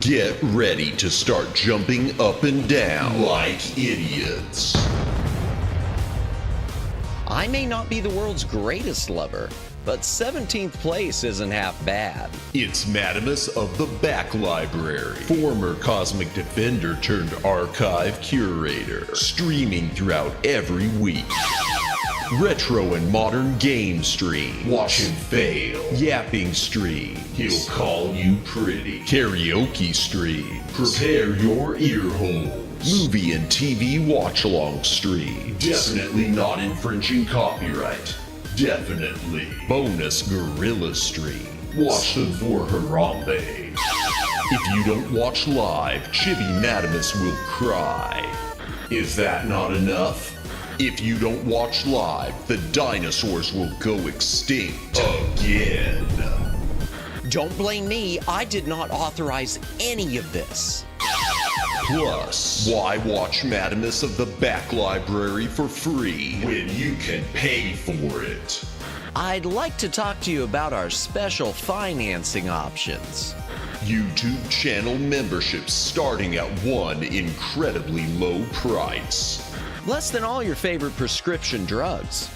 Get ready to start jumping up and down like idiots. I may not be the world's greatest lover, but 17th place isn't half bad. It's Madamus of the Back Library, former Cosmic Defender turned archive curator, streaming throughout every week. Retro and modern game stream. Watch him fail. Yapping stream. He'll call you pretty. Karaoke stream. Prepare your ear holes. Movie and TV watch-along stream. Definitely not infringing copyright. Definitely. Bonus gorilla stream. Watch them for Harambe. If you don't watch live, Chibi Madamus will cry. Is that not enough? If you don't watch live, the dinosaurs will go extinct again. Don't blame me, I did not authorize any of this. Plus, why watch Madamus of the Back Library for free when you can pay for it? I'd like to talk to you about our special financing options. YouTube channel memberships starting at one incredibly low price. Less than all your favorite prescription drugs.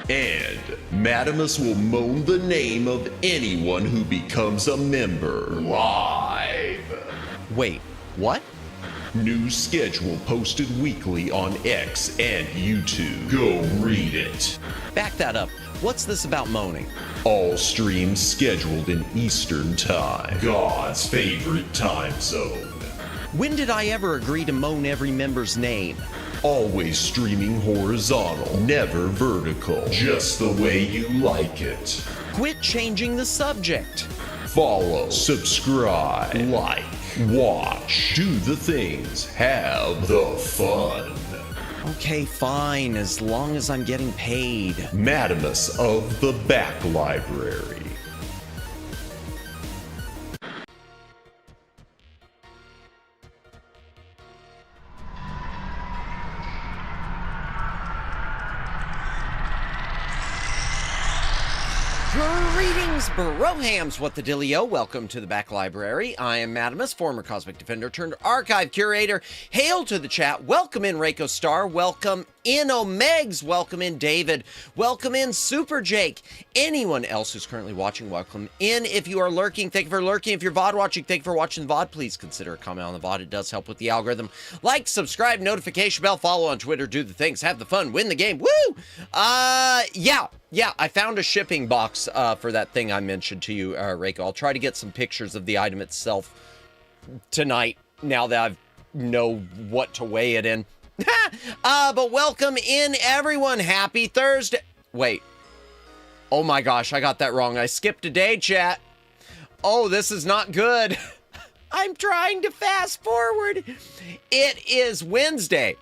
And Madamus will moan the name of anyone who becomes a member live. Wait, what? New schedule posted weekly on X and YouTube. Go read it. Back that up. What's this about moaning? All streams scheduled in Eastern Time, God's favorite time zone. When did I ever agree to moan every member's name? Always streaming horizontal, never vertical, just the way you like it. Quit changing the subject. Follow, subscribe, like, watch, do the things, have the fun. Okay, fine, as long as I'm getting paid. Madamus of the Back Library. Greetings, brohams, what the dillio? Welcome to the Back Library. I am Madamus, former Cosmic Defender turned archive curator. Hail to the chat. Welcome in Reiko Star. Welcome in Omegs. Welcome in David. Welcome in Super Jake. Anyone else who's currently watching, welcome in. If you are lurking, thank you for lurking. If you're VOD watching, thank you for watching the VOD. Please consider a comment on the VOD. It does help with the algorithm. Like, subscribe, notification bell, follow on Twitter, do the things, have the fun, win the game. Woo! Yeah, I found a shipping box for that thing I mentioned to you, Reiko. I'll try to get some pictures of the item itself tonight, now that I know what to weigh it in. But welcome in, everyone. Happy Thursday. Wait. Oh my gosh, I got that wrong. I skipped a day, chat. Oh, this is not good. I'm trying to fast forward. It is Wednesday.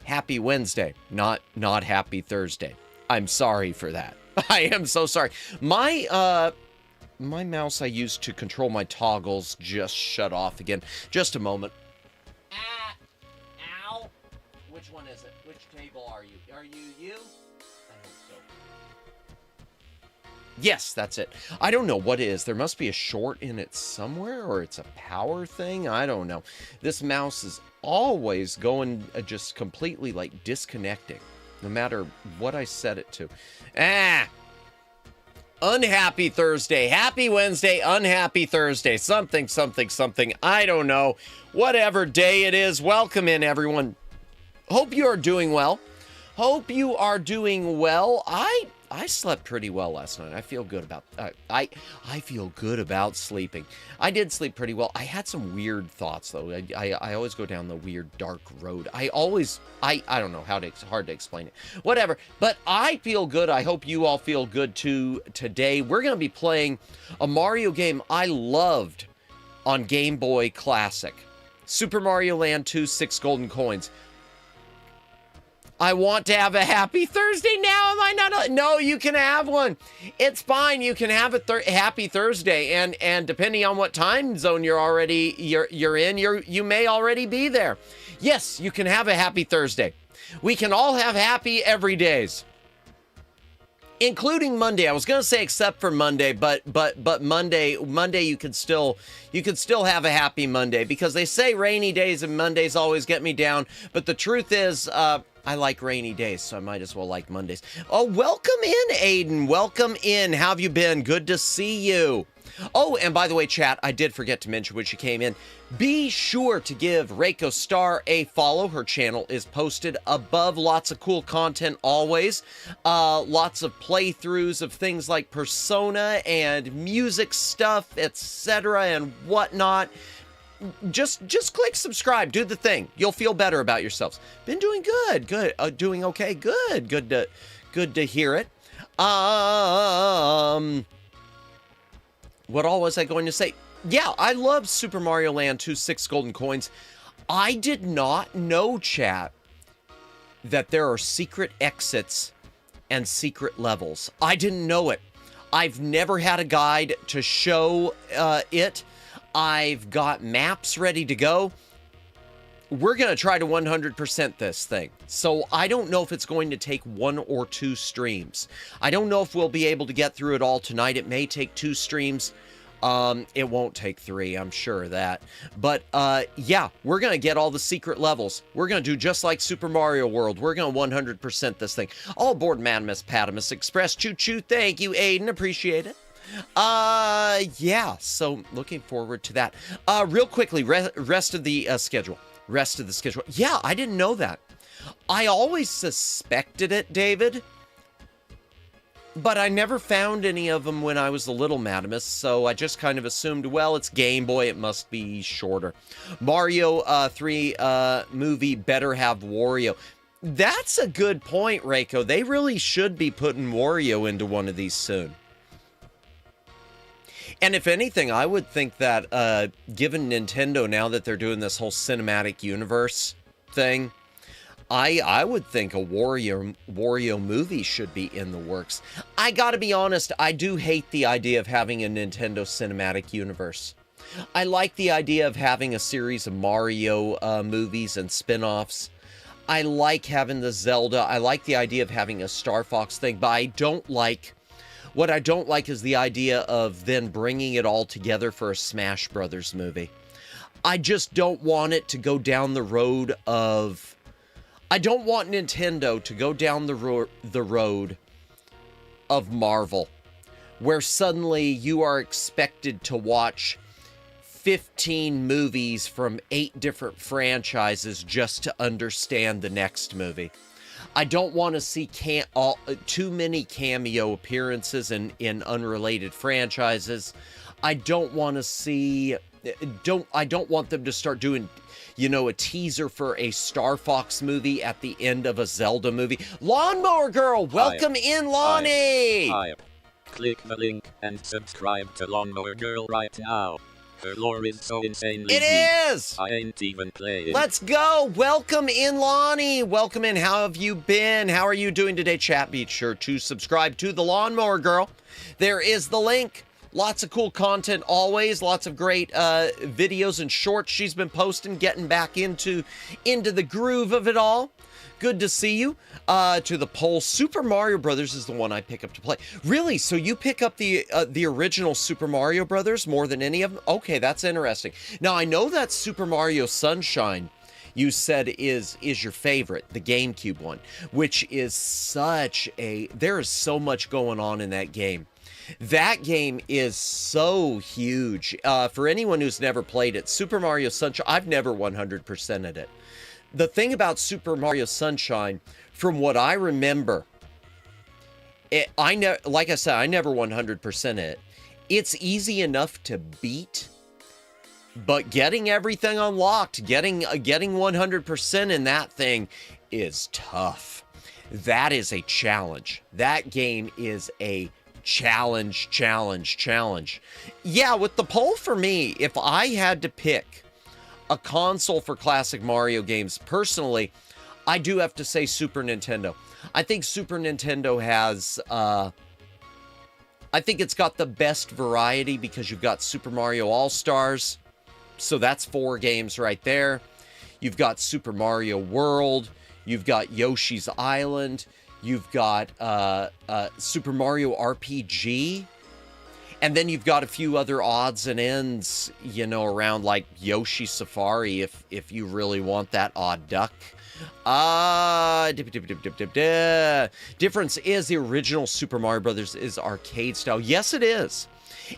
Happy Wednesday, not happy Thursday. I'm sorry for that. I am so sorry. My mouse I used to control my toggles just shut off again. Just a moment. Ow. Which one is it? Which table are you? Are you? I hope so. Yes, that's it. I don't know what it is. There must be a short in it somewhere, or it's a power thing. I don't know. This mouse is always going just completely like disconnecting, no matter what I set it to. Unhappy Thursday, happy Wednesday, unhappy Thursday, something. I don't know. Whatever day it is, welcome in, everyone. Hope you are doing well. I slept pretty well last night. I feel good about I feel good about sleeping. I did sleep pretty well. I had some weird thoughts though. I always go down the weird dark road. I don't know how to, it's hard to explain it. Whatever. But I feel good. I hope you all feel good too today. We're going to be playing a Mario game I loved on Game Boy Classic. Super Mario Land 2 6 golden coins. I want to have a happy Thursday now. Am I not? No, you can have one. It's fine. You can have a happy Thursday, and depending on what time zone you're in, you may already be there. Yes, you can have a happy Thursday. We can all have happy every days, including Monday. I was gonna say except for Monday, but Monday you can still have a happy Monday, because they say rainy days and Mondays always get me down. But the truth is, I like rainy days, so I might as well like Mondays. Oh, welcome in, Aiden. Welcome in. How have you been? Good to see you. Oh, and by the way, chat, I did forget to mention when she came in, be sure to give Reiko Star a follow. Her channel is posted above. Lots of cool content always. Lots of playthroughs of things like Persona and music stuff, etc. and whatnot. Just click subscribe, do the thing. You'll feel better about yourselves. Been doing good, doing okay, good to hear it. What all was I going to say? Yeah, I love Super Mario Land 2 6 golden coins. I did not know, chat, that there are secret exits and secret levels. I didn't know it. I've never had a guide to show it. I've got maps ready to go. We're going to try to 100% this thing. So I don't know if it's going to take 1 or 2 streams. I don't know if we'll be able to get through it all tonight. It may take 2 streams. It won't take 3, I'm sure of that. But yeah, we're going to get all the secret levels. We're going to do just like Super Mario World. We're going to 100% this thing. All aboard Madamus Padamus Express. Choo-choo. Thank you, Aiden. Appreciate it. Yeah, so looking forward to that. Real quickly, rest of the schedule. Yeah, I didn't know that. I always suspected it, David, but I never found any of them when I was a little Madamus, so I just kind of assumed, well, it's Game Boy, it must be shorter. Mario 3 movie better have Wario. That's a good point, Reiko. They really should be putting Wario into one of these soon. And if anything, I would think that given Nintendo, now that they're doing this whole cinematic universe thing, I would think a Wario movie should be in the works. I gotta be honest, I do hate the idea of having a Nintendo cinematic universe. I like the idea of having a series of Mario movies and spin-offs. I like having the Zelda. I like the idea of having a Star Fox thing, but what I don't like is the idea of then bringing it all together for a Smash Brothers movie. I just don't want it to go down the road of... I don't want Nintendo to go down the road of Marvel, where suddenly you are expected to watch 15 movies from 8 different franchises just to understand the next movie. I don't want to see too many cameo appearances in unrelated franchises. I don't want to see... I don't want them to start doing, a teaser for a Star Fox movie at the end of a Zelda movie. Lawnmower Girl, welcome in, Lonnie! Hi. Click the link and subscribe to Lawnmower Girl right now. Her lore is so insanely It deep. is! I ain't even playing. Let's go! Welcome in, Lonnie! Welcome in. How have you been? How are you doing today, chat? Be sure to subscribe to the Lawnmower Girl. There is the link. Lots of cool content always. Lots of great videos and shorts she's been posting, getting back into the groove of it all. Good to see you. To the poll, Super Mario Brothers is the one I pick up to play. Really? So you pick up the original Super Mario Brothers more than any of them? Okay, that's interesting. Now, I know that Super Mario Sunshine, you said, is your favorite, the GameCube one, which is there is so much going on in that game. That game is so huge. For anyone who's never played it, Super Mario Sunshine, I've never 100%ed it. The thing about Super Mario Sunshine, from what I remember, like I said, I never 100%ed it. It's easy enough to beat, but getting everything unlocked, getting 100% in that thing is tough. That is a challenge. That game is a challenge. Yeah, with the poll for me, if I had to pick a console for classic Mario games, personally, I do have to say Super Nintendo. I think Super Nintendo has, I think it's got the best variety because you've got Super Mario All-Stars, so that's 4 games right there. You've got Super Mario World, you've got Yoshi's Island, you've got Super Mario RPG, and then you've got a few other odds and ends, around like Yoshi Safari if you really want that odd duck. Difference is the original Super Mario Brothers is arcade style. Yes, it is.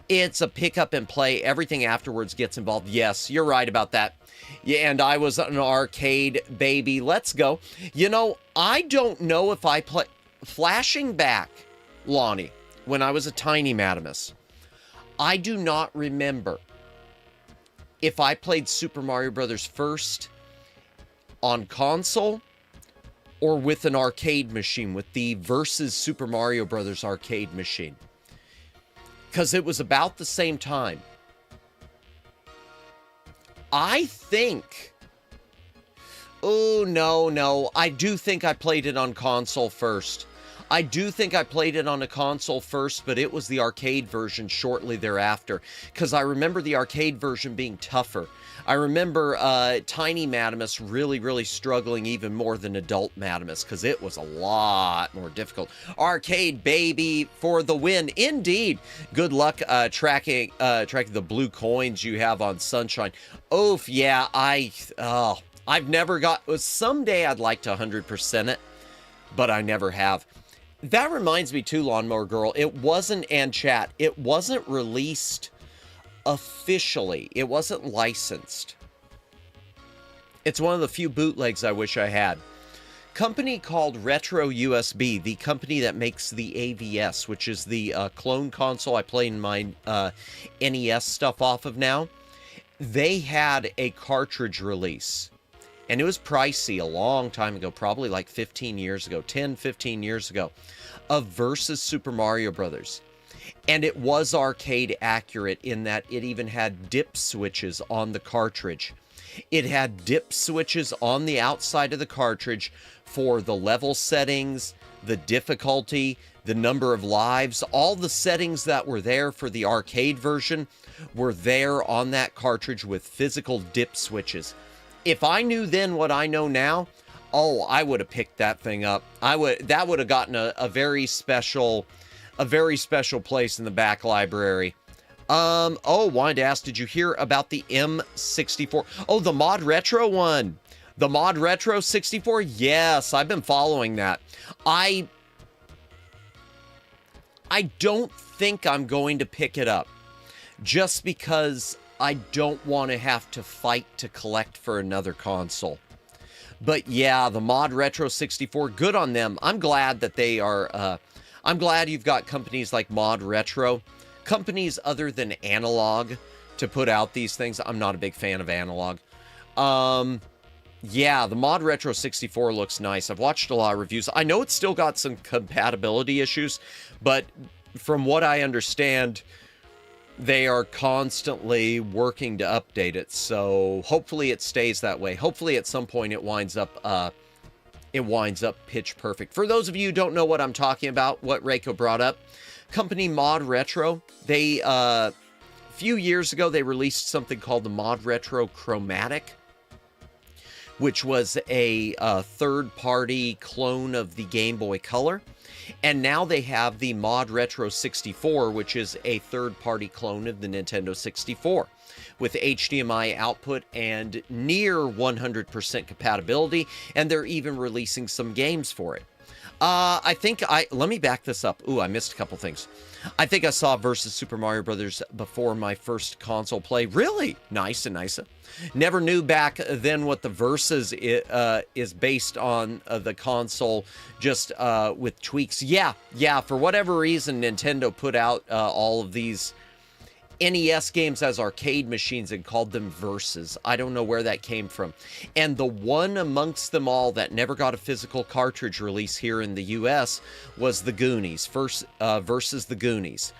It's a pick up and play. Everything afterwards gets involved. Yes, you're right about that. Yeah, and I was an arcade baby. Let's go. I don't know if I play... Flashing back, Lonnie, when I was a tiny Madamus, I do not remember if I played Super Mario Brothers first on console or with an arcade machine, with the Versus Super Mario Brothers arcade machine. Because it was about the same time. I think... Oh, no. I do think I played it on console first. I do think I played it on a console first, but it was the arcade version shortly thereafter. Because I remember the arcade version being tougher. I remember Tiny Madamus really struggling even more than adult Madamus, because it was a lot more difficult. Arcade baby for the win. Indeed. Good luck tracking the blue coins you have on Sunshine. Oof, yeah, I've never got... Someday I'd like to 100% it, but I never have. That reminds me too, Lawnmower Girl, it wasn't released officially. It wasn't licensed. It's one of the few bootlegs I wish I had. Company called Retro USB, the company that makes the AVS, which is the clone console I play in my NES stuff off of now. They had a cartridge release. and it was pricey a long time ago, probably like 15 years ago, 10, 15 years ago, of Versus Super Mario Brothers. And it was arcade accurate in that it even had dip switches on the cartridge. It had dip switches on the outside of the cartridge for the level settings, the difficulty, the number of lives. All the settings that were there for the arcade version were there on that cartridge with physical dip switches. If I knew then what I know now, oh, I would have picked that thing up. That would have gotten a very special place in the back library. Wanted to ask, did you hear about the M64? Oh, the Mod Retro one. The Mod Retro 64? Yes, I've been following that. I don't think I'm going to pick it up just because I don't want to have to fight to collect for another console. But yeah, the Mod Retro 64, good on them. I'm glad that they are, I'm glad you've got companies like Mod Retro, companies other than Analog to put out these things. I'm not a big fan of Analog. Yeah, the Mod Retro 64 looks nice. I've watched a lot of reviews. I know it's still got some compatibility issues, but from what I understand, they are constantly working to update it. So hopefully it stays that way. Hopefully at some point it winds up pitch perfect. For those of you who don't know what I'm talking about, what Reiko brought up, company Mod Retro, they a few years ago they released something called the Mod Retro Chromatic, which was a third-party clone of the Game Boy Color. And now they have the Mod Retro 64, which is a third-party clone of the Nintendo 64, with HDMI output and near 100% compatibility, and they're even releasing some games for it. Let me back this up. Ooh, I missed a couple things. I think I saw Versus Super Mario Brothers before my first console play. Really? Nice and nice. Never knew back then what the Versus is based on the console, just with tweaks. Yeah, for whatever reason, Nintendo put out all of these NES games as arcade machines and called them Versus. I don't know where that came from. And the one amongst them all that never got a physical cartridge release here in the US was the Goonies, Versus the Goonies.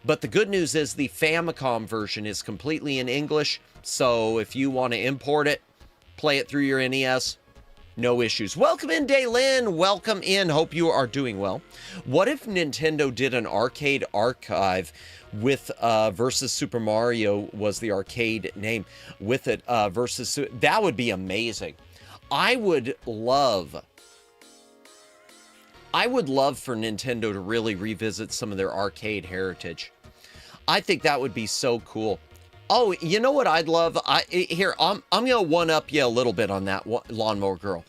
But the good news is the Famicom version is completely in English, so if you want to import it, play it through your NES, no issues. Welcome in, Daylin. Welcome in. Hope you are doing well. What if Nintendo did an arcade archive with Versus Super Mario was the arcade name with it, that would be amazing. I would love for Nintendo to really revisit some of their arcade heritage. I think that would be so cool. Oh, you know what I'd love? I'm going to one-up you a little bit on that, Lawnmower Girl.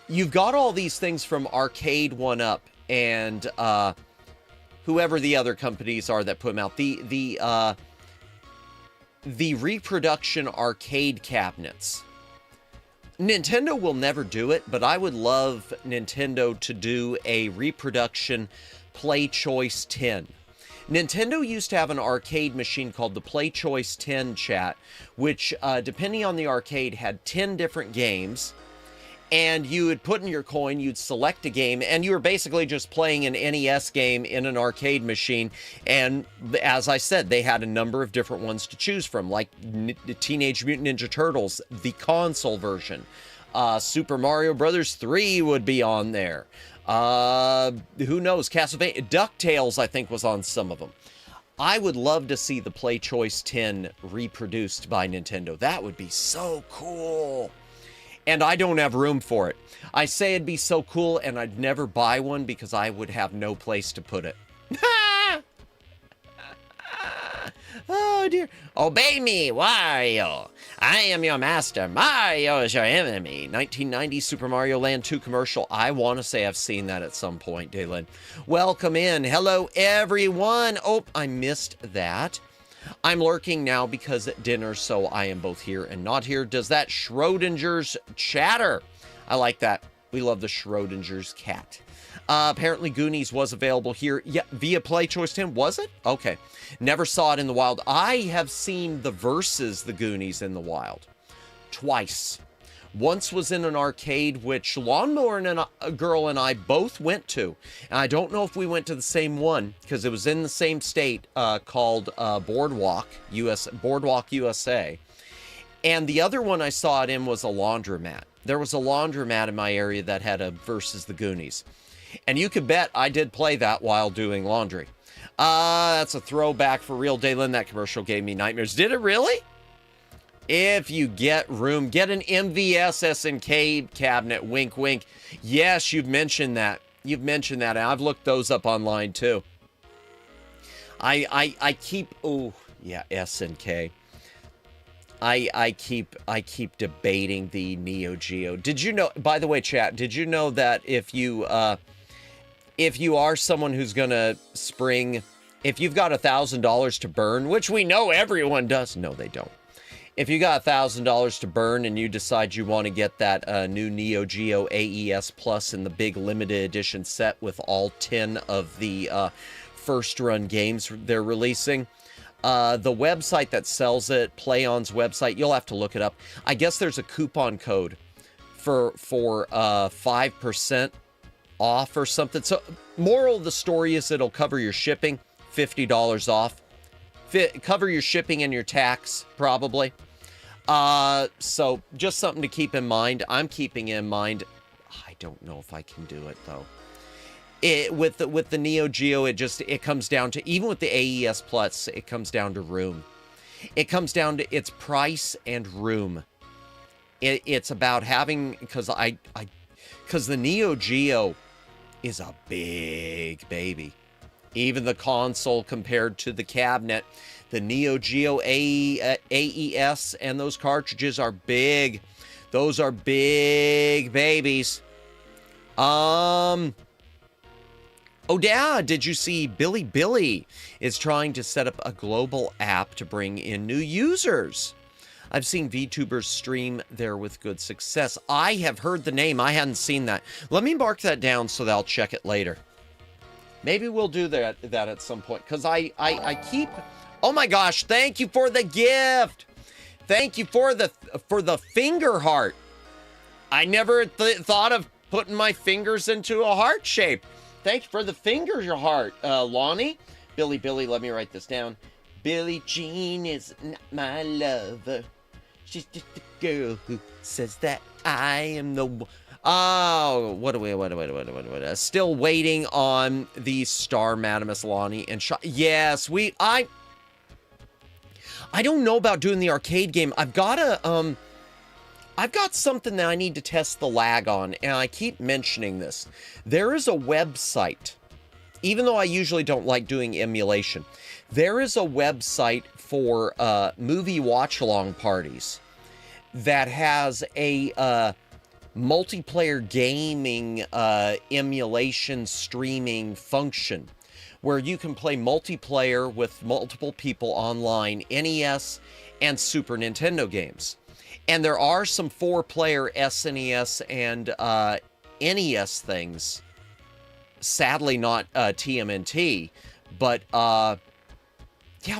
You've got all these things from Arcade 1-Up and whoever the other companies are that put them out. The reproduction arcade cabinets. Nintendo will never do it, but I would love Nintendo to do a reproduction Play Choice 10. Nintendo used to have an arcade machine called the Play Choice 10 chat, which, depending on the arcade, had 10 different games. And you would put in your coin, you'd select a game, and you were basically just playing an NES game in an arcade machine. And as I said, they had a number of different ones to choose from, like Teenage Mutant Ninja Turtles, the console version. Super Mario Brothers 3 would be on there. Who knows? Castlevania, DuckTales, I think, was on some of them. I would love to see the Play Choice 10 reproduced by Nintendo. That would be so cool. And I don't have room for it. I say it'd be so cool, and I'd never buy one because I would have no place to put it. Oh, dear. Obey me, Wario. I am your master. Mario is your enemy. 1990 Super Mario Land 2 commercial. I want to say I've seen that at some point, Daylin. Welcome in. Hello, everyone. Oh, I missed that. I'm lurking now because at dinner, so I am both here and not here. Does that Schrodinger's chatter? I like that. We love the Schrodinger's cat. Apparently Goonies was available here. Yeah, via Play Choice 10. Was it? Okay. Never saw it in the wild. I have seen the Versus the Goonies in the wild. Twice. Once was in an arcade, which Lawnmower and a girl and I both went to. And I don't know if we went to the same one, because it was in the same state, called Boardwalk USA. And the other one I saw it in was a laundromat. There was a laundromat in my area that had a Versus the Goonies. And you could bet I did play that while doing laundry. That's a throwback for real. Daylin, that commercial gave me nightmares. Did it really? If you get room, get an MVS SNK cabinet. Wink, wink. Yes, you've mentioned that. You've mentioned that. I've looked those up online too. I keep, oh yeah, SNK. I keep debating the Neo Geo. Did you know, by the way, chat, did you know that if you are someone who's gonna spring, if you've got $1,000 to burn, which we know everyone does, no, they don't. If you got $1,000 to burn and you decide you want to get that new Neo Geo AES Plus in the big limited edition set with all 10 of the first run games they're releasing, the website that sells it, PlayOn's website, you'll have to look it up. I guess there's a coupon code for 5% off or something. So moral of the story is it'll cover your shipping, $50 off. Cover your shipping and your tax, probably. So just something to keep in mind. I'm keeping in mind. I don't know if I can do it though. With the Neo Geo, it comes down to, even with the AES Plus, it comes down to room. It comes down to its price and room. It's about having, because the Neo Geo is a big baby. Even the console compared to the cabinet, the Neo Geo AES and those cartridges are big. Those are big babies. Oh yeah, did you see Billy is trying to set up a global app to bring in new users? I've seen VTubers stream there with good success. I have heard the name. I hadn't seen that. Let me mark that down so that I'll check it later. Maybe we'll do that at some point, because I keep... Oh my gosh, thank you for the gift. Thank you for the finger heart. I never thought of putting my fingers into a heart shape. Thank you for the finger heart, Lonnie. Billy, let me write this down. Billie Jean is not my lover. She's just a girl who says that I am the one. Oh, what? Still waiting on the Star Madamus, Lonnie, and yes, I don't know about doing the arcade game. I've got something that I need to test the lag on, and I keep mentioning this. There is a website, even though I usually don't like doing emulation, there is a website for movie watch-along parties that has a multiplayer gaming emulation streaming function where you can play multiplayer with multiple people online, NES and Super Nintendo games. And there are some 4-player SNES and NES things. Sadly not TMNT, but yeah,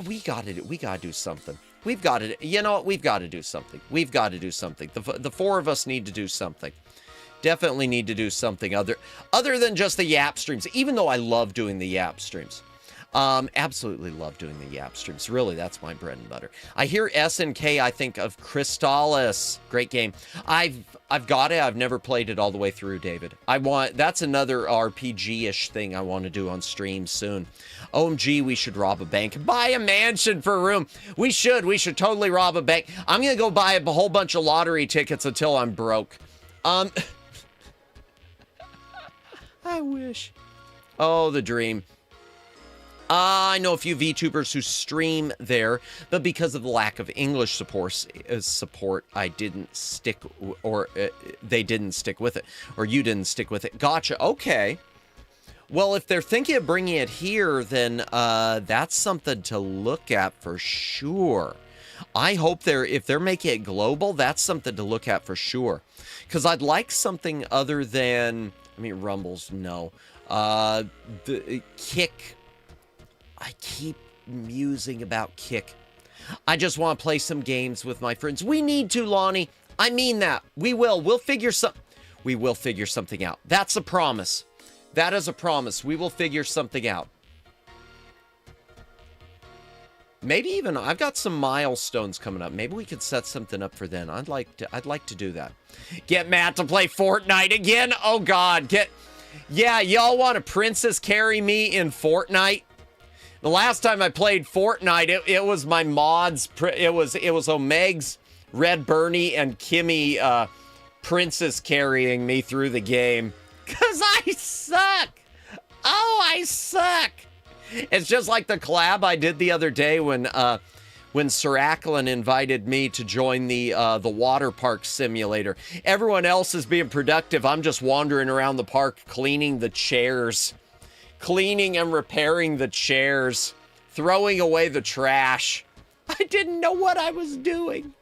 we gotta do something. We've got to, you know what? We've got to do something. We've got to do something. The 4 of us need to do something. Definitely need to do something other than just the YAAAAP streams, even though I love doing the YAAAAP streams. Absolutely love doing the YAAAAP streams. Really, that's my bread and butter. I hear SNK, I think of Crystallis. Great game. I've got it. I've never played it all the way through, David. That's another RPG-ish thing I want to do on stream soon. OMG, we should rob a bank. Buy a mansion for a room. We should totally rob a bank. I'm going to go buy a whole bunch of lottery tickets until I'm broke. I wish. Oh, the dream. I know a few VTubers who stream there, but because of the lack of English support, I didn't stick, or they didn't stick with it, or you didn't stick with it. Gotcha. Okay. Well, if they're thinking of bringing it here, then that's something to look at for sure. I hope if they're making it global, that's something to look at for sure. Because I'd like something other than, Rumbles, no. The Kick. I keep musing about Kick. I just want to play some games with my friends. We need to, Lonnie. I mean that. We will. We will figure something out. That's a promise. That is a promise. We will figure something out. Maybe even I've got some milestones coming up. Maybe we could set something up for then. I'd like to do that. Get Matt to play Fortnite again. Oh God, yeah, y'all want to princess carry me in Fortnite? The last time I played Fortnite, it was my mods. It was Omegs, Red Bernie, and Kimmy princess carrying me through the game. Cause I suck. Oh, I suck. It's just like the collab I did the other day when Sir Acklin invited me to join the water park simulator. Everyone else is being productive. I'm just wandering around the park cleaning the chairs. Cleaning and repairing the chairs. Throwing away the trash. I didn't know what I was doing.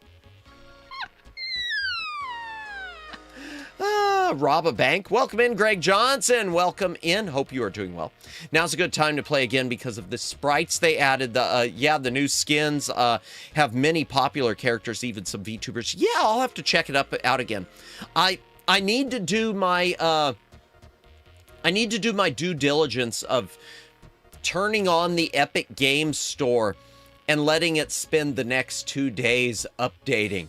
Rob a bank. Welcome in, Greg Johnson. Welcome in. Hope you are doing well. Now's a good time to play again because of the sprites they added. The new skins have many popular characters, even some VTubers. Yeah, I'll have to check it out again. I need to do my due diligence of turning on the Epic Games Store and letting it spend the next 2 days updating.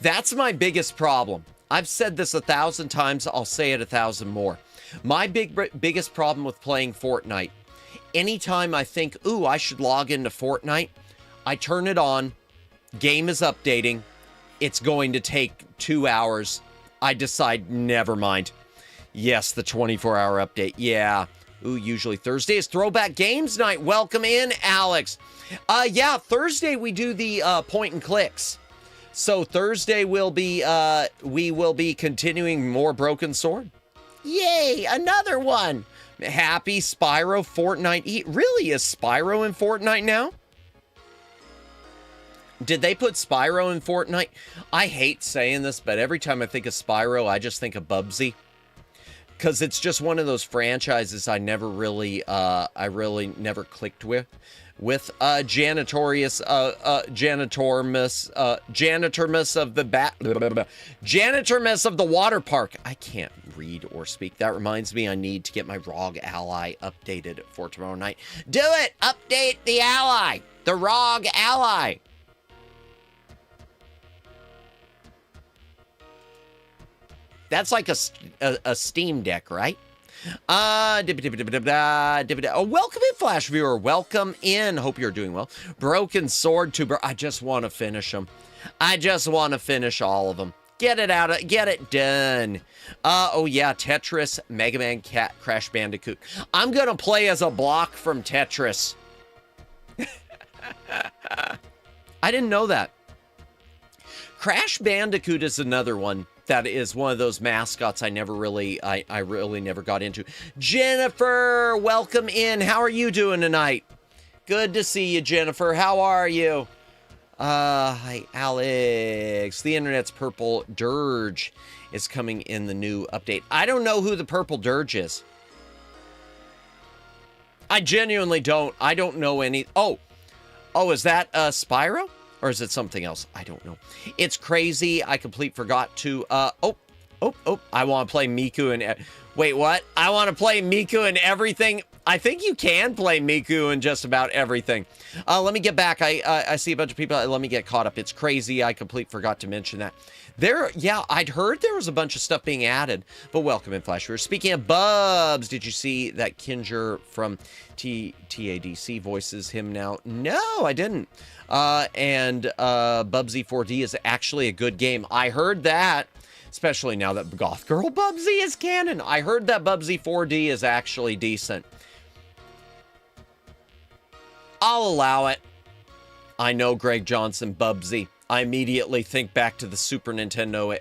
That's my biggest problem. I've said this 1,000 times. I'll say it 1,000 more. My biggest problem with playing Fortnite, anytime I think, ooh, I should log into Fortnite, I turn it on, game is updating, it's going to take 2 hours. I decide, never mind. Yes, the 24-hour update. Yeah. Ooh, usually Thursday is Throwback Games Night. Welcome in, Alex. Yeah, Thursday we do the point and clicks. So Thursday we will be continuing more Broken Sword. Yay, another one. Happy Spyro Fortnite. Really, is Spyro in Fortnite now? Did they put Spyro in Fortnite? I hate saying this, but every time I think of Spyro, I just think of Bubsy. Because it's just one of those franchises I never really, never clicked with. Janitormus of the water park. I can't read or speak. That reminds me I need to get my ROG ally updated for tomorrow night. Do it! Update the ally! The ROG ally! That's like a Steam Deck, right? Oh, welcome in, Flash Viewer. Welcome in. Hope you're doing well. Broken Sword Tuber. I just want to finish them. I just want to finish all of them. Get it out. Get it done. Oh, yeah. Tetris, Mega Man, Cat, Crash Bandicoot. I'm going to play as a block from Tetris. I didn't know that. Crash Bandicoot is another one. That is one of those mascots I really never got into. Jennifer, welcome in. How are you doing tonight? Good to see you, Jennifer. How are you? Hi, Alex. The internet's purple dirge is coming in the new update. I don't know who the purple dirge is. I genuinely don't. I don't know any. Oh, is that Spyro? Or is it something else? I don't know. It's crazy. I completely forgot to, I want to play Miku and, wait, what? I want to play Miku and everything. I think you can play Miku and just about everything. Let me get back. I see a bunch of people. Let me get caught up. It's crazy. I completely forgot to mention that. Yeah, I'd heard there was a bunch of stuff being added, but welcome in, Flash. Speaking of Bubs, did you see that Kinger from TADC voices him now? No, I didn't. And Bubsy 4D is actually a good game. I heard that, especially now that Goth Girl Bubsy is canon. I heard that Bubsy 4D is actually decent. I'll allow it. I know Greg Johnson, Bubsy. I immediately think back to the Super Nintendo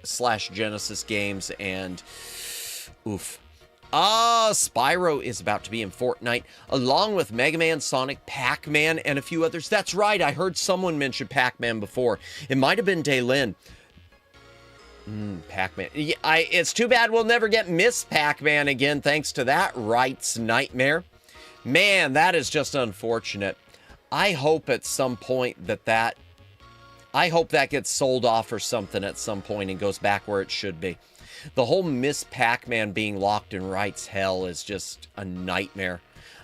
/ Genesis games and oof. Spyro is about to be in Fortnite, along with Mega Man, Sonic, Pac-Man, and a few others. That's right, I heard someone mention Pac-Man before. It might have been Daylin. Pac-Man. Yeah, it's too bad we'll never get Miss Pac-Man again, thanks to that rights nightmare. Man, that is just unfortunate. I hope at some point that I hope that gets sold off or something at some point and goes back where it should be. The whole Miss Pac-Man being locked in Wright's hell is just a nightmare.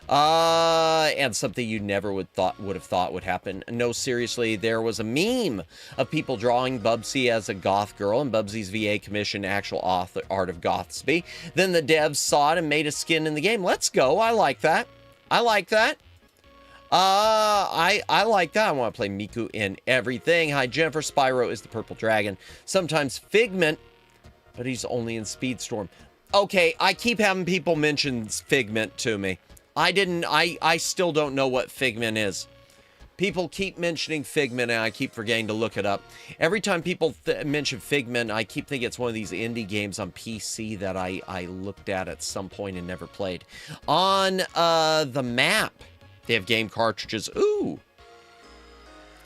And something you never would have thought would happen. No, seriously, there was a meme of people drawing Bubsy as a goth girl, and Bubsy's VA commissioned actual art of Gothsby. Then the devs saw it and made a skin in the game. Let's go. I like that. I like that. I like that. I want to play Miku in everything. Hi, Jennifer. Spyro is the purple dragon. Sometimes Figment, but he's only in Speedstorm. Okay, I keep having people mention Figment to me. I still don't know what Figment is. People keep mentioning Figment, and I keep forgetting to look it up. Every time people mention Figment, I keep thinking it's one of these indie games on PC that I looked at some point and never played. On the map, they have game cartridges. Ooh!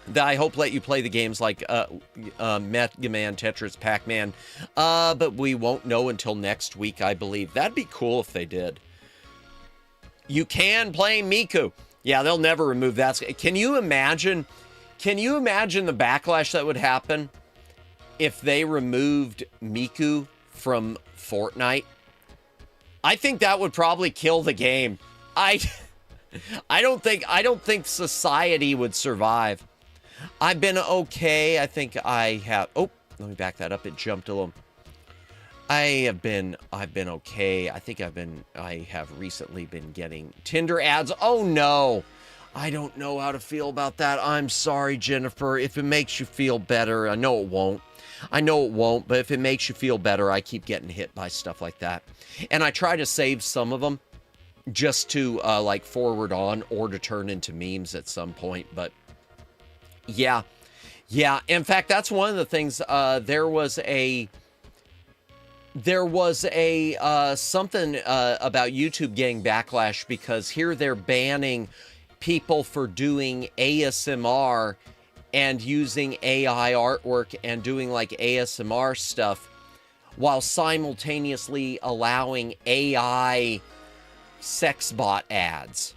That I hope let you play the games like Mega Man, Tetris, Pac-Man. But we won't know until next week, I believe. That'd be cool if they did. You can play Miku. Yeah, they'll never remove that. Can you imagine the backlash that would happen if they removed Miku from Fortnite? I think that would probably kill the game. I don't think society would survive. I've been okay. I think I have. Oh, let me back that up. It jumped a little. I've been okay. I think I have recently been getting Tinder ads. Oh no. I don't know how to feel about that. I'm sorry, Jennifer. If it makes you feel better, I know it won't. But if it makes you feel better, I keep getting hit by stuff like that. And I try to save some of them just to like forward on or to turn into memes at some point. But yeah. In fact, that's one of the things. There was a something about YouTube getting backlash because here they're banning people for doing ASMR and using AI artwork and doing like ASMR stuff while simultaneously allowing AI sex bot ads.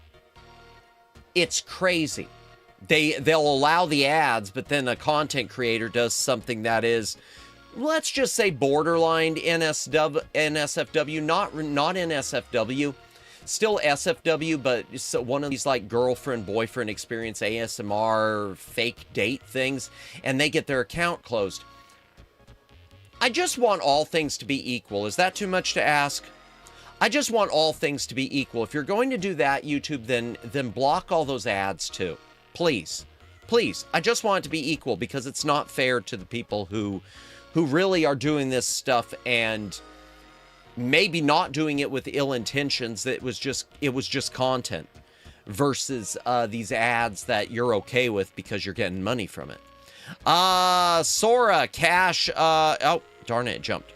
It's crazy. They'll allow the ads, but then a content creator does something that is, let's just say, borderline NSFW, not NSFW, still SFW, but one of these like girlfriend boyfriend experience ASMR fake date things, and they get their account closed. I just want all things to be equal. Is that too much to ask? I just want all things to be equal. If you're going to do that, YouTube, then block all those ads too. Please. I just want it to be equal because it's not fair to the people who really are doing this stuff and maybe not doing it with ill intentions. It was just content versus these ads that you're okay with because you're getting money from it. Sora, Cash, oh, darn it jumped.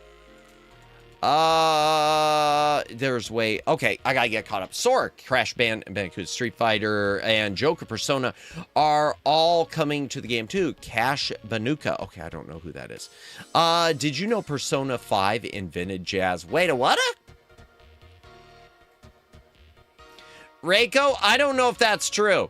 There's way. Okay, I gotta get caught up. Sora, Crash Bandicoot, Street Fighter, and Joker Persona are all coming to the game too. Cash Banuka. Okay, I don't know who that is. Did you know Persona 5 invented jazz? Wait, a what? Reiko, I don't know if that's true.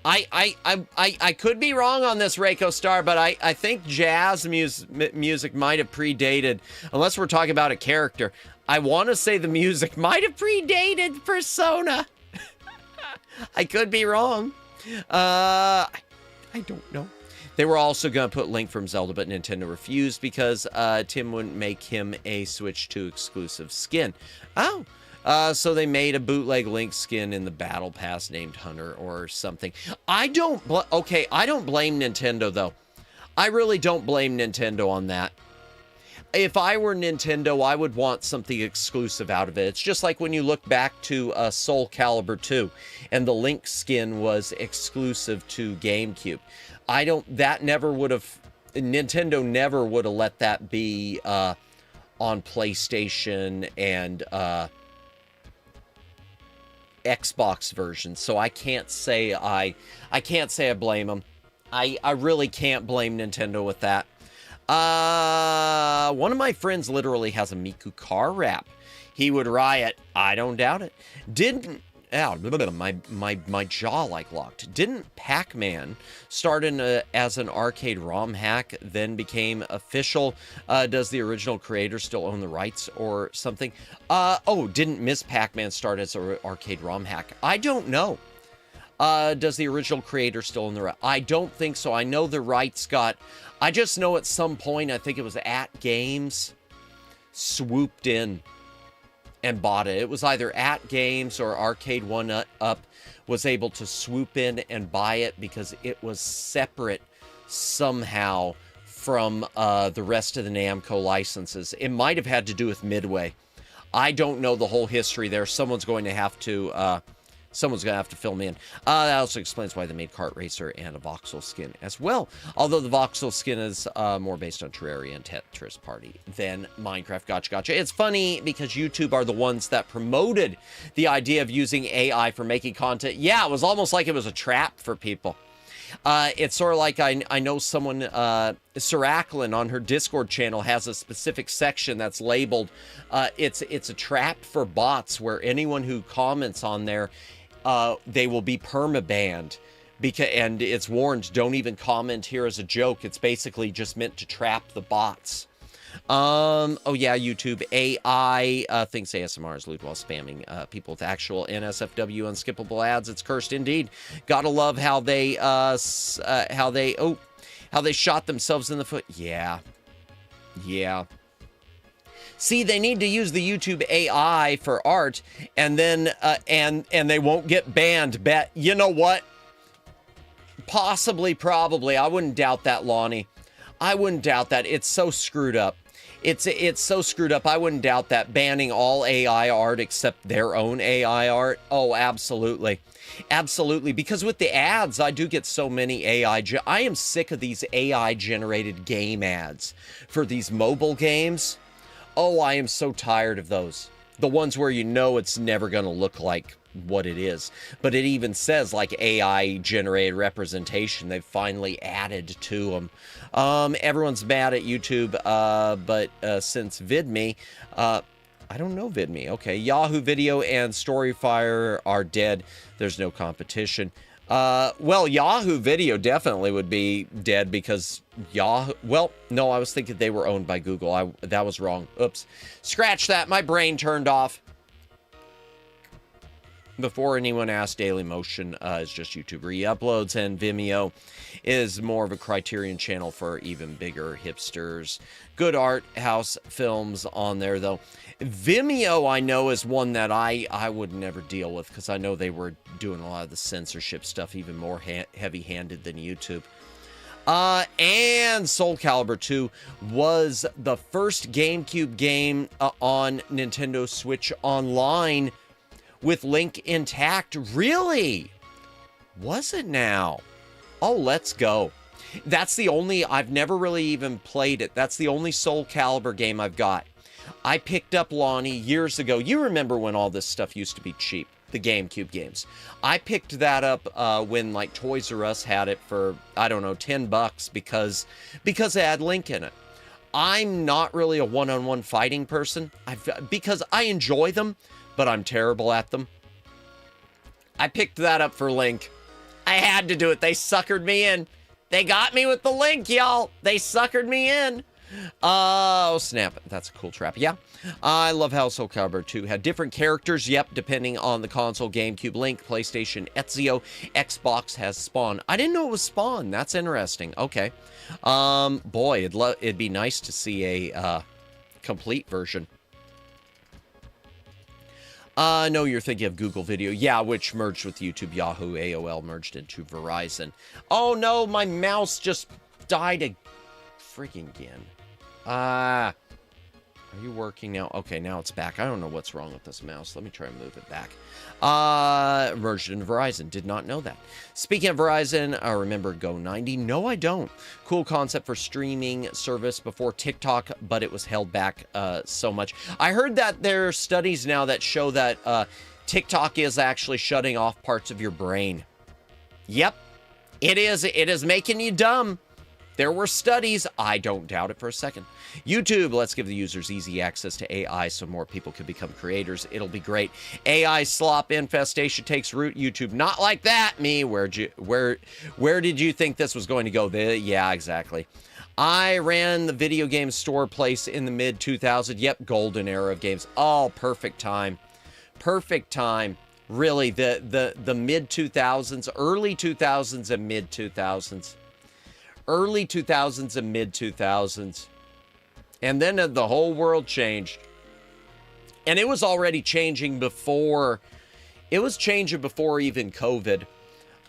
I could be wrong on this, Reiko Star, but I think jazz music might have predated, unless we're talking about a character. I want to say the music might have predated Persona. I could be wrong. I don't know. They were also going to put Link from Zelda, but Nintendo refused because Tim wouldn't make him a Switch 2 exclusive skin. Oh. So they made a bootleg Link skin in the Battle Pass named Hunter or something. I don't blame Nintendo, though. I really don't blame Nintendo on that. If I were Nintendo, I would want something exclusive out of it. It's just like when you look back to Soul Calibur 2, and the Link skin was exclusive to GameCube. Nintendo never would have let that be on PlayStation and Xbox version, so I can't say I blame them. I really can't blame Nintendo with that. One of my friends literally has a Miku car wrap. He would riot. I don't doubt it. my jaw like locked. Didn't Pac-Man start as an arcade ROM hack, then became official? Does the original creator still own the rights or something? Didn't Miss Pac-Man start as an arcade ROM hack? I don't know. Does the original creator still own the rights? I don't think so. I know the rights I just know at some point, I think it was At Games, swooped in and bought it. It was either At Games or Arcade 1-Up was able to swoop in and buy it because it was separate somehow from the rest of the Namco licenses. It might have had to do with Midway. I don't know the whole history there. Someone's going to have to fill me in. That also explains why they made Kart Racer and a voxel skin as well. Although the voxel skin is more based on Terraria and Tetris Party than Minecraft. Gotcha. It's funny because YouTube are the ones that promoted the idea of using AI for making content. Yeah, it was almost like it was a trap for people. It's sort of like I know someone, Siraclin on her Discord channel has a specific section that's labeled, it's a trap for bots where anyone who comments on there, they will be permabanned. And it's warned, don't even comment here as a joke. It's basically just meant to trap the bots. YouTube AI thinks ASMR is lewd while spamming people with actual NSFW unskippable ads. It's cursed indeed. Gotta love how they shot themselves in the foot. Yeah. See, they need to use the YouTube AI for art, and then and they won't get banned. Bet you know what? Possibly, probably. I wouldn't doubt that, Lonnie. I wouldn't doubt that. It's so screwed up. It's so screwed up. I wouldn't doubt that banning all AI art except their own AI art. Oh, absolutely. Absolutely. Because with the ads, I do get so many AI. I am sick of these AI generated game ads for these mobile games. Oh, I am so tired of those. The ones where you know it's never going to look like what it is. But it even says like AI generated representation. They've finally added to them. Everyone's mad at YouTube, but since VidMe, I don't know VidMe. Okay, Yahoo Video and Storyfire are dead. There's no competition. Well, Yahoo Video definitely would be dead because Yahoo... Well, no, I was thinking they were owned by Google. That was wrong. Oops. Scratch that. My brain turned off. Before anyone asked, Dailymotion is just YouTube re-uploads, and Vimeo is more of a Criterion channel for even bigger hipsters. Good art house films on there, though. Vimeo, I know, is one that I would never deal with because I know they were doing a lot of the censorship stuff, even more heavy-handed than YouTube. And Soul Calibur 2 was the first GameCube game on Nintendo Switch Online with Link intact. Really? Was it now? Oh, let's go. That's the only... I've never really even played it. That's the only Soul Calibur game I've got. I picked up Lonnie years ago. You remember when all this stuff used to be cheap, the GameCube games. I picked that up when like Toys R Us had it for, I don't know, $10 because it had Link in it. I'm not really a one-on-one fighting person because I enjoy them, but I'm terrible at them. I picked that up for Link. I had to do it. They suckered me in. They got me with the Link, y'all. They suckered me in. Oh, snap. That's a cool trap. Yeah. I love how Soul Calibur 2 had different characters. Yep, depending on the console. GameCube, Link, PlayStation, Ezio. Xbox has Spawn. I didn't know it was Spawn. That's interesting. Okay. Boy, it'd be nice to see a complete version. No, you're thinking of Google Video. Yeah, which merged with YouTube, Yahoo, AOL merged into Verizon. Oh, no, my mouse just died freaking again. Are you working now? Okay, now it's back. I don't know what's wrong with this mouse. Let me try and move it back. Merged into Verizon. Did not know that. Speaking of Verizon, I remember Go90. No, I don't. Cool concept for streaming service before TikTok, but it was held back so much. I heard that there are studies now that show that TikTok is actually shutting off parts of your brain. Yep, it is. It is making you dumb. There were studies. I don't doubt it for a second. YouTube, let's give the users easy access to AI so more people can become creators. It'll be great. AI slop infestation takes root. YouTube, not like that. Me, where did you think this was going to go? Yeah, exactly. I ran the video game store place in the mid 2000s. Yep, golden era of games. Oh, perfect time. Perfect time. Really, the mid 2000s, early 2000s and mid 2000s. Early 2000s and mid 2000s. And then the whole world changed. And it was already changing before, even COVID.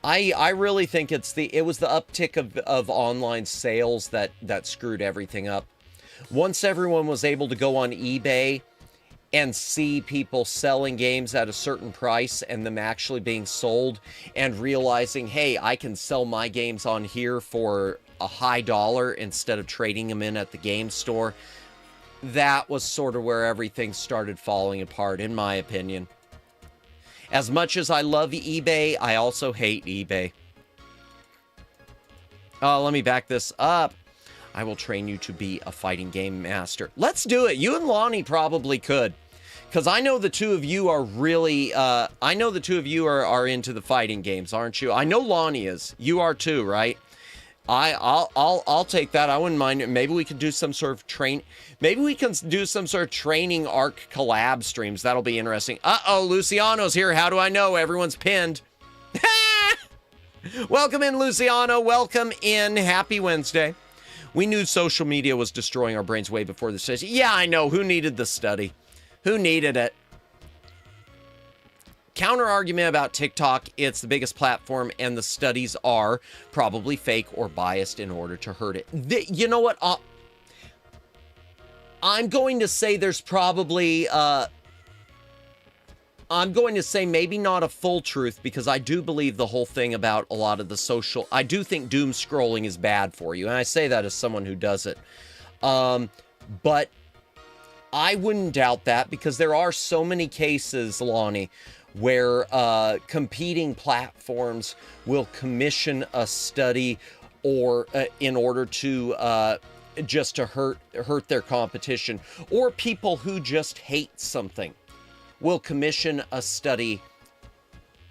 I really think it was the uptick of online sales that screwed everything up. Once everyone was able to go on eBay and see people selling games at a certain price and them actually being sold and realizing, hey, I can sell my games on here for a high dollar instead of trading them in at the game store. That was sort of where everything started falling apart, in my opinion. As much as I love eBay, I also hate eBay. Let me back this up. I will train you to be a fighting game master. Let's do it. You and Lonnie probably could. Because I know the two of you are really, are into the fighting games, aren't you? I know Lonnie is. You are too, right? I'll take that. I wouldn't mind it. Maybe we could do some sort of training arc collab streams. That'll be interesting. Uh-oh, Luciano's here. How do I know? Everyone's pinned. Welcome in, Luciano. Welcome in. Happy Wednesday. We knew social media was destroying our brains way before the study. Yeah, I know. Who needed the study? Who needed it? Counter argument about TikTok, it's the biggest platform and the studies are probably fake or biased in order to hurt it. You know what? I'm going to say there's probably, I'm going to say maybe not a full truth because I do believe the whole thing about a lot of the social, I do think doom scrolling is bad for you. And I say that as someone who does it. But I wouldn't doubt that because there are so many cases, Lonnie, where competing platforms will commission a study or in order to just to hurt their competition, or people who just hate something will commission a study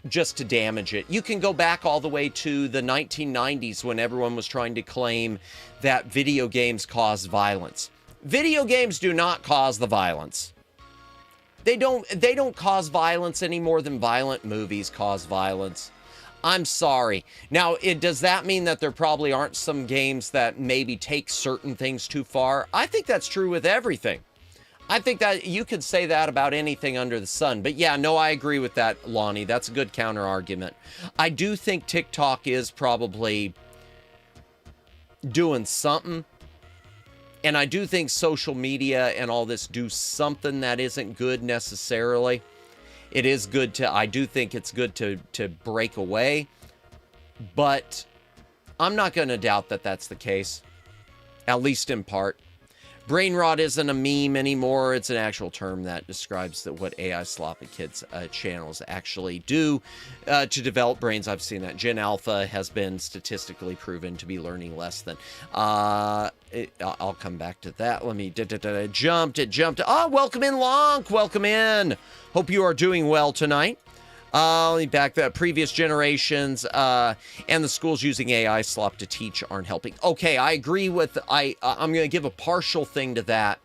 just to damage it. You can go back all the way to the 1990s when everyone was trying to claim that video games cause violence. Video games do not cause the violence. They don't cause violence any more than violent movies cause violence. I'm sorry. Now, does that mean that there probably aren't some games that maybe take certain things too far? I think that's true with everything. I think that you could say that about anything under the sun. But yeah, no, I agree with that, Lonnie. That's a good counter argument. I do think TikTok is probably doing something. And I do think social media and all this do something that isn't good necessarily. It is good to, I do think it's good to break away. But I'm not going to doubt that that's the case. At least in part. Brain rot isn't a meme anymore. It's an actual term that describes what AI sloppy kids channels actually do to develop brains. I've seen that. Gen Alpha has been statistically proven to be learning less than. I'll come back to that. Let me it jumped. Oh, welcome in, Lonk. Welcome in. Hope you are doing well tonight. Let me back that. Previous generations and the schools using AI slop to teach aren't helping. Okay, I agree with, I'm going to give a partial thing to that.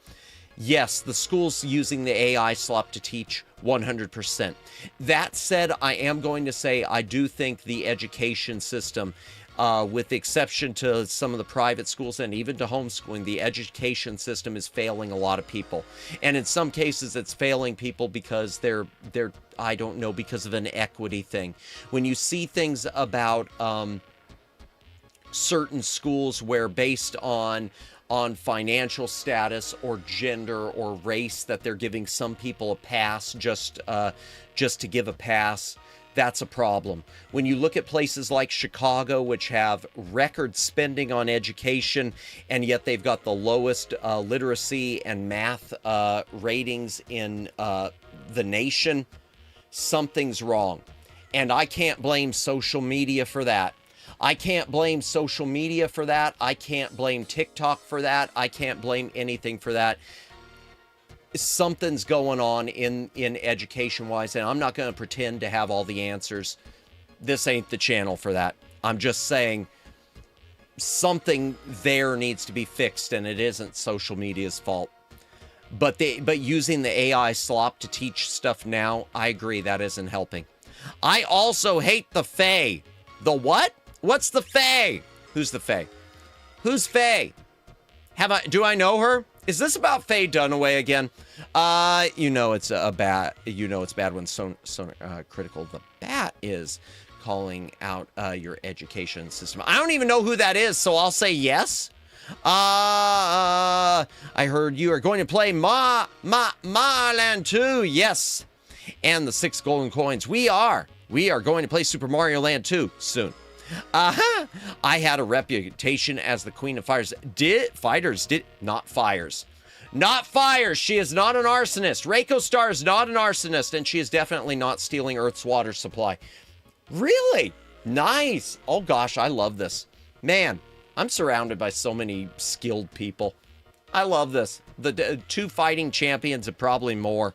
Yes, the schools using the AI slop to teach 100%. That said, I am going to say I do think the education system, with the exception to some of the private schools and even to homeschooling, the education system is failing a lot of people. And in some cases, it's failing people because they're I don't know, because of an equity thing. When you see things about certain schools where based on financial status or gender or race that they're giving some people a pass just to give a pass, that's a problem. When you look at places like Chicago, which have record spending on education, and yet they've got the lowest literacy and math ratings in the nation, something's wrong. And I can't blame social media for that. I can't blame social media for that. I can't blame TikTok for that. I can't blame anything for that. Something's going on in education-wise, and I'm not going to pretend to have all the answers. This ain't the channel for that. I'm just saying something there needs to be fixed, and it isn't social media's fault. But using the AI slop to teach stuff now, I agree, that isn't helping. I also hate the Fae. The what? What's the Fae? Who's the Fae? Who's Fae? Do I know her? Is this about Faye Dunaway again? You know it's bad when so critical the bat is calling out your education system. I don't even know who that is, so I'll say yes. I heard you are going to play Marland 2. Yes. And the 6 golden coins. We are going to play Super Mario Land 2 soon. I had a reputation as the queen of fighters. Not fires. Not fires. She is not an arsonist. Reiko Star is not an arsonist, and she is definitely not stealing Earth's water supply. Really? Nice. Oh gosh, I love this. Man, I'm surrounded by so many skilled people. I love this. The 2 fighting champions and probably more.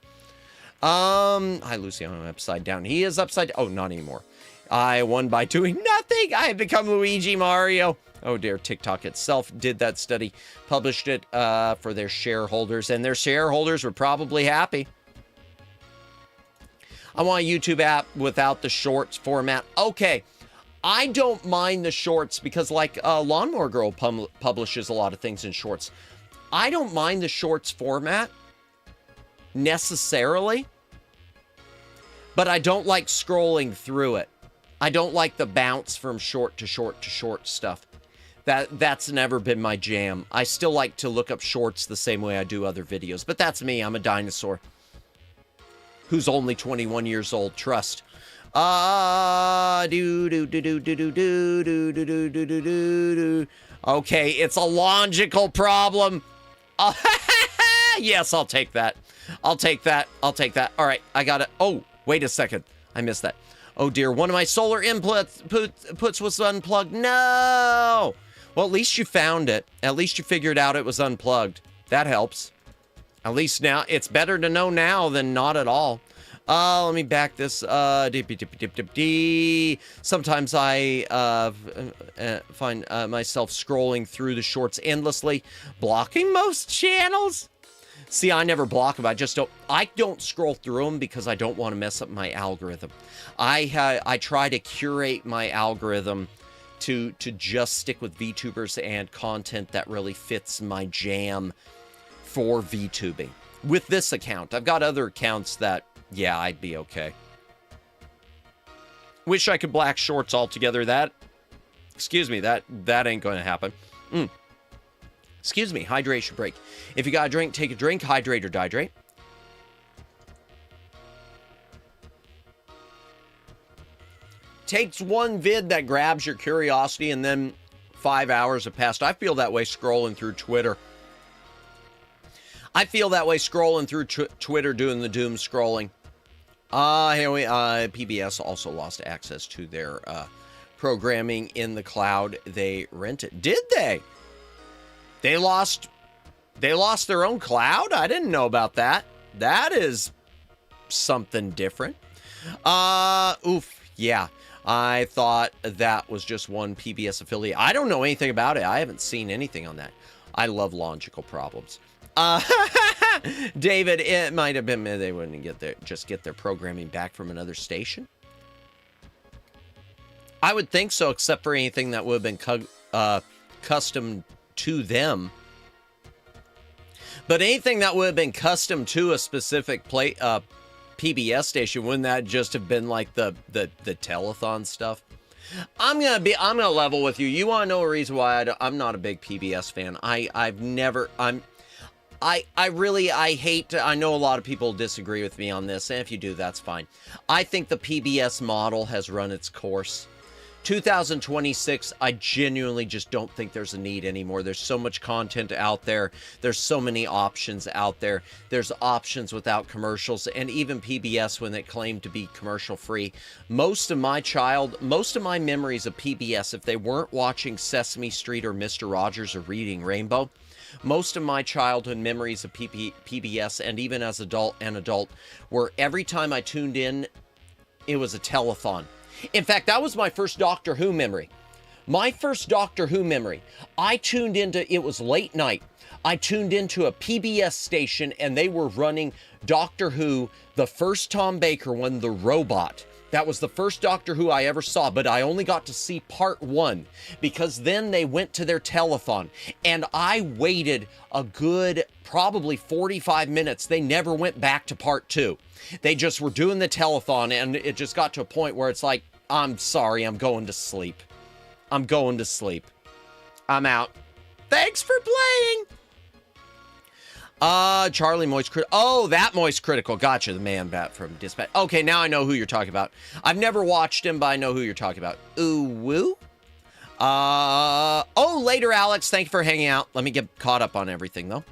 Hi, Luciano, upside down. He is upside down. Oh, not anymore. I won by doing nothing. I have become Luigi Mario. Oh dear, TikTok itself did that study, published it for their shareholders, and their shareholders were probably happy. I want a YouTube app without the shorts format. Okay, I don't mind the shorts because like Lawnmower Girl publishes a lot of things in shorts. I don't mind the shorts format necessarily, but I don't like scrolling through it. I don't like the bounce from short to short to short stuff. That's never been my jam. I still like to look up shorts the same way I do other videos, but that's me. I'm a dinosaur who's only 21 years old. Trust. Okay, it's a logical problem. Yes, I'll take that. I'll take that. I'll take that. All right, I got it. Oh, wait a second. I missed that. Oh dear, one of my solar inputs was unplugged. No! Well, at least you found it. At least you figured out it was unplugged. That helps. At least now, it's better to know now than not at all. Let me back this. Sometimes I find myself scrolling through the shorts endlessly, blocking most channels. See, I never block them. I don't scroll through them because I don't want to mess up my algorithm. I try to curate my algorithm to just stick with VTubers and content that really fits my jam for VTubing. With this account, I've got other accounts that, yeah, I'd be okay. Wish I could black shorts altogether. Excuse me, that ain't going to happen. Excuse me, hydration break. If you got a drink, take a drink, hydrate or dihydrate. Takes one vid that grabs your curiosity and then 5 hours have passed. I feel that way scrolling through Twitter. I feel that way scrolling through Twitter, doing the doom scrolling. PBS also lost access to their programming in the cloud. They rented. Did they? They lost their own cloud? I didn't know about that. That is something different. Yeah. I thought that was just one PBS affiliate. I don't know anything about it. I haven't seen anything on that. I love logical problems. David, it might have been they wouldn't get their programming back from another station. I would think so, except for anything that would have been custom to them. But anything that would have been custom to a specific PBS station, wouldn't that just have been like the telethon stuff? I'm gonna level with you. You want to know a reason why I'm not a big PBS fan? I know a lot of people disagree with me on this, and if you do, that's fine. I think the PBS model has run its course. 2026, I genuinely just don't think there's a need anymore. There's so much content out there. There's so many options out there. There's options without commercials, and even PBS when it claimed to be commercial free. Most of my memories of PBS, if they weren't watching Sesame Street or Mr. Rogers or Reading Rainbow, most of my childhood memories of PBS, and even as an adult, were every time I tuned in, it was a telethon. In fact, that was my first Doctor Who memory. My first Doctor Who memory. I tuned into, it was late night. I tuned into a PBS station and they were running Doctor Who, the first Tom Baker one, The Robot. That was the first Doctor Who I ever saw, but I only got to see part 1 because then they went to their telethon and I waited a good probably 45 minutes. They never went back to part 2. They just were doing the telethon and it just got to a point where it's like, I'm sorry, I'm going to sleep. I'm going to sleep. I'm out. Thanks for playing. Charlie Moist Critical. Oh, that Moist Critical. Gotcha, the man bat from Dispatch. Okay, now I know who you're talking about. I've never watched him, but I know who you're talking about. Ooh, woo. Oh, later, Alex. Thank you for hanging out. Let me get caught up on everything, though.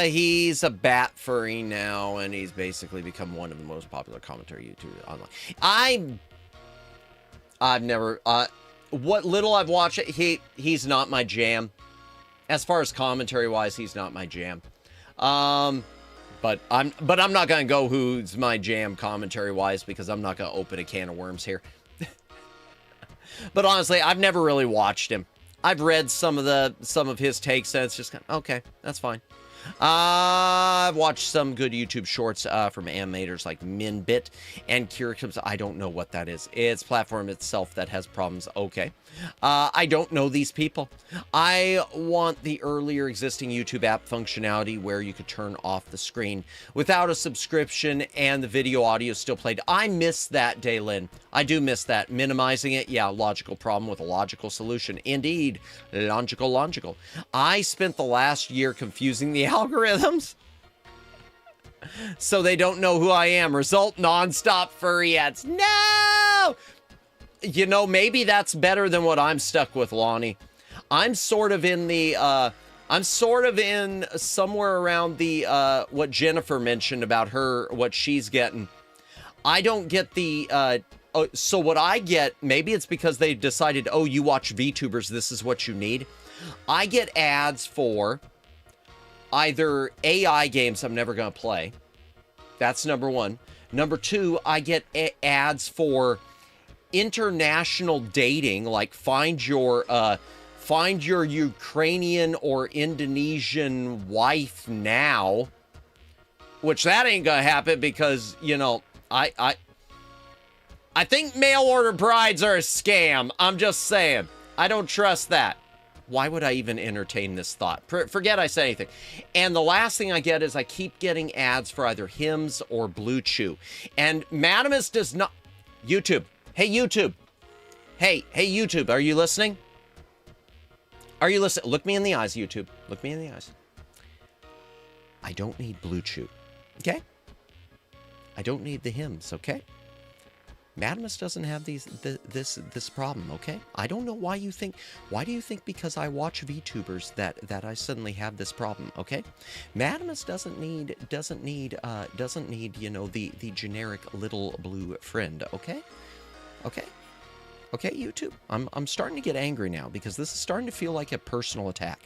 He's a bat furry now, and he's basically become one of the most popular commentary YouTubers online. I've never, what little I've watched, he's not my jam. As far as commentary-wise, he's not my jam. But I'm not gonna go who's my jam commentary-wise because I'm not gonna open a can of worms here. But honestly, I've never really watched him. I've read some of his takes, and it's just kind of, okay, that's fine. I've watched some good YouTube shorts from animators like Minbit and Curriculums. I don't know what that is. It's platform itself that has problems. Okay. I don't know these people. I want the earlier existing YouTube app functionality where you could turn off the screen without a subscription and the video audio still played. I miss that, Daylin. I do miss that. Minimizing it, yeah, logical problem with a logical solution. Indeed, logical. I spent the last year confusing the algorithms so they don't know who I am. Result, non-stop furry ads. No! You know, maybe that's better than what I'm stuck with, Lonnie. I'm sort of in the, somewhere around the, what Jennifer mentioned about her, what she's getting. I don't get the, so what I get, maybe it's because they decided, oh, you watch VTubers, this is what you need. I get ads for either AI games I'm never going to play. That's number one. Number two, I get ads for international dating, like find your Ukrainian or Indonesian wife now, which that ain't gonna happen because, you know, I think mail order brides are a scam. I'm just saying. I don't trust that. Why would I even entertain this thought? Forget I said anything. And the last thing I get is I keep getting ads for either Hims or Blue Chew. And Madamus does not... YouTube. Hey, YouTube. Hey, YouTube. Are you listening? Are you listening? Look me in the eyes, YouTube. Look me in the eyes. I don't need Blue Chew. Okay? I don't need the Hims, okay? Madamus doesn't have this problem, okay? I don't know why you think. Why do you think because I watch VTubers that I suddenly have this problem, okay? Madamus doesn't need you know the generic little blue friend, okay? Okay, YouTube. I'm starting to get angry now because this is starting to feel like a personal attack.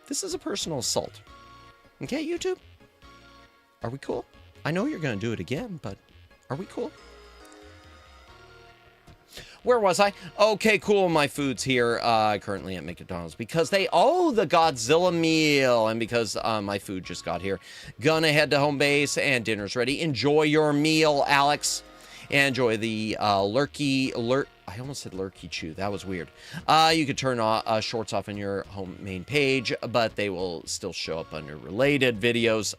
This is a personal assault. Okay, YouTube? Are we cool? I know you're going to do it again, but are we cool? Where was I? Okay, cool. My food's here currently at McDonald's because the Godzilla meal, and because my food just got here. Gonna head to home base and dinner's ready. Enjoy your meal, Alex. Enjoy the I almost said lurky chew. That was weird. You could turn shorts off on your home main page, but they will still show up under related videos.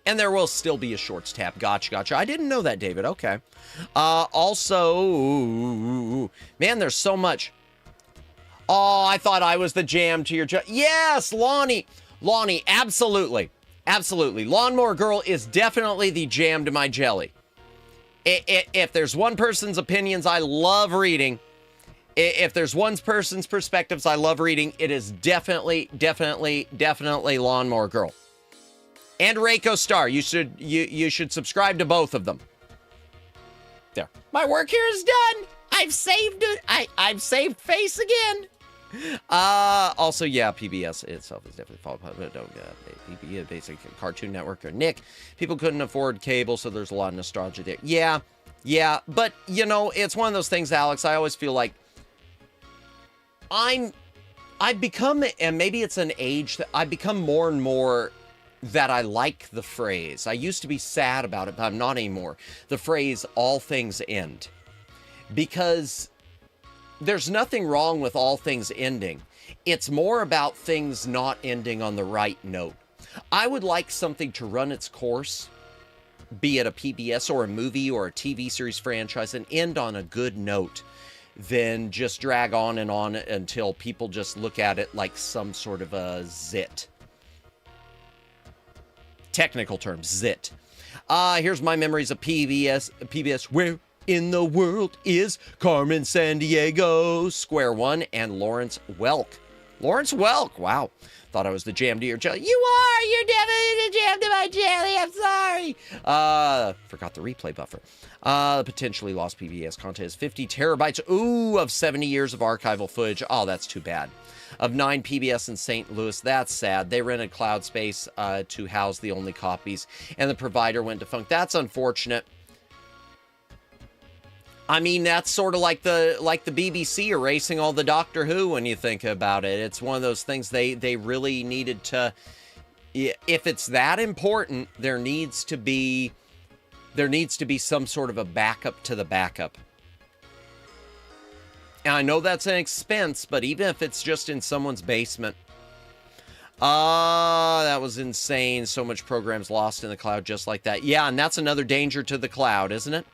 And there will still be a shorts tab. Gotcha. I didn't know that, David. Okay. Also, man, there's so much. Oh, I thought I was the jam to your... Yes, Lonnie, absolutely. Lawnmower Girl is definitely the jam to my jelly. If there's one person's opinions I love reading, if there's one person's perspectives I love reading, it is definitely Lawnmower Girl. And Reiko Star. You should subscribe to both of them. There. My work here is done. I've saved it. I've saved face again. Also, yeah, PBS itself is definitely followed by PBS, basic Cartoon Network or Nick. People couldn't afford cable, so there's a lot of nostalgia there. Yeah, but you know, it's one of those things, Alex. I always feel like I've become, and maybe it's an age that I've become more and more that I like the phrase. I used to be sad about it, but I'm not anymore. The phrase, all things end. Because there's nothing wrong with all things ending. It's more about things not ending on the right note. I would like something to run its course, be it a PBS or a movie or a TV series franchise, and end on a good note, than just drag on and on until people just look at it like some sort of a zit. Technical term, zit. Here's my memories of PBS. Where in the world is Carmen Sandiego? Square One and Lawrence Welk. Lawrence Welk, wow. Thought I was the jam to your jelly. You are! You're definitely the jam to my jelly, I'm sorry! Forgot the replay buffer. Potentially lost PBS content is 50 terabytes, of 70 years of archival footage. Oh, that's too bad. Of 9 PBS in St. Louis, that's sad. They rented cloud space to house the only copies, and the provider went defunct. That's unfortunate. I mean, that's sort of like the BBC erasing all the Doctor Who when you think about it. It's one of those things they really needed to, if it's that important, there needs to be some sort of a backup to the backup. And I know that's an expense, but even if it's just in someone's basement. That was insane. So much programs lost in the cloud just like that. Yeah, and that's another danger to the cloud, isn't it?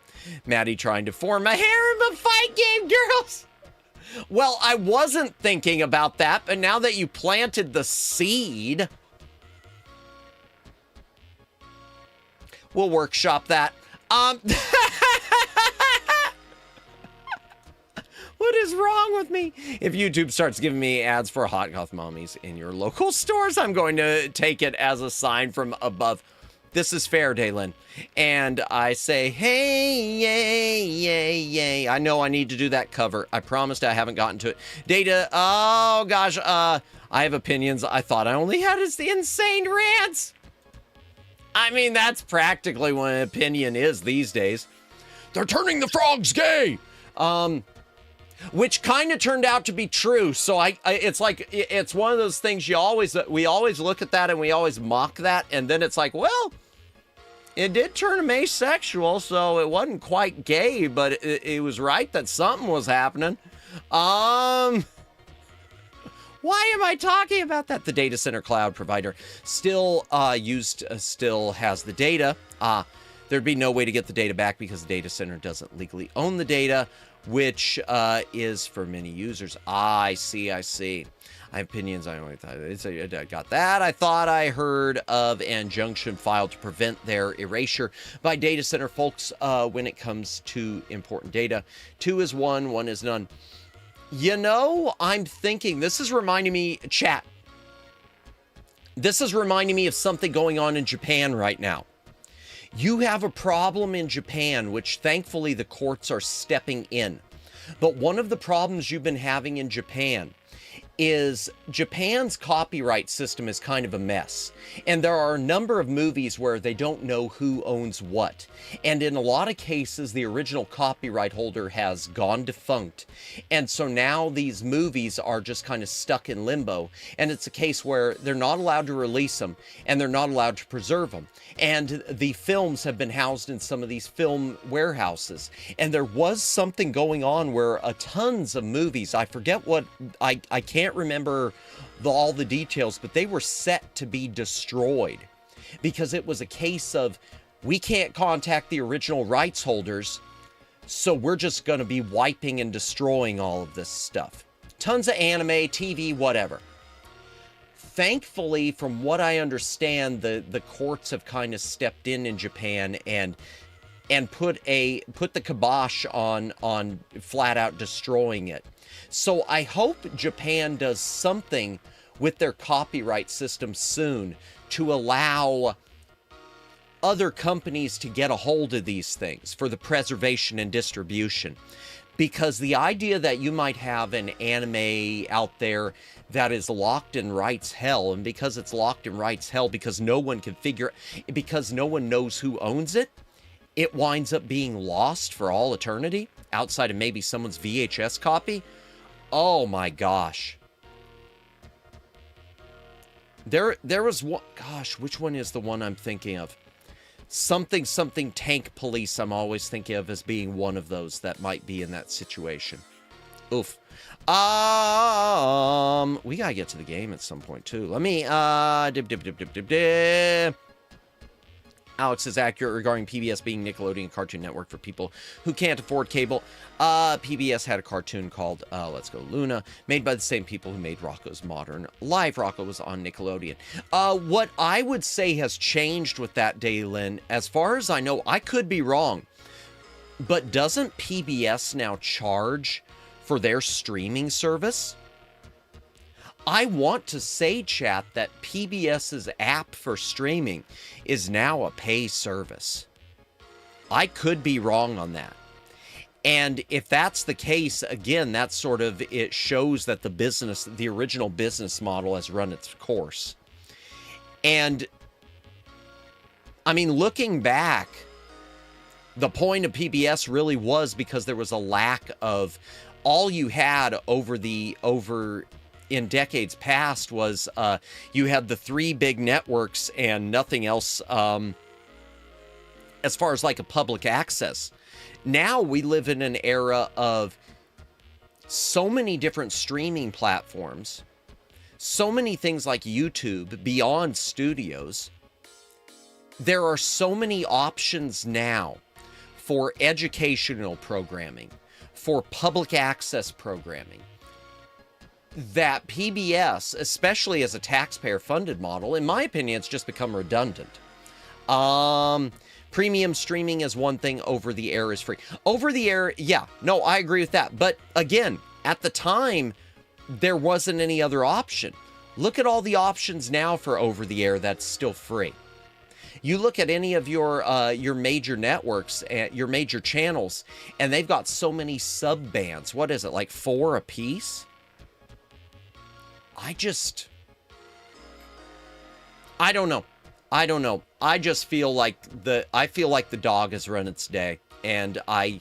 Maddie trying to form a harem of fight game girls. Well, I wasn't thinking about that, but now that you planted the seed, we'll workshop that. What is wrong with me? If YouTube starts giving me ads for hot goth mommies in your local stores, I'm going to take it as a sign from above. This is fair, Daylin. And I say, hey, yay, yay, yay. I know I need to do that cover. I promised I haven't gotten to it. Data, oh gosh, I have opinions. I thought I only had the insane rants. I mean, that's practically what an opinion is these days. They're turning the frogs gay. Which kind of turned out to be true. So it's like, it's one of those things we always look at that and we always mock that. And then it's like, well, it did turn him asexual, so it wasn't quite gay, but it was right that something was happening. Why am I talking about that? The data center cloud provider still still has the data. There'd be no way to get the data back because the data center doesn't legally own the data, which is for many users. I see. I have opinions. I got that. I thought I heard of an injunction filed to prevent their erasure by data center folks when it comes to important data. 2 is 1, 1 is none. You know, I'm thinking, this is reminding me, chat, this is reminding me of something going on in Japan right now. You have a problem in Japan, which thankfully the courts are stepping in. But one of the problems you've been having in Japan is Japan's copyright system is kind of a mess. And there are a number of movies where they don't know who owns what. And in a lot of cases, the original copyright holder has gone defunct. And so now these movies are just kind of stuck in limbo. And it's a case where they're not allowed to release them and they're not allowed to preserve them. And the films have been housed in some of these film warehouses. And there was something going on where tons of movies, I forget what, I can't remember all the details, but they were set to be destroyed because it was a case of, we can't contact the original rights holders, so we're just going to be wiping and destroying all of this stuff. Tons of anime, TV, whatever. Thankfully, from what I understand, the courts have kind of stepped in Japan, and and put the kibosh on flat out destroying it. So I hope Japan does something with their copyright system soon to allow other companies to get a hold of these things for the preservation and distribution. Because the idea that you might have an anime out there that is locked in rights hell, and because it's locked in rights hell, because no one knows who owns it, it winds up being lost for all eternity outside of maybe someone's VHS copy. Oh my gosh. There was one, gosh, which one is the one I'm thinking of? Something Tank Police I'm always thinking of as being one of those that might be in that situation. Oof. We gotta get to the game at some point too. Let me, Alex is accurate regarding PBS being Nickelodeon Cartoon Network for people who can't afford cable. PBS had a cartoon called Let's Go Luna, made by the same people who made Rocko's Modern Life. Rocko was on Nickelodeon. What I would say has changed with that, Daylin, as far as I know, I could be wrong, but doesn't PBS now charge for their streaming service? I want to say, chat, that PBS's app for streaming is now a pay service. I could be wrong on that. And if that's the case, again, that sort of, it shows that the original business model has run its course. And, I mean, looking back, the point of PBS really was because there was a lack of, all you had in decades past was you had the three big networks and nothing else as far as like a public access. Now we live in an era of so many different streaming platforms, so many things like YouTube beyond studios. There are so many options now for educational programming, for public access programming, that PBS, especially as a taxpayer-funded model, in my opinion, it's just become redundant. Premium streaming is one thing, over-the-air is free. Over-the-air, yeah, no, I agree with that. But again, at the time, there wasn't any other option. Look at all the options now for over-the-air that's still free. You look at any of your major networks, your major channels, and they've got so many sub-bands. What is it, like 4 apiece? I don't know. I just feel like the dog has run its day, and I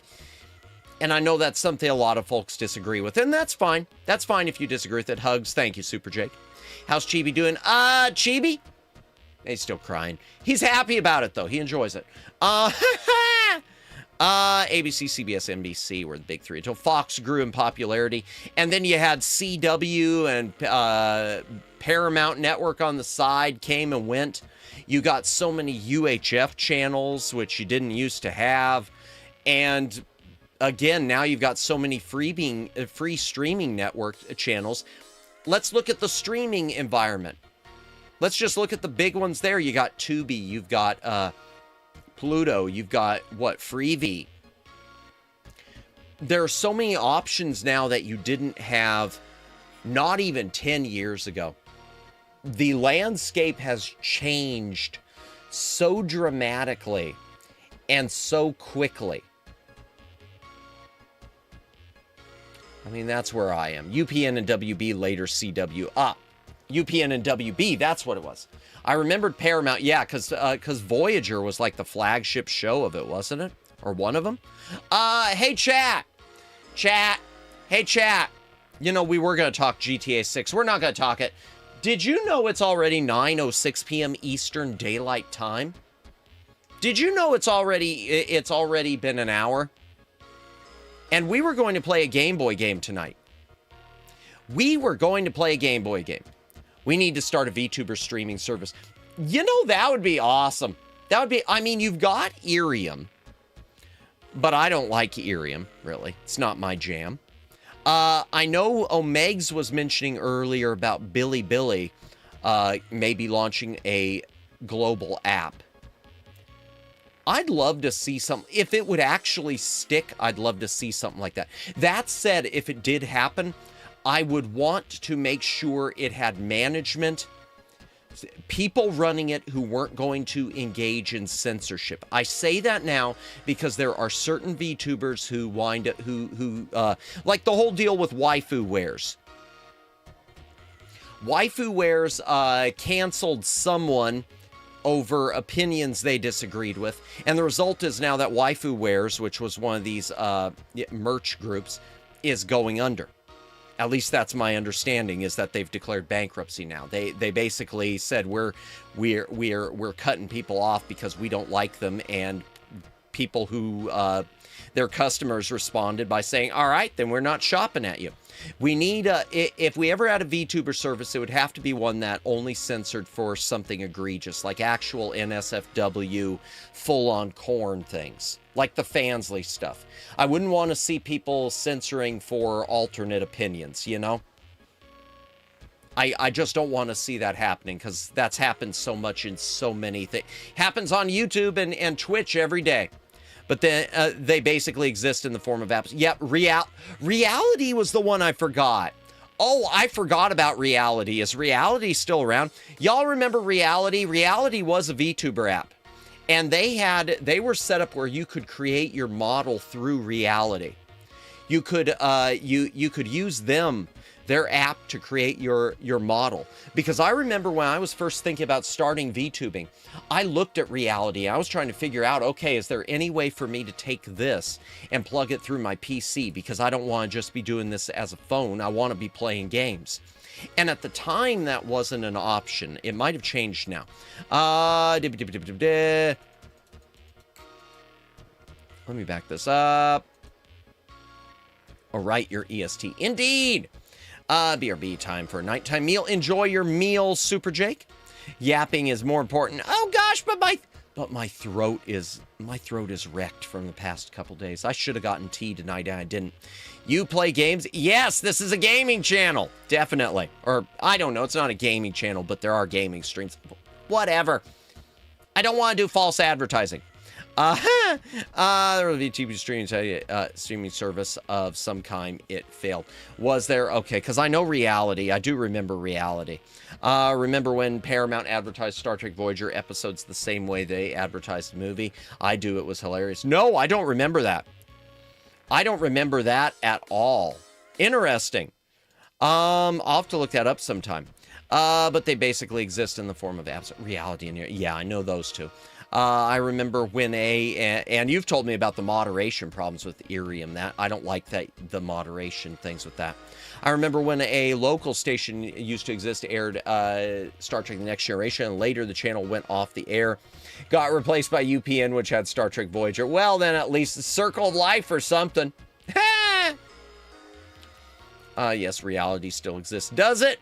know that's something a lot of folks disagree with, and that's fine. That's fine if you disagree with it. Hugs. Thank you, Super Jake. How's Chibi doing? Chibi? He's still crying. He's happy about it though. He enjoys it. ABC, CBS, NBC were the big three until Fox grew in popularity. And then you had CW and Paramount Network on the side came and went. You got so many UHF channels, which you didn't used to have. And again, now you've got so many free streaming network channels. Let's look at the streaming environment. Let's just look at the big ones there. You got Tubi, you've got Pluto, you've got, Freevee. There are so many options now that you didn't have not even 10 years ago. The landscape has changed so dramatically and so quickly. I mean, that's where I am. UPN and WB, later CW. UPN and WB, that's what it was. I remembered Paramount, yeah, because Voyager was like the flagship show of it, wasn't it? Or one of them? Hey, chat. Hey, chat. You know, we were going to talk GTA 6. We're not going to talk it. Did you know it's already 9:06 p.m. Eastern Daylight Time? Did you know it's already been an hour? And we were going to play a Game Boy game tonight. We need to start a VTuber streaming service. You know, that would be awesome. I mean, you've got Irium, but I don't like Irium, really. It's not my jam. I know Omegs was mentioning earlier about Billy maybe launching a global app. I'd love to see some, if it would actually stick, I'd love to see something like that. That said, if it did happen, I would want to make sure it had management, people running it who weren't going to engage in censorship. I say that now because there are certain VTubers who wind up, like the whole deal with waifu wares. Waifu wares canceled someone over opinions they disagreed with, and the result is now that waifu wares, which was one of these merch groups, is going under. At least that's my understanding, is that they've declared bankruptcy now. They basically said we're cutting people off because we don't like them, and people who their customers responded by saying, all right, then we're not shopping at you. We need if we ever had a VTuber service, it would have to be one that only censored for something egregious, like actual NSFW full-on corn things, like the Fansly stuff. I wouldn't want to see people censoring for alternate opinions, you know? I just don't want to see that happening, because that's happened so much in so many things. Happens on YouTube and Twitch every day. But then they basically exist in the form of apps. Yep, Reality was the one I forgot. Oh, I forgot about Reality. Is Reality still around? Y'all remember Reality? Reality was a VTuber app. And they were set up where you could create your model through Reality. You could you could use their app to create your model. Because I remember when I was first thinking about starting VTubing, I looked at Reality. I was trying to figure out, okay, is there any way for me to take this and plug it through my PC? Because I don't want to just be doing this as a phone. I want to be playing games. And at the time, that wasn't an option. It might have changed now. Let me back this up. All right, your EST. Indeed. BRB, time for a nighttime meal. Enjoy your meal, Super Jake. Yapping is more important. Oh gosh, but my throat is wrecked from the past couple days. I should have gotten tea tonight and I didn't. You play games? Yes, this is a gaming channel. Definitely. Or I don't know, it's not a gaming channel, but there are gaming streams. Whatever. I don't want to do false advertising. There was a VTuber streaming service of some kind. It failed. Was there? Okay, because I know Reality. I do remember Reality. Remember when Paramount advertised Star Trek Voyager episodes the same way they advertised the movie? I do. It was hilarious. No, I don't remember that. I don't remember that at all. Interesting. I'll have to look that up sometime. But they basically exist in the form of apps. Reality and yeah, I know those two. I remember when and you've told me about the moderation problems with Irium. That I don't like the moderation things with that. I remember when a local station used to exist, aired Star Trek The Next Generation, and later the channel went off the air, got replaced by UPN, which had Star Trek Voyager. Well, then at least the Circle of Life or something. Yes, Reality still exists. Does it?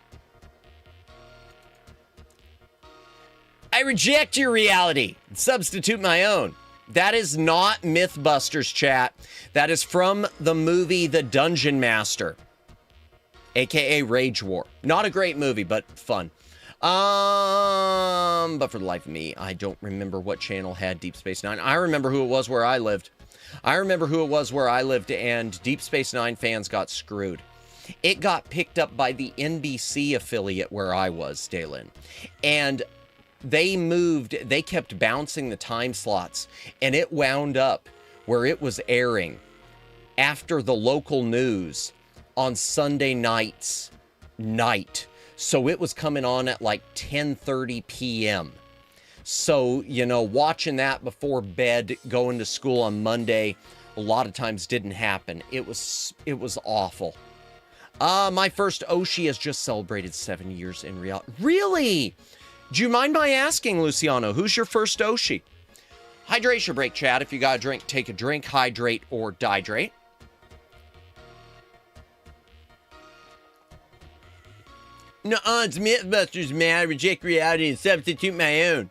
I reject your Reality and substitute my own. That is not Mythbusters, chat. That is from the movie The Dungeon Master, aka Rage War. Not a great movie, but fun. But for the life of me, I don't remember what channel had Deep Space Nine. I remember who it was where I lived. And Deep Space Nine fans got screwed. It got picked up by the NBC affiliate where I was, Dalen. And they kept bouncing the time slots, and it wound up where it was airing after the local news on Sunday night. So it was coming on at like 10:30 p.m. So, you know, watching that before bed, going to school on Monday, a lot of times didn't happen. It was awful. My first Oshi has just celebrated 7 years in reality. Really? Do you mind my asking, Luciano, who's your first Oshi? Hydration break, chat. If you got a drink, take a drink, hydrate, or dihydrate. Nuh-uh, it's Mythbusters, man. I reject reality and substitute my own.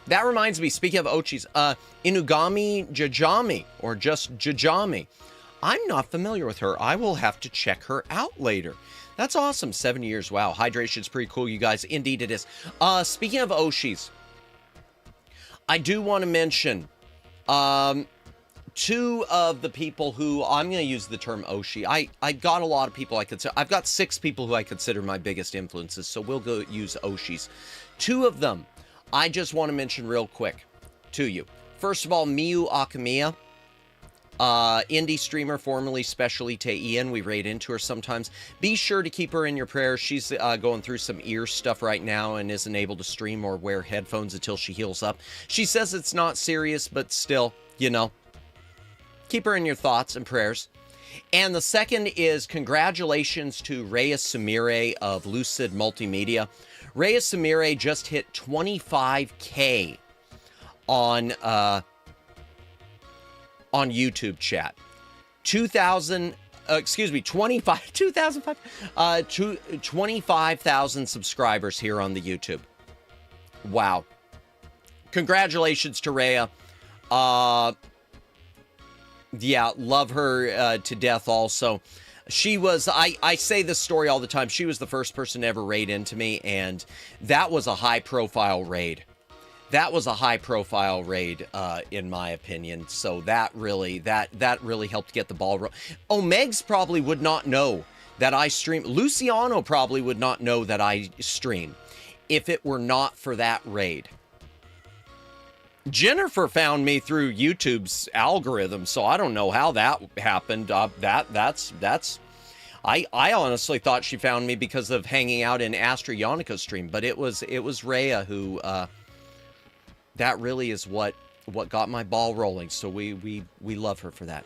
That reminds me, speaking of Ochis, Inugami Jajami, or just Jajami. I'm not familiar with her. I will have to check her out later. That's awesome. 7 years. Wow. Hydration's pretty cool, you guys. Indeed it is. Speaking of Oshis, I do want to mention two of the people who, I'm going to use the term Oshi. I got a lot of people I've got 6 people who I consider my biggest influences, so we'll go use Oshis. 2 of them, I just want to mention real quick to you. First of all, Miyu Akamiya, indie streamer, formerly Specialite Ian. We raid into her sometimes. Be sure to keep her in your prayers. She's going through some ear stuff right now and isn't able to stream or wear headphones until she heals up. She says it's not serious, but still, you know, keep her in your thoughts and prayers. And the second is congratulations to Rhea Samire of Lucid Multimedia. Rhea Samire just hit 25K on YouTube chat. 25,000 subscribers here on the YouTube. Wow. Congratulations to Rhea. Yeah, love her to death also. She was, I say this story all the time, she was the first person to ever raid into me, and that was a high-profile raid. That was a high-profile raid, in my opinion, so that really helped get the ball rolling. Omegs probably would not know that I stream. Luciano probably would not know that I stream if it were not for that raid. Jennifer found me through YouTube's algorithm, so I don't know how that happened. I honestly thought she found me because of hanging out in Astra Yannica's stream, but it was Rhea who, that really is what got my ball rolling. So we love her for that.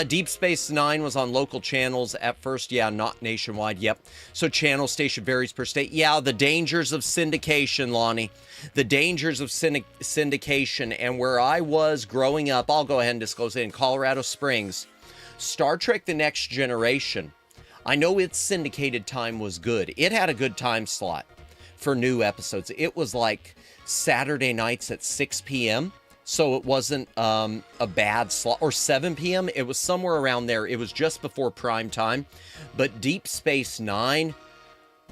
Deep Space Nine was on local channels at first. Yeah, not nationwide. Yep. So channel station varies per state. Yeah, the dangers of syndication, Lonnie. The dangers of syndication. And where I was growing up, I'll go ahead and disclose it, in Colorado Springs, Star Trek The Next Generation. I know its syndicated time was good. It had a good time slot for new episodes. It was like Saturday nights at 6 p.m., so it wasn't a bad slot, or 7 p.m. It was somewhere around there. It was just before prime time. But Deep Space Nine,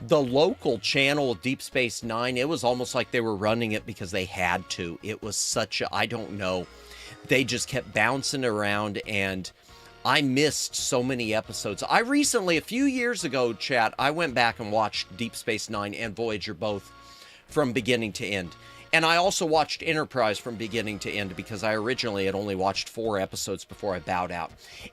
the local channel of Deep Space Nine, it was almost like they were running it because they had to. It was such a, I don't know, they just kept bouncing around, and I missed so many episodes. I recently, a few years ago, chat, I went back and watched Deep Space Nine and Voyager both from beginning to end. And I also watched Enterprise from beginning to end because I originally had only watched 4 episodes before I bowed out.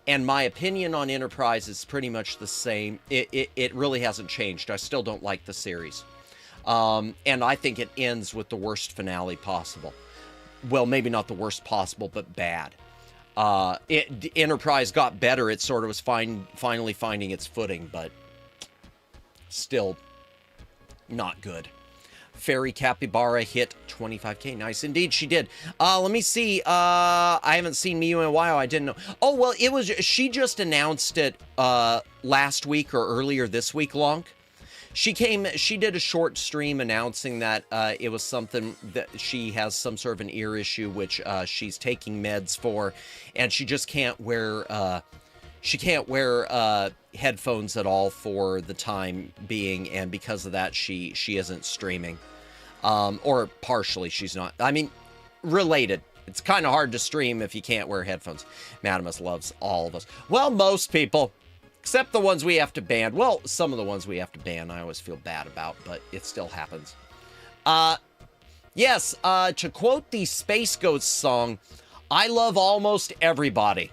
And my opinion on Enterprise is pretty much the same. It really hasn't changed. I still don't like the series. And I think it ends with the worst finale possible. Well, maybe not the worst possible, but bad. Enterprise got better. It sort of was finally finding its footing, but still not good. Fairy Capybara hit 25K. Nice indeed, she did. Let me see. I haven't seen Miyu in a while. I didn't know. Oh, well, she just announced it last week or earlier this week, Lonk. She did a short stream announcing that it was something that she has some sort of an ear issue, which she's taking meds for, and she just can't wear headphones at all for the time being, and because of that, she isn't streaming. Or partially, she's not. I mean, related. It's kind of hard to stream if you can't wear headphones. Madamus loves all of us. Well, most people, except the ones we have to ban. Well, some of the ones we have to ban, I always feel bad about, but it still happens. Yes, to quote the Space Ghost song, I love almost everybody.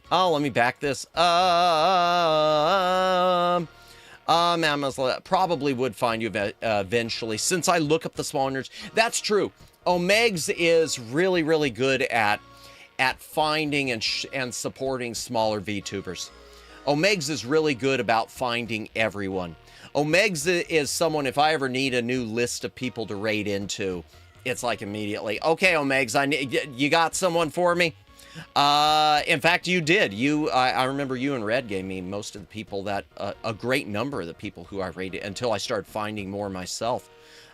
Oh, let me back this. Mama's probably would find you eventually, since I look up the small nerds. That's true. Omegs is really, really good at finding and supporting smaller VTubers. Omegs is really good about finding everyone. Omegs is someone, if I ever need a new list of people to raid into, it's like immediately, okay, Omegs, you got someone for me? In fact, you did. I remember you and Red gave me most of the people that, a great number of the people who I rated until I started finding more myself.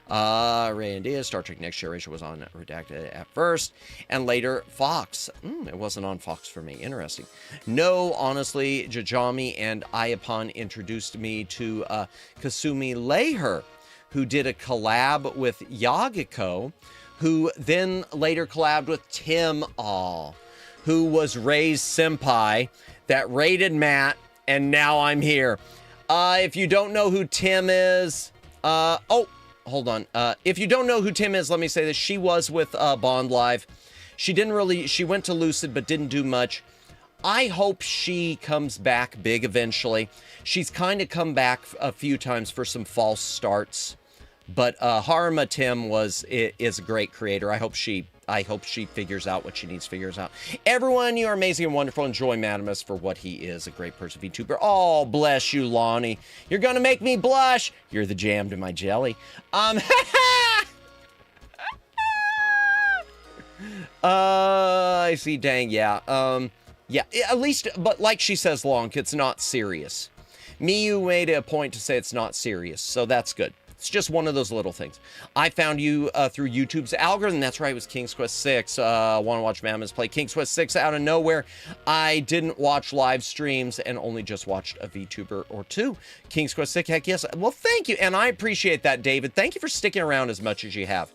Ray and Diaz, Star Trek Next Generation was on Redacted at first, and later Fox. It wasn't on Fox for me. Interesting. No, honestly, Jajami and Ayapon introduced me to Kasumi Leher, who did a collab with Yagiko, who then later collabed with Tim All, who was Ray's senpai that raided Matt, and now I'm here. If you don't know who Tim is, hold on. If you don't know who Tim is, let me say this. She was with Bond Live. She went to Lucid, but didn't do much. I hope she comes back big eventually. She's kind of come back a few times for some false starts. But Haruma Tim is a great creator. I hope she figures out what she needs to figure out. Everyone, you are amazing and wonderful. Enjoy Madamus for what he is, a great person, VTuber. Oh, bless you, Lonnie. You're gonna make me blush. You're the jam to my jelly. I see. Dang, yeah. Yeah. At least, but like she says, Lonk, it's not serious. Miyu made a point to say it's not serious, so that's good. It's just one of those little things. I found you through YouTube's algorithm. That's right, it was King's Quest 6. Want to watch Mammoths play King's Quest 6 out of nowhere. I didn't watch live streams and only just watched a VTuber or two. King's Quest 6, heck yes. Well, thank you, and I appreciate that, David. Thank you for sticking around as much as you have.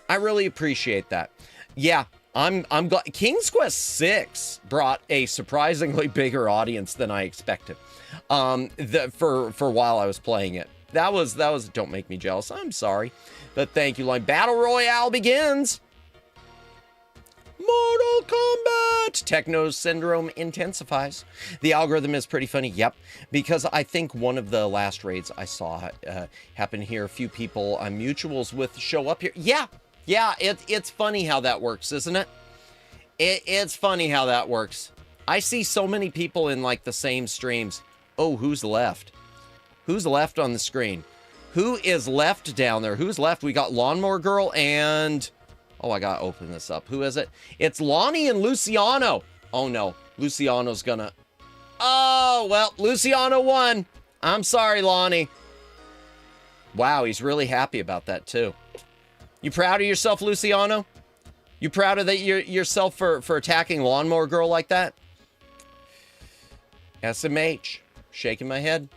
I really appreciate that. Yeah, I'm glad. King's Quest 6 brought a surprisingly bigger audience than I expected. For while I was playing it. That was, don't make me jealous. I'm sorry. But thank you, Line. Battle Royale begins. Mortal Kombat. Techno syndrome intensifies. The algorithm is pretty funny. Yep. Because I think one of the last raids I saw happen here. A few people I'm mutuals with show up here. Yeah. Yeah. It's funny how that works, isn't it? It's funny how that works. I see so many people in like the same streams. Oh, who's left? Who's left on the screen? Who is left down there? Who's left? We got Lawnmower Girl and... Oh, I gotta open this up. Who is it? It's Lonnie and Luciano. Oh, no. Luciano's gonna... Oh, well, Luciano won. I'm sorry, Lonnie. Wow, he's really happy about that, too. You proud of yourself, Luciano? You proud of yourself for attacking Lawnmower Girl like that? SMH. Shaking my head.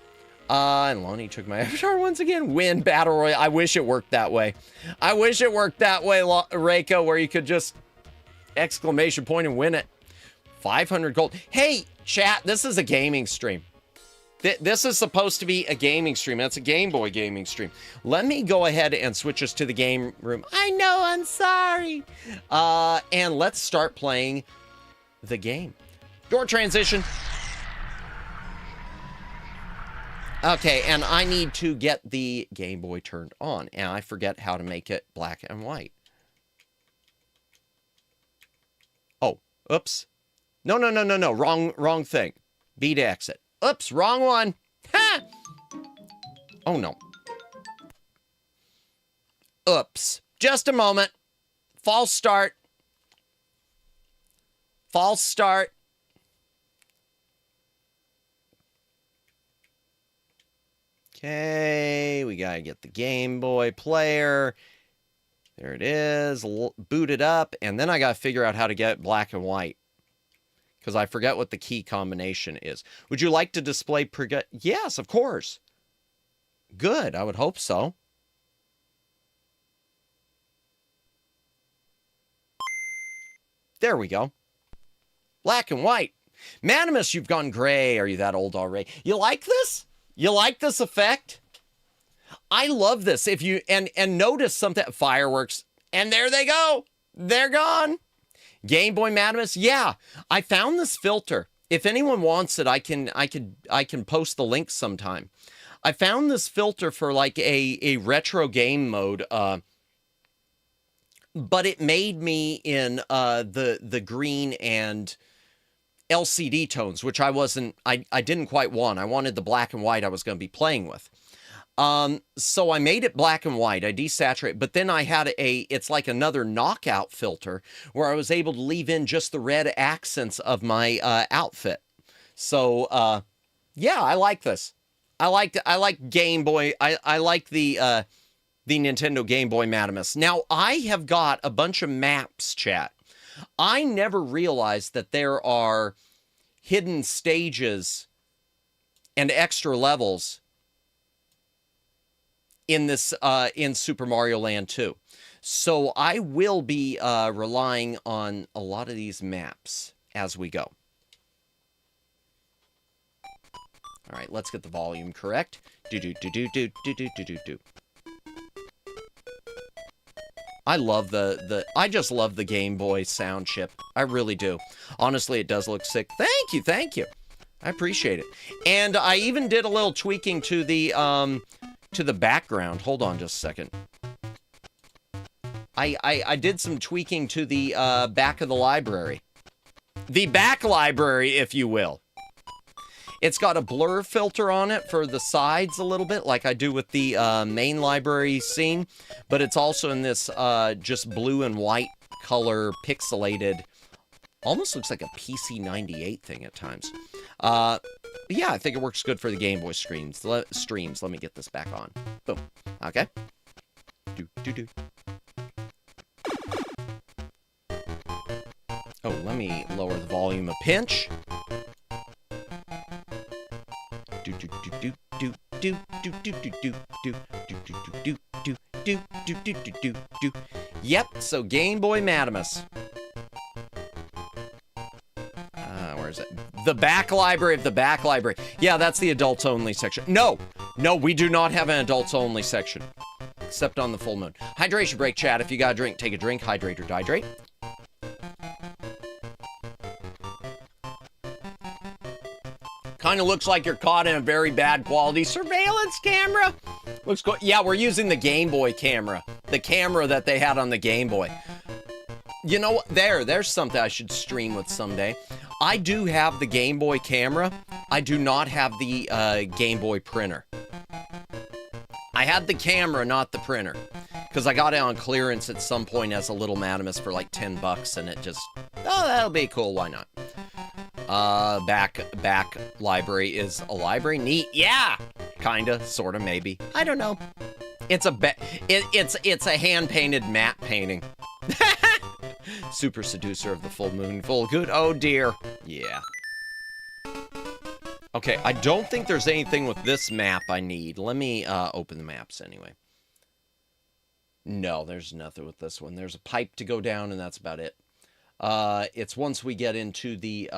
And Lonnie took my avatar once again. Win Battle Royale. I wish it worked that way. I wish it worked that way, Reiko, where you could just exclamation point and win it. 500 gold. Hey, chat, this is a gaming stream. This is supposed to be a gaming stream. That's a Game Boy gaming stream. Let me go ahead and switch us to the game room. I know, I'm sorry. And let's start playing the game. Door transition. Okay, and I need to get the Game Boy turned on, and I forget how to make it black and white. Oh, oops. No, wrong thing. B to exit. Oops, wrong one. Ha! Oh, no. Oops. Just a moment. False start. False start. Okay, we gotta get the Game Boy player. There it is, boot it up, and then I gotta figure out how to get black and white. Because I forget what the key combination is. Would you like to display Yes, of course. Good, I would hope so. There we go. Black and white. Manimus, you've gone gray. Are you that old already? You like this? You like this effect? I love this. If you and notice something, fireworks, and there they go. They're gone. Game Boy Madamus, yeah. I found this filter. If anyone wants it, I can post the link sometime. I found this filter for like a retro game mode, but it made me in the green and LCD tones, which I didn't quite want. I wanted the black and white I was going to be playing with. So I made it black and white. I desaturated, but then I had it's like another knockout filter where I was able to leave in just the red accents of my outfit. So yeah, I like this. I like Game Boy. I like the Nintendo Game Boy Madamus. Now I have got a bunch of maps, chat. I never realized that there are hidden stages and extra levels in this in Super Mario Land 2. So I will be relying on a lot of these maps as we go. All right, let's get the volume correct. Do. I love I just love the Game Boy sound chip. I really do. Honestly, it does look sick. Thank you. I appreciate it. And I even did a little tweaking to the background. Hold on just a second. I did some tweaking to the back of the library. The back library, if you will. It's got a blur filter on it for the sides a little bit, like I do with the main library scene. But it's also in this just blue and white color pixelated, almost looks like a PC-98 thing at times. Yeah, I think it works good for the Game Boy streams. Let me get this back on. Boom. Okay. Do. Oh, let me lower the volume a pinch. Yep, so Game Boy Madamus. Where is it? The back library of the back library. Yeah, that's the adults only section. No, we do not have an adults only section. Except on the full moon. Hydration break, chat. If you got a drink, take a drink. Hydrate or dehydrate. Kind of looks like you're caught in a very bad quality surveillance camera. Looks good. Yeah, we're using the Game Boy camera. The camera that they had on the Game Boy. You know what? There's something I should stream with someday. I do have the Game Boy camera. I do not have the Game Boy printer. I had the camera, not the printer. Because I got it on clearance at some point as a little Madamus for like $10, and it just, oh, that'll be cool, why not? Back library is a library. Neat, yeah! Kinda, sorta, maybe. I don't know. It's a hand-painted matte painting. Super seducer of the full moon, full good, oh dear. Yeah. Okay, I don't think there's anything with this map I need. Let me open the maps anyway. No, there's nothing with this one. There's a pipe to go down, and that's about it. It's once we get into the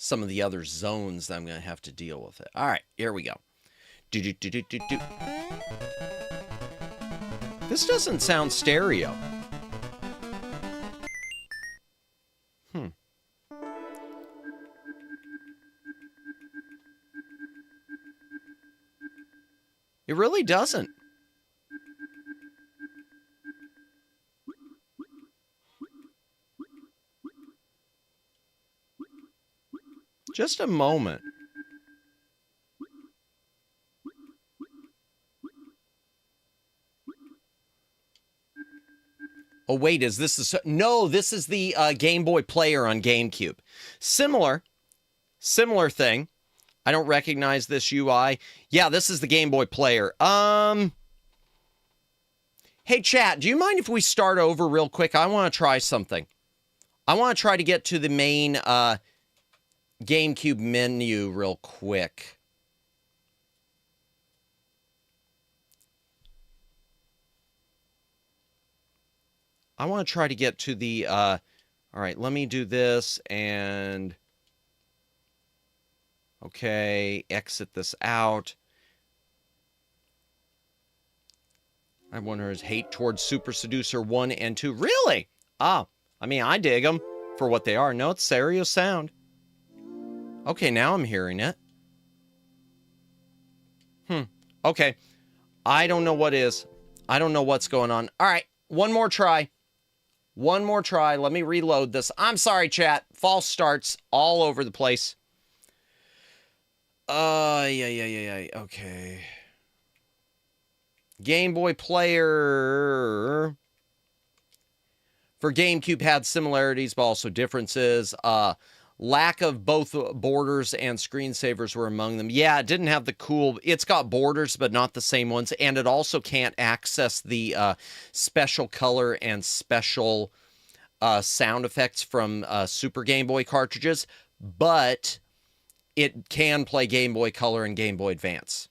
some of the other zones that I'm going to have to deal with it. All right, here we go. Do. This doesn't sound stereo. It really doesn't. Just a moment. Oh, wait, is this the... No, this is the Game Boy Player on GameCube. Similar thing. I don't recognize this UI. Yeah, this is the Game Boy Player. Hey, chat, do you mind if we start over real quick? I want to try something. I want to try to get to the main GameCube menu real quick. I want to try to get to the... all right, let me do this and... Okay, exit this out. I wonder, is hate towards Super Seducer 1 and 2? Really? Ah, I mean, I dig them for what they are. No, it's stereo sound. Okay, now I'm hearing it. Okay. I don't know what is. I don't know what's going on. All right, one more try. One more try. Let me reload this. I'm sorry, chat. False starts all over the place. Yeah. Okay. Game Boy Player for GameCube had similarities, but also differences. Lack of both borders and screensavers were among them. Yeah, it didn't have the cool... It's got borders, but not the same ones. And it also can't access the special color and special sound effects from Super Game Boy cartridges. But... it can play Game Boy Color and Game Boy Advance.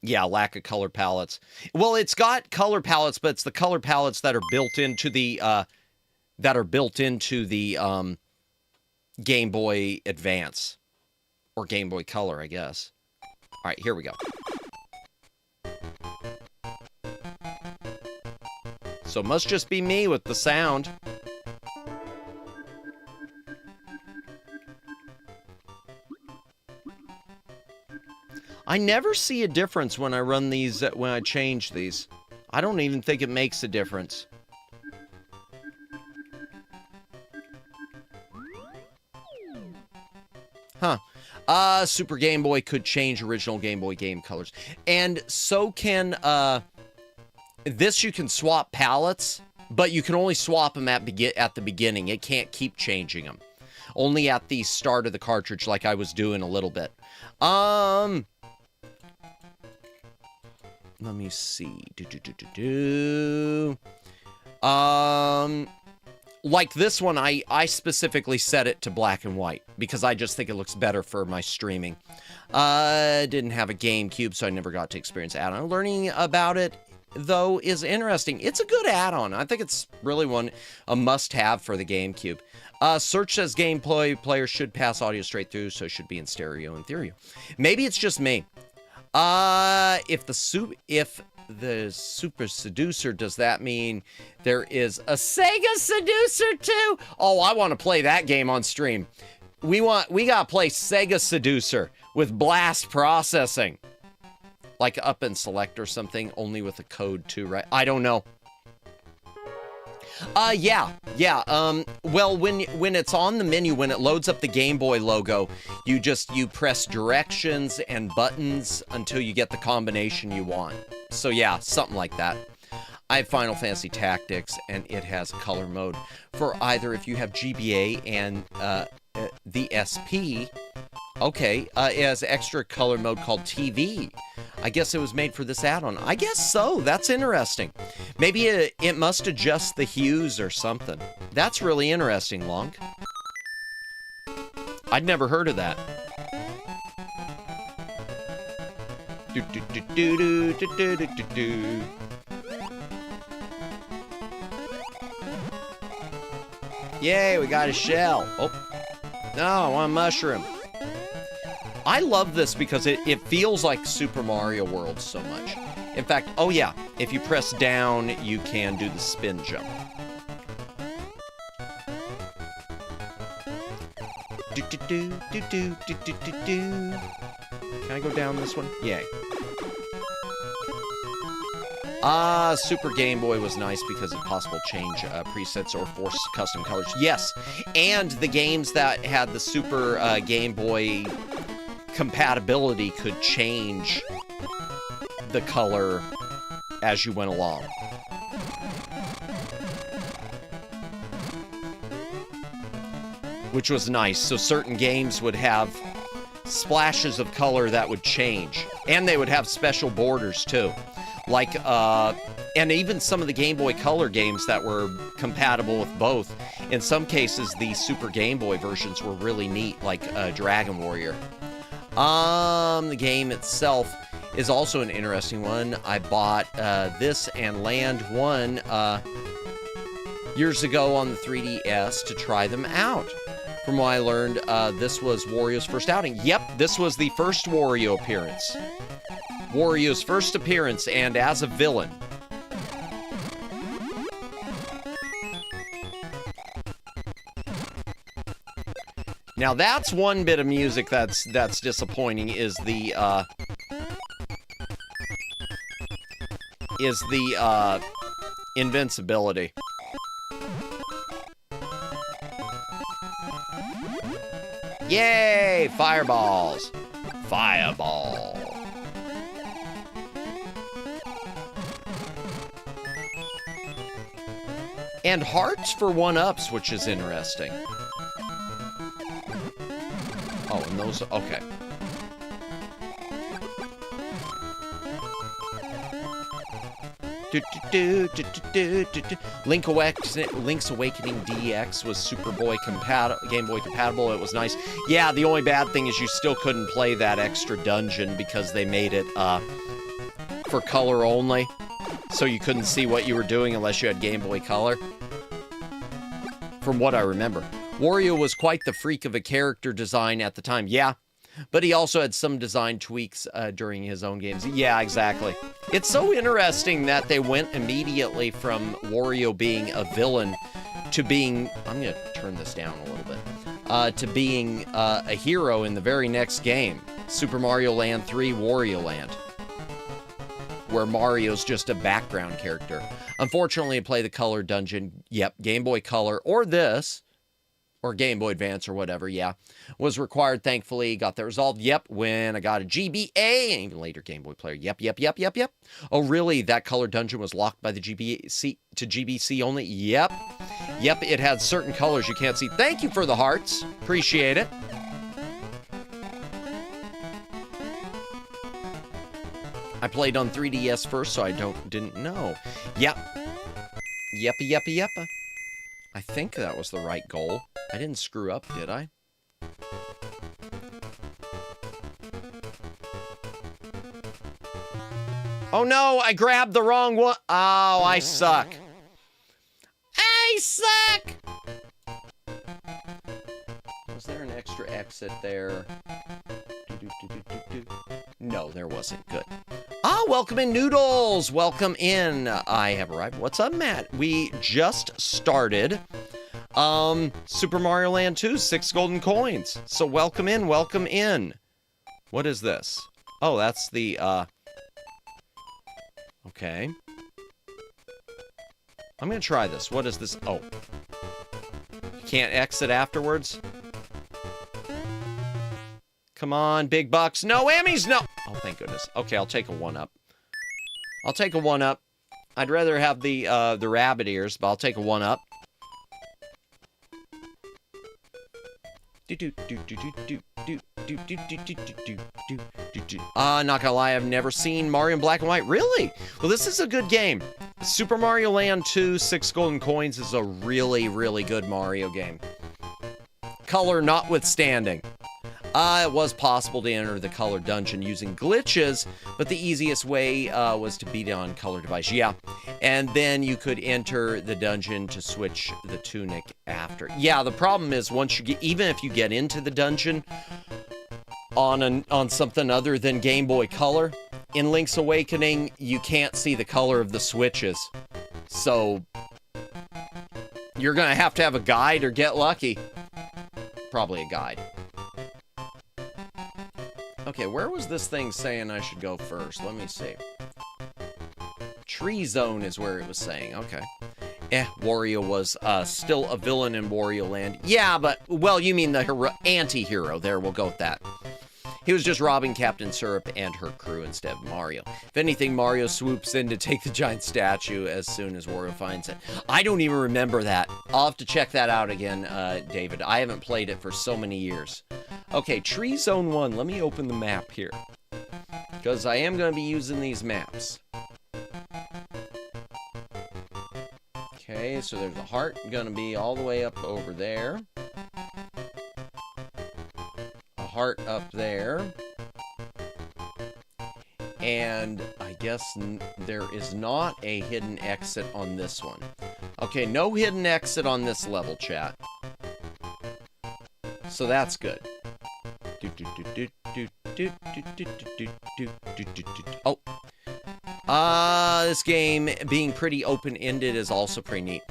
Yeah, lack of color palettes. Well, it's got color palettes, but it's the color palettes that are built into the Game Boy Advance or Game Boy Color, I guess. All right, here we go. So it must just be me with the sound. I never see a difference when I run these, when I change these. I don't even think it makes a difference. Huh. Super Game Boy could change original Game Boy game colors. And so can, this you can swap palettes, but you can only swap them at the beginning. It can't keep changing them. Only at the start of the cartridge, like I was doing a little bit. Let me see. Like this one, I specifically set it to black and white because I just think it looks better for my streaming. Didn't have a GameCube, so I never got to experience add-on. Learning about it, though, is interesting. It's a good add-on. I think it's really a must-have for the GameCube. Search says gameplay players should pass audio straight through, so it should be in stereo and theory. Maybe it's just me. If the Super Seducer, does that mean there is a Sega Seducer too? Oh, I want to play that game on stream. We gotta play Sega Seducer with blast processing. Like up and select or something, only with a code too, right? I don't know. Yeah. Well, when it's on the menu, when it loads up the Game Boy logo, you press directions and buttons until you get the combination you want. So yeah, something like that. I have Final Fantasy Tactics, and it has color mode for either if you have GBA and the SP. Okay, it has extra color mode called TV. I guess it was made for this add-on. I guess so. That's interesting. Maybe it must adjust the hues or something. That's really interesting, Lonk. I'd never heard of that. Yay, we got a shell. Oh, no, I want a mushroom. I love this because it feels like Super Mario World so much. In fact, oh yeah, if you press down, you can do the spin jump. Can I go down this one? Yay. Super Game Boy was nice because it's possible to change presets or force custom colors. Yes, and the games that had the Super Game Boy compatibility could change the color as you went along. Which was nice. So certain games would have splashes of color that would change. And they would have special borders too. Like, and even some of the Game Boy Color games that were compatible with both. In some cases, the Super Game Boy versions were really neat, like Dragon Warrior. The game itself is also an interesting one. I bought this and Land 1 years ago on the 3DS to try them out. From what I learned, this was Wario's first outing. Yep, this was the first Wario appearance. Wario's first appearance, and as a villain. Now that's one bit of music that's disappointing is the invincibility. Yay! Fireballs! Fireball! And hearts for 1-ups, which is interesting. Oh, and those... okay. Link's Awakening DX was Game Boy compatible. It was nice. Yeah, the only bad thing is you still couldn't play that extra dungeon because they made it for color only, so you couldn't see what you were doing unless you had Game Boy Color. From what I remember. Wario was quite the freak of a character design at the time. Yeah, but he also had some design tweaks during his own games. Yeah, exactly. It's so interesting that they went immediately from Wario being a villain to being... I'm going to turn this down a little bit. To being a hero in the very next game. Super Mario Land 3 Wario Land. Where Mario's just a background character. Unfortunately, to play the Color Dungeon, yep, Game Boy Color, or this... or Game Boy Advance or whatever, yeah, was required, thankfully. Got that resolved, yep, when I got a GBA, and even later Game Boy player, yep. Oh, really? That Color Dungeon was locked by the GBC to GBC only? Yep, it had certain colors you can't see. Thank you for the hearts. Appreciate it. I played on 3DS first, so I didn't know. Yep. Yep. I think that was the right goal. I didn't screw up, did I? Oh no, I grabbed the wrong one. Oh, I suck. Was there an extra exit there? No, there wasn't. Good. Ah, welcome in, Noodles. Welcome in. I have arrived. What's up, Matt? We just started Super Mario Land 2, 6 golden coins. So welcome in, welcome in. What is this? Oh, that's the, okay. I'm gonna try this. What is this? Oh. Can't exit afterwards? Come on, big bucks. No whammies, no! Oh, thank goodness. Okay, I'll take a 1-up. I'll take a 1-up. I'd rather have the rabbit ears, but I'll take a 1-up. Not gonna lie, I've never seen Mario in black and white. Really? Well, this is a good game. Super Mario Land 2, 6 golden coins is a really, really good Mario game. Color notwithstanding. It was possible to enter the Color Dungeon using glitches, but the easiest way was to beat it on Color Device. Yeah, and then you could enter the dungeon to switch the tunic after. Yeah, the problem is once you get, even if you get into the dungeon on something other than Game Boy Color, in Link's Awakening, you can't see the color of the switches. So, you're gonna have to have a guide or get lucky. Probably a guide. Okay, where was this thing saying I should go first? Let me see. Tree Zone is where it was saying. Okay. Wario was still a villain in Wario Land. Yeah, but, well, you mean the anti-hero. There, we'll go with that. He was just robbing Captain Syrup and her crew instead of Mario. If anything, Mario swoops in to take the giant statue as soon as Wario finds it. I don't even remember that. I'll have to check that out again, David. I haven't played it for so many years. Okay, Tree Zone 1. Let me open the map here. Because I am going to be using these maps. Okay, so there's a heart going to be all the way up over there. A heart up there. And I guess there is not a hidden exit on this one. Okay, no hidden exit on this level, chat. So that's good. Oh. This game being pretty open-ended is also pretty neat.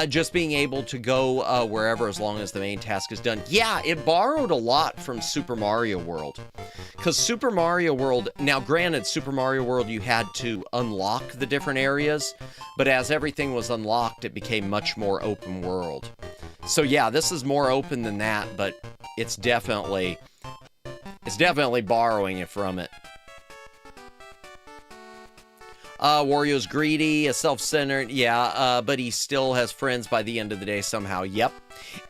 Just being able to go wherever as long as the main task is done. Yeah, it borrowed a lot from Super Mario World. Because Super Mario World, now granted, Super Mario World you had to unlock the different areas, but as everything was unlocked, it became much more open world. So yeah, this is more open than that, but it's definitely borrowing it from it. Wario's greedy, self-centered, yeah, but he still has friends by the end of the day somehow, yep.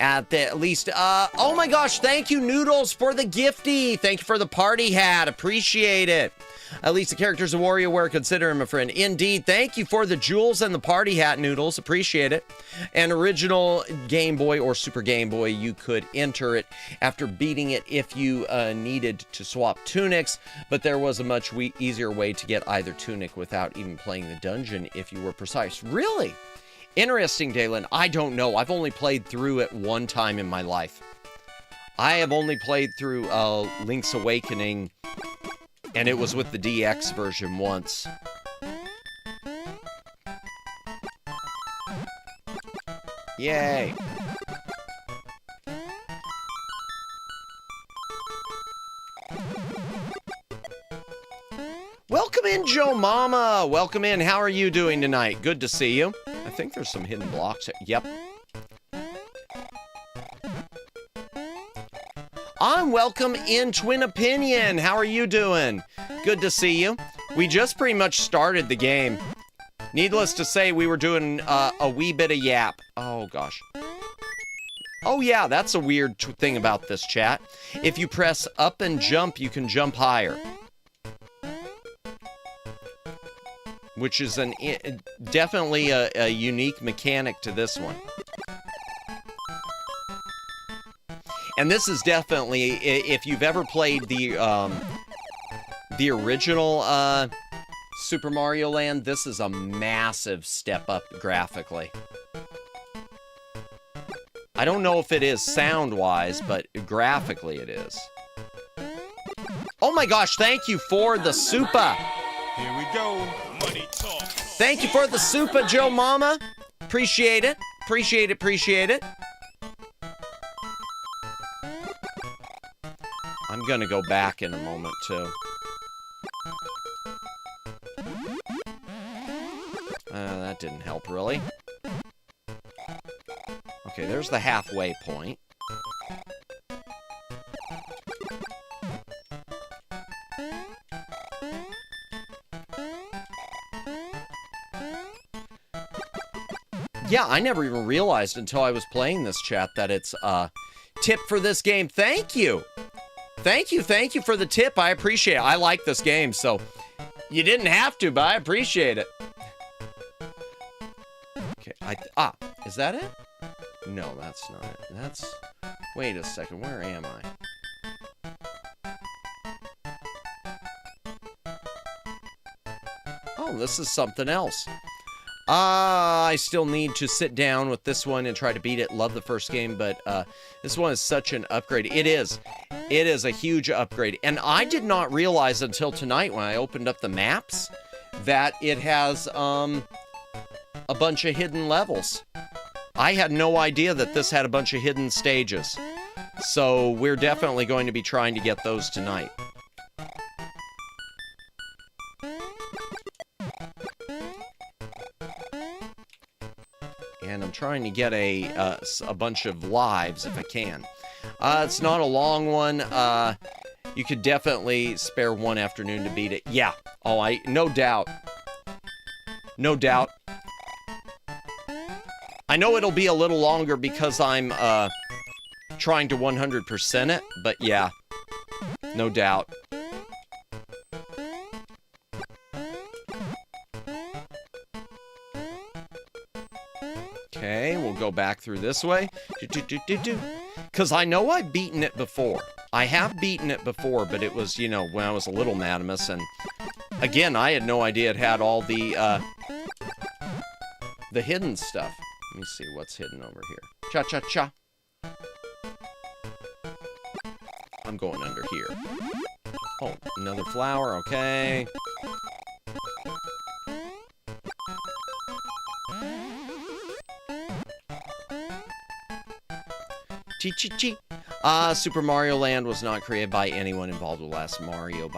At least, oh my gosh, thank you, Noodles, for the gifty. Thank you for the party hat, appreciate it. At least the characters of WarioWare consider him a friend. Indeed. Thank you for the jewels and the party hat noodles. Appreciate it. And original Game Boy or Super Game Boy, you could enter it after beating it if you needed to swap tunics, but there was a much easier way to get either tunic without even playing the dungeon if you were precise. Really? Interesting, Dalen. I don't know. I've only played through it one time in my life. I have only played through Link's Awakening, and it was with the DX version once. Yay! Welcome in, Joe Mama! Welcome in. How are you doing tonight? Good to see you. I think there's some hidden blocks. Yep. I'm welcome in, Twin Opinion. How are you doing? Good to see you. We just pretty much started the game. Needless to say, we were doing a wee bit of YAAAAP. Oh, gosh. Oh, yeah, that's a weird thing about this chat. If you press up and jump, you can jump higher. Which is definitely a unique mechanic to this one. And this is definitely, if you've ever played the original Super Mario Land, this is a massive step up graphically. I don't know if it is sound-wise, but graphically it is. Oh my gosh, thank you for the Supa! Here we go. Money talk. Thank you for the Supa, Joe Mama. Appreciate it. Appreciate it, appreciate it. I'm gonna go back in a moment, too. That didn't help, really. Okay, there's the halfway point. Yeah, I never even realized until I was playing this chat that it's a tip for this game. Thank you. Thank you for the tip. I appreciate it. I like this game, so you didn't have to, but I appreciate it. Okay, is that it? No, that's not it. That's... Wait a second, where am I? Oh, this is something else. I still need to sit down with this one and try to beat it. Love the first game, but this one is such an upgrade. It is. It is a huge upgrade. And I did not realize until tonight when I opened up the maps that it has a bunch of hidden levels. I had no idea that this had a bunch of hidden stages. So we're definitely going to be trying to get those tonight. And I'm trying to get a bunch of lives if I can. It's not a long one. You could definitely spare one afternoon to beat it. Yeah. Oh, no doubt. No doubt. I know it'll be a little longer because I'm trying to 100% it, but yeah. No doubt. Okay, we'll go back through this way. Because I know I've beaten it before. I have beaten it before, but it was, you know, when I was a little Madamus, and again, I had no idea it had all the hidden stuff. Let me see what's hidden over here. Cha-cha-cha. I'm going under here. Oh, another flower, okay. Chi-chi-chi. Super Mario Land was not created by anyone involved with Last Mario.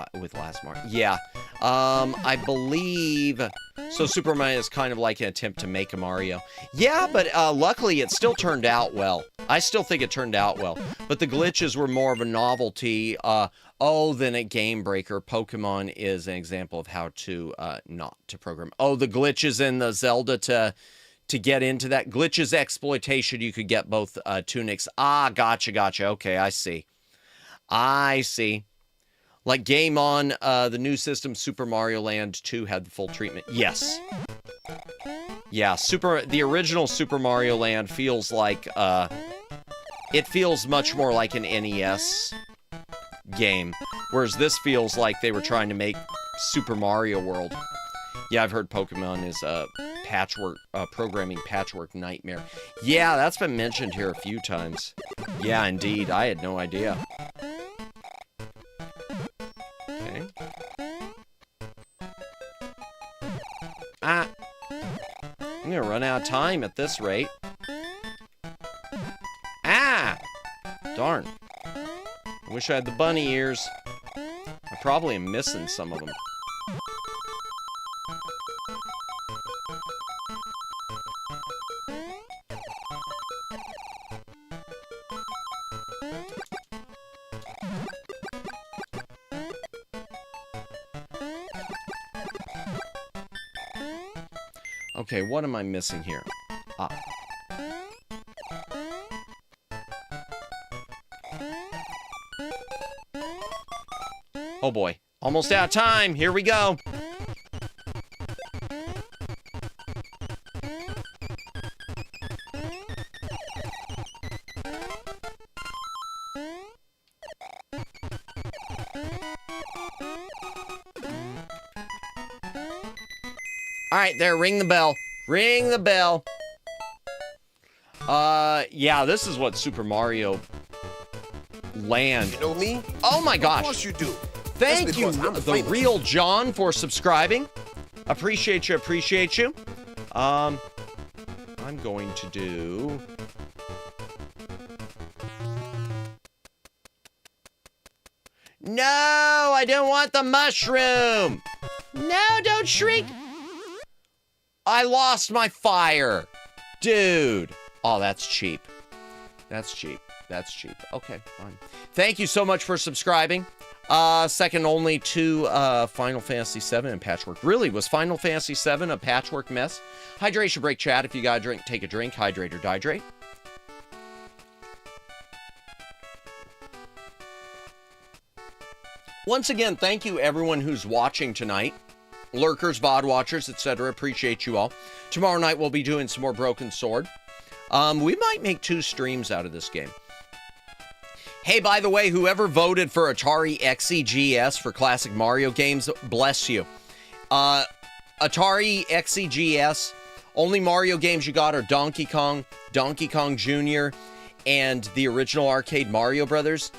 Yeah. I believe... So Super Mario is kind of like an attempt to make a Mario. Yeah, but luckily it still turned out well. I still think it turned out well. But the glitches were more of a novelty than a game breaker. Pokemon is an example of how to not to program. Oh, the glitches in the Zelda to get into that. Glitches exploitation, you could get both tunics. Ah, gotcha. Okay, I see. Like Game On, the new system, Super Mario Land 2 had the full treatment. Yes. Yeah, the original Super Mario Land feels like, it feels much more like an NES game, whereas this feels like they were trying to make Super Mario World. Yeah, I've heard Pokemon is a patchwork, programming patchwork nightmare. Yeah, that's been mentioned here a few times. Yeah, indeed, I had no idea. Okay. I'm gonna run out of time at this rate. Darn. I wish I had the bunny ears. I probably am missing some of them. Okay, what am I missing here? Oh boy, almost out of time. Here we go. All right, there, ring the bell. Ring the bell. Yeah, this is what Super Mario Land. You know me? Oh my gosh. Of course you do. Thank you, I'm the famous. real John, for subscribing. Appreciate you, appreciate you. I'm going to do... No, I don't want the mushroom. No, don't shriek. I lost my fire. Dude. Oh, that's cheap. That's cheap. That's cheap. Okay, fine. Thank you so much for subscribing. Second only to Final Fantasy VII and Patchwork. Really, was Final Fantasy VII a patchwork mess? Hydration break, chat. If you got a drink, take a drink. Hydrate or dihydrate. Once again, thank you everyone who's watching tonight. Lurkers, VOD watchers, etc. Appreciate you all. Tomorrow night we'll be doing some more Broken Sword. We might make 2 streams out of this game. Hey, by the way, whoever voted for Atari XEGS for classic Mario games, bless you. Atari XEGS, only Mario games you got are Donkey Kong, Donkey Kong Jr., and the original arcade Mario Brothers.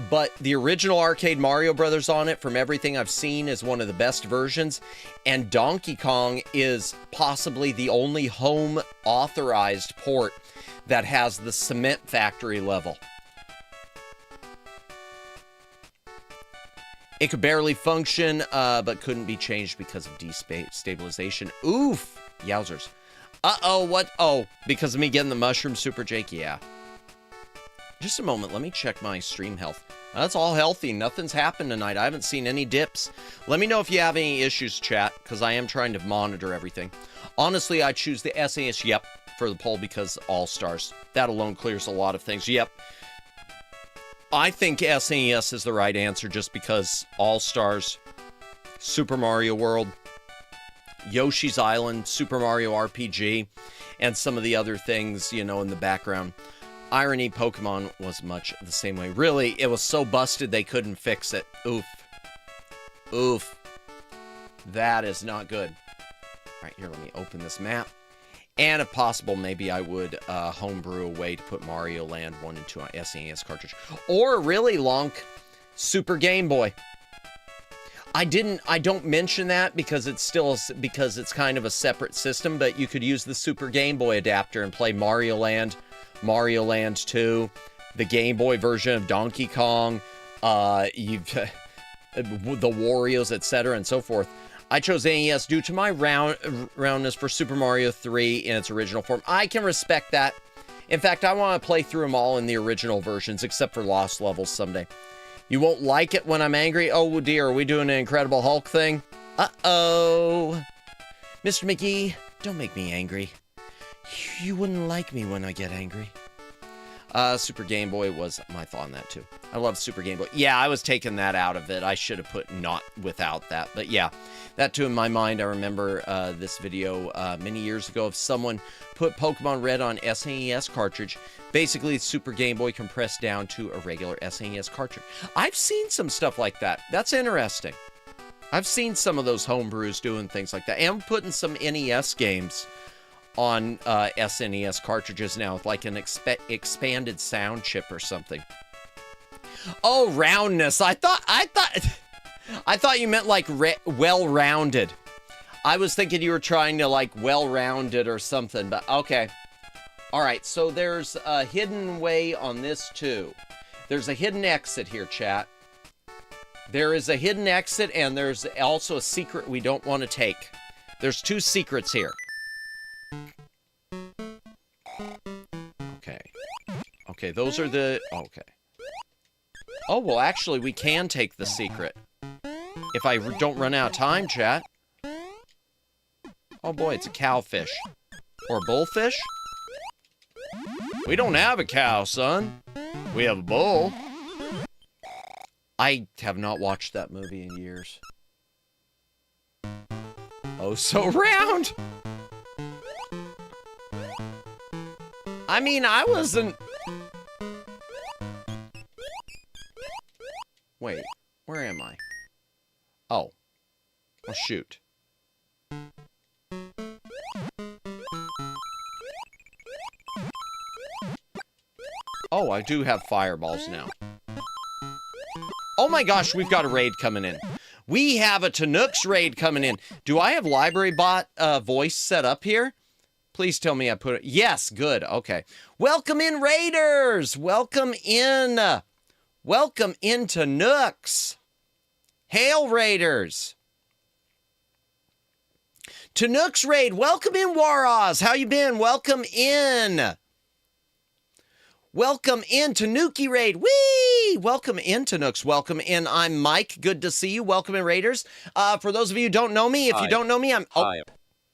But the original arcade Mario Brothers on it, from everything I've seen, is one of the best versions. And Donkey Kong is possibly the only home authorized port that has the cement factory level. It could barely function, but couldn't be changed because of destabilization. Oof! Yowzers. Uh-oh, what? Oh, because of me getting the mushroom, Super Jake? Yeah. Just a moment, let me check my stream health. That's all healthy. Nothing's happened tonight. I haven't seen any dips. Let me know if you have any issues, chat, because I am trying to monitor everything. Honestly, I choose the SNES, yep, for the poll because All-Stars. That alone clears a lot of things. Yep. I think SNES is the right answer just because All-Stars, Super Mario World, Yoshi's Island, Super Mario RPG, and some of the other things, you know, in the background. Irony, Pokemon was much the same way. Really, it was so busted they couldn't fix it. Oof. Oof. That is not good. All right, here, let me open this map. And if possible, maybe I would homebrew a way to put Mario Land 1 and 2 on SNES cartridge. Or really, Lonk, Super Game Boy. I don't mention that because it's still, because it's kind of a separate system, but you could use the Super Game Boy adapter and play Mario Land 2, the Game Boy version of Donkey Kong, the Warriors, etc., and so forth. I chose NES due to my roundness for Super Mario 3 in its original form. I can respect that. In fact, I want to play through them all in the original versions, except for Lost Levels someday. You won't like it when I'm angry? Oh dear, are we doing an Incredible Hulk thing? Uh-oh. Mr. McGee, don't make me angry. You wouldn't like me when I get angry. Super Game Boy was my thought on that too. I love Super Game Boy. Yeah, I was taking that out of it. I should have put not without that. But yeah, that too in my mind. I remember this video many years ago of someone put Pokemon Red on SNES cartridge. Basically, Super Game Boy compressed down to a regular SNES cartridge. I've seen some stuff like that. That's interesting. I've seen some of those homebrews doing things like that. And putting some NES games on SNES cartridges now with like an expanded sound chip or something. Oh, roundness. I thought you meant like well-rounded. I was thinking you were trying to like well-rounded or something, but okay. All right, so there's a hidden way on this too. There's a hidden exit here, chat. There is a hidden exit, and there's also a secret we don't want to take. There's two secrets here. Okay. Okay, those are the... Okay. Oh, well, actually, we can take the secret. If I don't run out of time, chat. Oh, boy, it's a cowfish. Or a bullfish? We don't have a cow, son. We have a bull. I have not watched that movie in years. Oh, so round! I mean, I wasn't... Wait, where am I? Oh. Oh, shoot. Oh, I do have fireballs now. Oh my gosh, we've got a raid coming in. We have a Tanooks raid coming in. Do I have library bot voice set up here? Please tell me I put it. Yes, good. Okay. Welcome in, raiders. Welcome in. Welcome in Tanooks. Hail, raiders. Tanooks raid. Welcome in, Waraz. How you been? Welcome in. Welcome in, Tanuki Raid. Whee! Welcome in, Tanooks. Welcome in. I'm Mike. Good to see you. Welcome in, Raiders. For those of you who don't know me, if you don't know me, I'm... Oh,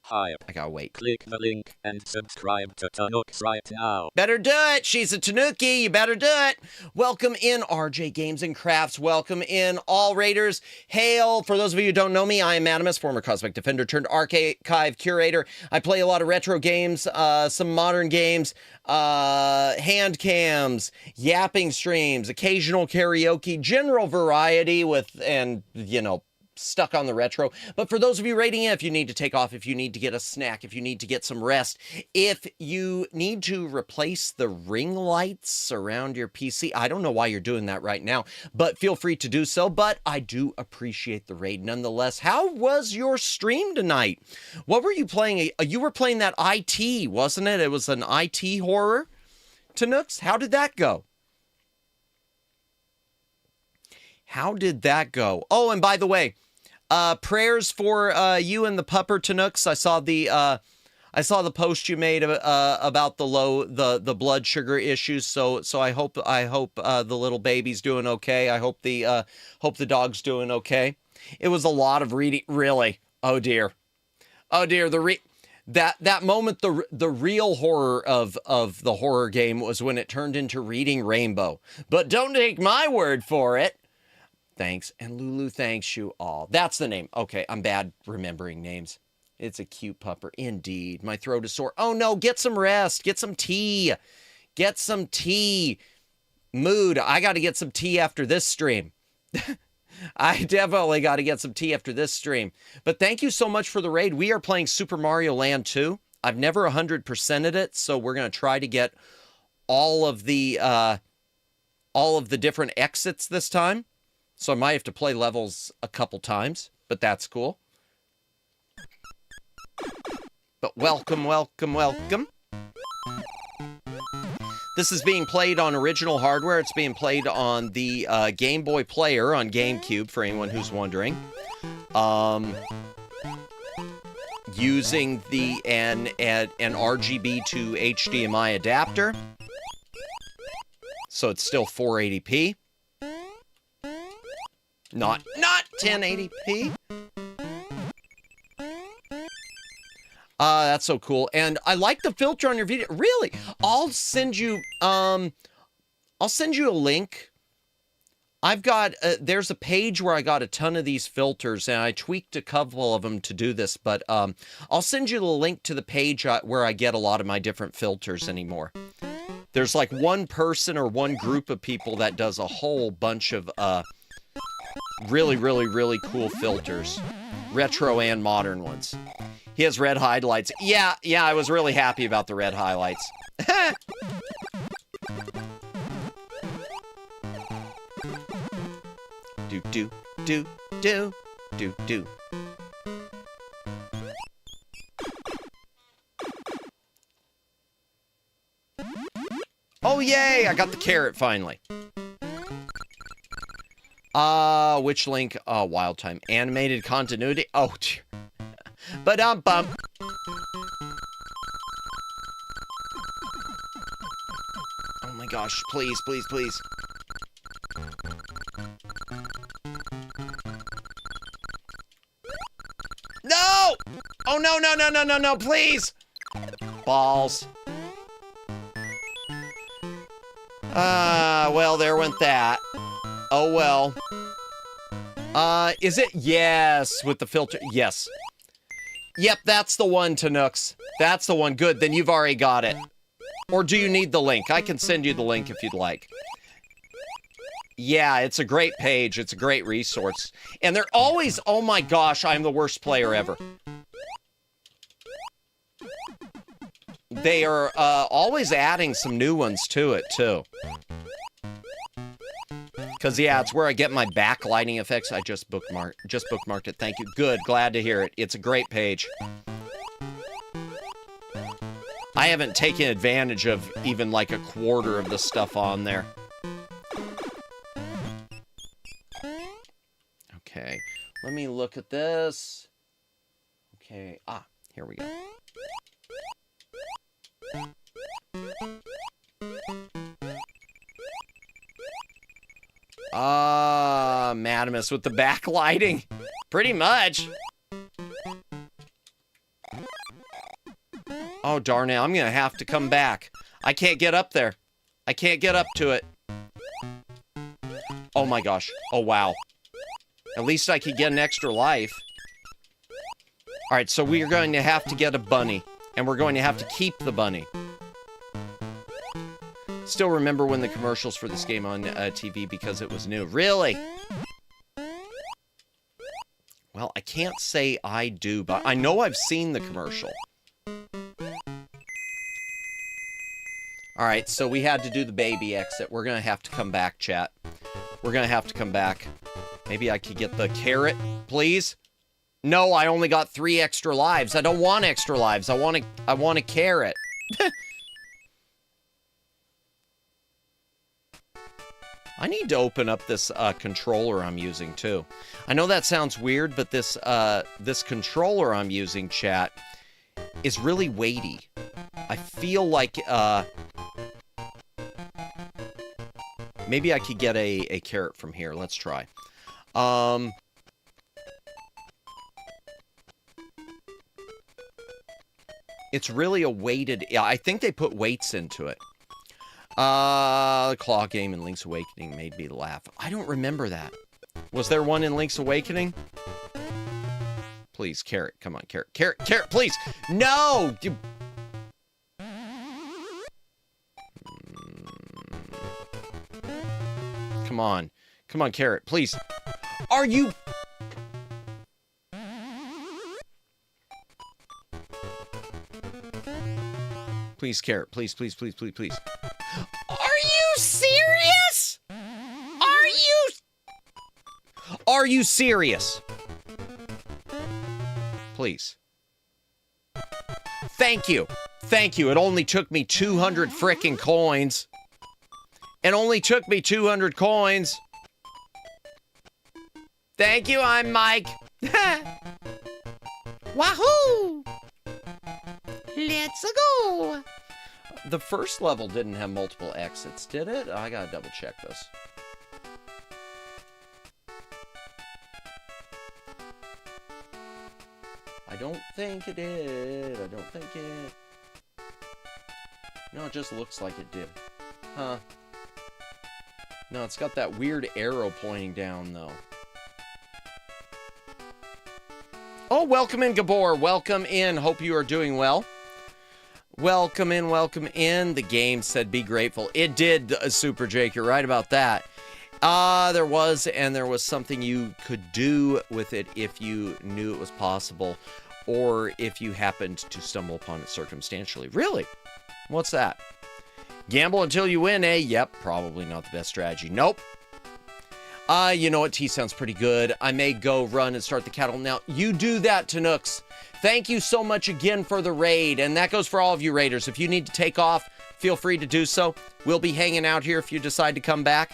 Hi. I gotta wait. Click the link and subscribe to Tanooks right now. Better do it. She's a Tanuki. You better do it. Welcome in, RJ Games and Crafts. Welcome in, all Raiders. Hail. For those of you who don't know me, I am Animus, former Cosmic Defender turned archive curator. I play a lot of retro games, some modern games, hand cams, yapping streams, occasional karaoke, general variety with, and, you know, stuck on the retro. But for those of you rating in, if you need to take off, if you need to get a snack, if you need to get some rest, if you need to replace the ring lights around your PC, I don't know why you're doing that right now, but feel free to do so. But I do appreciate the raid nonetheless. How was your stream tonight? What were you playing? You were playing that IT, wasn't it? It was an IT horror, Tanooks. How did that go? How did that go? Oh, and by the way, prayers for you and the pupper, Tanooks. I saw the post you made about the blood sugar issues. So I hope the little baby's doing okay. I hope the dog's doing okay. It was a lot of reading, really. Oh dear. That moment, the real horror of the horror game was when it turned into reading Rainbow. But don't take my word for it. Thanks. And Lulu thanks you all. That's the name. Okay, I'm bad remembering names. It's a cute pupper. Indeed. My throat is sore. Oh no, get some rest. Get some tea. Get some tea. Mood. I got to get some tea after this stream. I definitely got to get some tea after this stream. But thank you so much for the raid. We are playing Super Mario Land 2. I've never 100%ed it, so we're going to try to get all of the different exits this time. So I might have to play levels a couple times, but that's cool. But welcome. This is being played on original hardware. It's being played on the Game Boy Player on GameCube, for anyone who's wondering. Using an RGB to HDMI adapter. So it's still 480p. Not 1080p. That's so cool. And I like the filter on your video. Really? I'll send you a link. I've got, there's a page where I got a ton of these filters, and I tweaked a couple of them to do this, but I'll send you the link to the page where I get a lot of my different filters anymore. There's like one person or one group of people that does a whole bunch of really, really, really cool filters. Retro and modern ones. He has red highlights. Yeah, I was really happy about the red highlights. Do. Oh, yay! I got the carrot finally. Which link? Wild Time. Animated continuity? Oh, dear. Ba-dum-bum. Oh my gosh, please, please, please. No! Oh, no, please! Balls. Well, there went that. Oh, well. Is it? Yes, with the filter. Yes. Yep, that's the one, Tanooks. That's the one. Good, then you've already got it. Or do you need the link? I can send you the link if you'd like. Yeah, it's a great page. It's a great resource. And they're always, oh my gosh, I'm the worst player ever. They are always adding some new ones to it, too. Because, yeah, it's where I get my backlighting effects. I just bookmarked it. Thank you. Good. Glad to hear it. It's a great page. I haven't taken advantage of even like a quarter of the stuff on there. Okay. Let me look at this. Okay. Here we go. Madamus with the backlighting. Pretty much. Oh, darn it. I'm gonna have to come back. I can't get up there. I can't get up to it. Oh my gosh. Oh, wow. At least I could get an extra life. Alright, so we are going to have to get a bunny. And we're going to have to keep the bunny. Still remember when the commercials for this game on TV because it was new. Really? Well, I can't say I do, but I know I've seen the commercial. Alright, so we had to do the baby exit. We're going to have to come back, chat. We're going to have to come back. Maybe I could get the carrot, please? No, I only got 3 extra lives. I don't want extra lives. I want a carrot. I need to open up this controller I'm using too. I know that sounds weird, but this controller I'm using, chat, is really weighty. I feel like maybe I could get a carrot from here. Let's try. It's really a weighted. Yeah, I think they put weights into it. The claw game in Link's Awakening made me laugh. I don't remember that. Was there one in Link's Awakening? Please, carrot. Come on, carrot. Carrot, carrot, please! No! You... Come on. Come on, carrot, please. Are you... Please, carrot. Please, please, please, please, please. Are you serious? Are you serious? Please. Thank you. Thank you. It only took me 200 frickin' coins. It only took me 200 coins. Thank you, I'm Mike. Wahoo! Let's go. The first level didn't have multiple exits, did it? I gotta double check this. I I don't think it did. I don't think it... No, it just looks like it did. Huh. No, it's got that weird arrow pointing down, though. Oh, welcome in, Gabor. Welcome in. Hope you are doing well. Welcome in, welcome in. The game said be grateful. It did, Super Jake. You're right about that. There was something you could do with it if you knew it was possible, or if you happened to stumble upon it circumstantially. Really? What's that? Gamble until you win, eh? Yep, probably not the best strategy. Nope. You know what? Tea sounds pretty good. I may go run and start the cattle. Now, you do that, Tanooks. Thank you so much again for the raid, and that goes for all of you raiders. If you need to take off, feel free to do so. We'll be hanging out here if you decide to come back.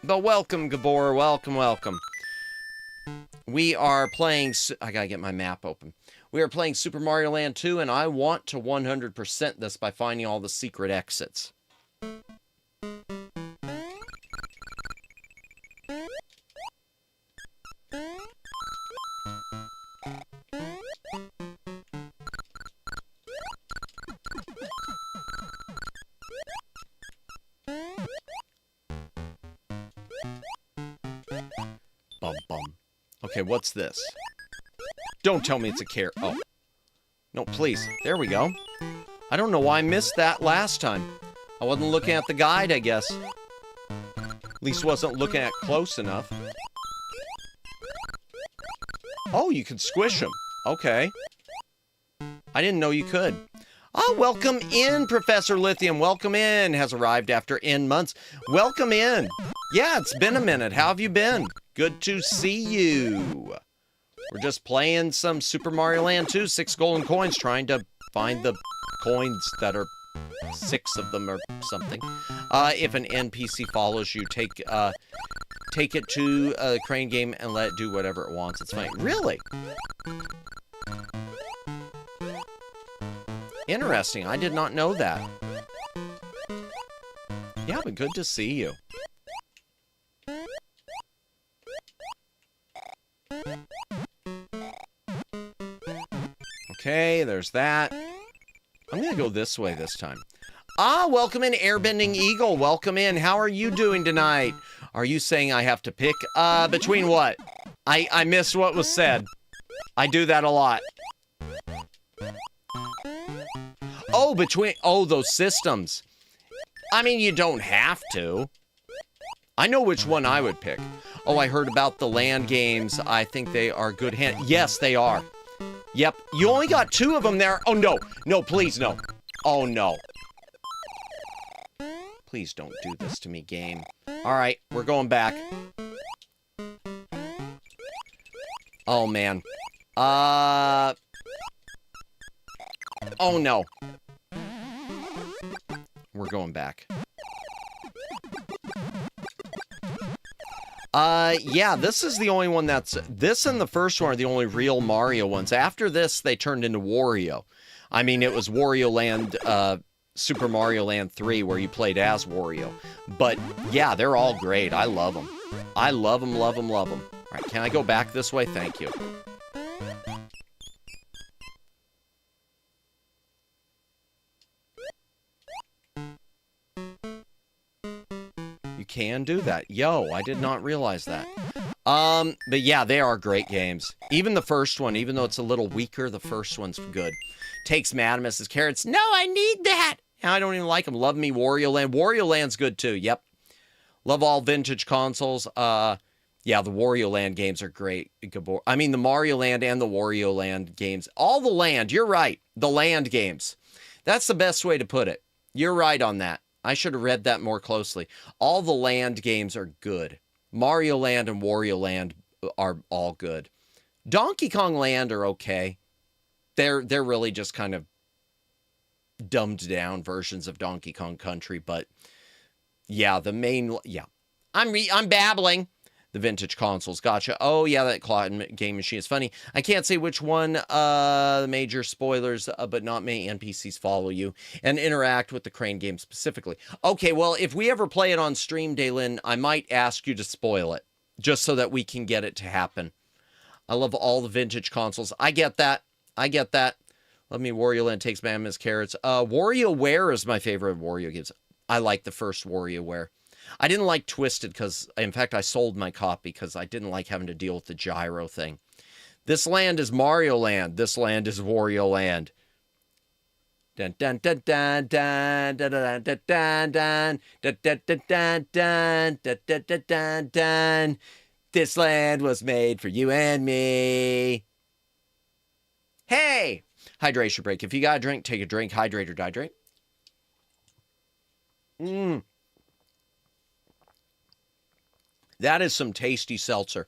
But welcome, Gabor. Welcome, welcome. We are playing... I gotta get my map open. We are playing Super Mario Land 2, and I want to 100% this by finding all the secret exits. Bum bum. Okay, what's this? Don't tell me it's a carrot. Oh. No, please. There we go. I don't know why I missed that last time. I wasn't looking at the guide, I guess. At least wasn't looking at close enough. Oh, you could squish them. Okay. I didn't know you could. Oh, welcome in, Professor Lithium. Welcome in. Has arrived after N months. Welcome in. Yeah, it's been a minute. How have you been? Good to see you. We're just playing some Super Mario Land 2, 6 golden coins, trying to find the coins that are 6 of them or something. If an NPC follows you, take it to the crane game and let it do whatever it wants. It's fine. Really? Interesting. I did not know that. Yeah, but good to see you. Okay, there's that. I'm gonna go this way this time. Ah, welcome in, Airbending Eagle. Welcome in. How are you doing tonight? Are you saying I have to pick? Between what? I missed what was said. I do that a lot. Oh, those systems. I mean, you don't have to. I know which one I would pick. Oh, I heard about the land games. I think they are good hand. Yes, they are. Yep. You only got 2 of them there. Oh, no. No, please, no. Oh, no. Please don't do this to me, game. All right, we're going back. Oh, man. Oh, no. We're going back. Yeah, this is the only one that's... This and the first one are the only real Mario ones. After this, they turned into Wario. I mean, it was Wario Land, Super Mario Land 3, where you played as Wario. But, yeah, they're all great. I love them. I love them, love them, love them. All right, can I go back this way? Thank you. Can do that. Yo, I did not realize that. But yeah, they are great games. Even the first one, even though it's a little weaker, the first one's good. Takes Madamus's carrots. No, I need that. I don't even like them. Love me Wario Land. Wario Land's good too. Yep. Love all vintage consoles. Yeah, the Wario Land games are great. I mean, the Mario Land and the Wario Land games. All the land. You're right. The land games. That's the best way to put it. You're right on that. I should have read that more closely. All the land games are good. Mario Land and Wario Land are all good. Donkey Kong Land are okay. They're really just kind of dumbed down versions of Donkey Kong Country, but yeah, the main... Yeah. I'm babbling. The vintage consoles. Gotcha. Oh, yeah, that clock game machine is funny. I can't say which one, the major spoilers, but not many NPCs follow you and interact with the crane game specifically. Okay, well, if we ever play it on stream, Daylin, I might ask you to spoil it, just so that we can get it to happen. I love all the vintage consoles. I get that. I get that. Love me Wario Land takes Mammoth Carrots. WarioWare is my favorite Wario games. I like the first WarioWare. I didn't like Twisted because, in fact, I sold my copy because I didn't like having to deal with the gyro thing. This land is Mario Land. This land is Wario Land. Dun dun dun dun dun dun dun dun dun dun dun dun dun dun dun dun dun dun dun. This land was made for you and me. Hey! Hydration break. If you got a drink, take a drink. Hydrate or dihydrate. That is some tasty seltzer.